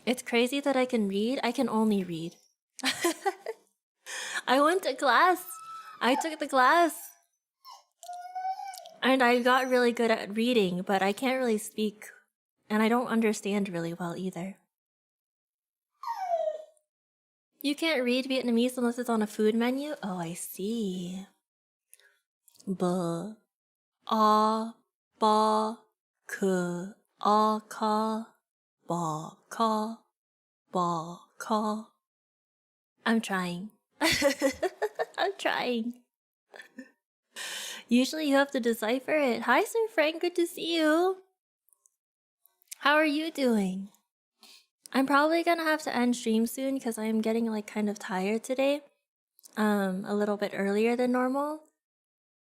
A: It's crazy that I can read. I can only read. I went to class. I took the class. And I got really good at reading, but I can't really speak. And I don't understand really well either. You can't read Vietnamese unless it's on a food menu? Oh, I see. B. A. Ba. K. A. Ka. Ba. Ka. Ba. Ka. I'm trying. I'm trying. Usually you have to decipher it. Hi, Sir Frank. Good to see you. How are you doing? I'm probably gonna have to end stream soon because I am getting like kind of tired today. A little bit earlier than normal.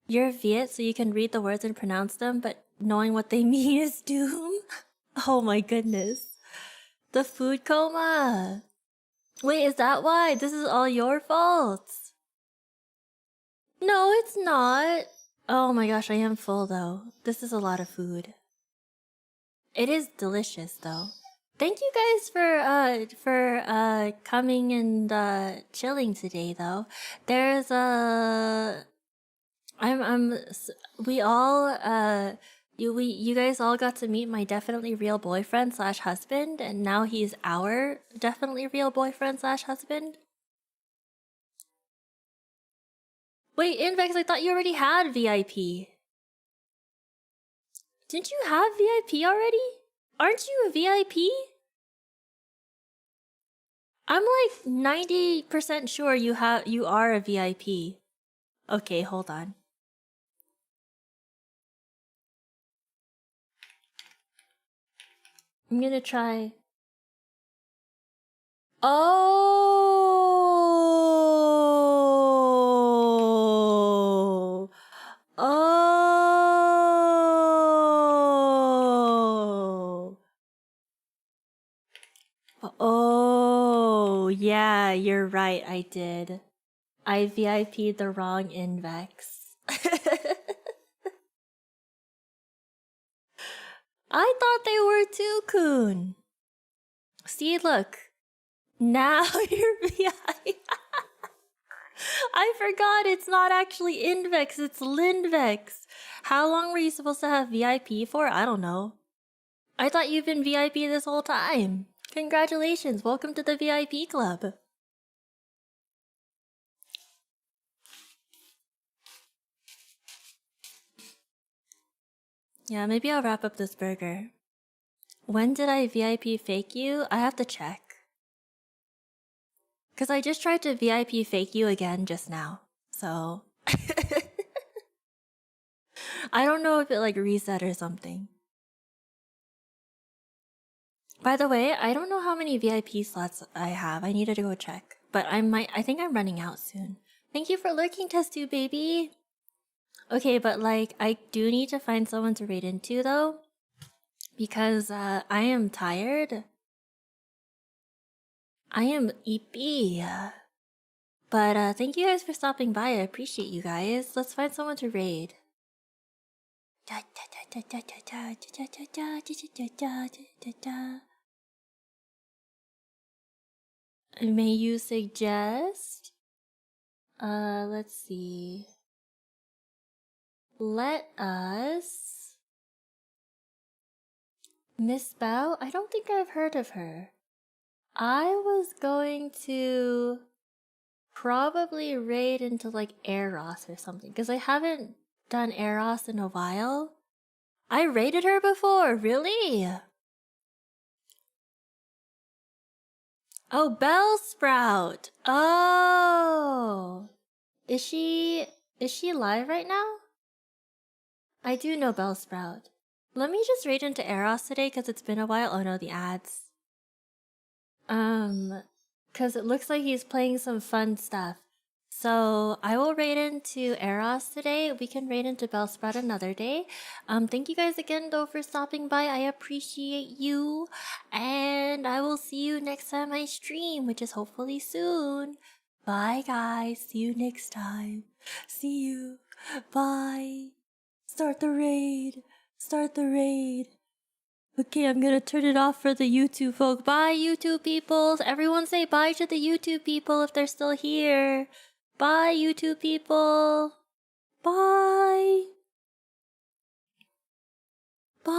A: You're Viet, so you can read the words and pronounce them, but knowing what they mean is doom. Oh my goodness. The food coma. Wait, is that why? This is all your fault. No, it's not. Oh my gosh, I am full though. This is a lot of food. It is delicious though. Thank you guys for coming and chilling today though. There's we all you guys all got to meet my definitely real boyfriend / husband, and now he's our definitely real boyfriend / husband. Wait, Invex, I thought you already had VIP. Didn't you have VIP already? Aren't you a VIP? I'm like 90% sure you are a VIP. Okay, hold on. I'm gonna try. Oh. Oh. Oh, yeah, you're right, I did. I VIP'd the wrong Invex. I thought they were too, Kun. See, look. Now you're VIP. I forgot it's not actually Invex, it's Linvex. How long were you supposed to have VIP for? I don't know. I thought you've been VIP this whole time. Congratulations, welcome to the VIP club. Yeah, maybe I'll wrap up this burger. When did I VIP fake you? I have to check. Because I just tried to VIP fake you again just now. So... I don't know if it like reset or something. By the way, I don't know how many VIP slots I have. I needed to go check. But I think I'm running out soon. Thank you for lurking, Test2 baby! Okay, but like, I do need to find someone to raid into though. Because I am tired. I am EP. But thank you guys for stopping by. I appreciate you guys. Let's find someone to raid. May you suggest? Let's see. let us... Miss Bao? I don't think I've heard of her. I was going to probably raid into like Eros or something, because I haven't done Eros in a while. I raided her before, really? Oh, Bellsprout! Oh! Is she live right now? I do know Bellsprout. Let me just raid into Eros today because it's been a while. Oh no, the ads. Because it looks like he's playing some fun stuff. So I will raid into Eros today. We can raid into Bellsprout another day. Thank you guys again though for stopping by. I appreciate you. And I will see you next time I stream, which is hopefully soon. Bye guys. See you next time. See you. Bye. Start the raid. Start the raid. Okay, I'm gonna turn it off for the YouTube folk. Bye, YouTube peoples. Everyone say bye to the YouTube people if they're still here. Bye, YouTube people. Bye. Bye.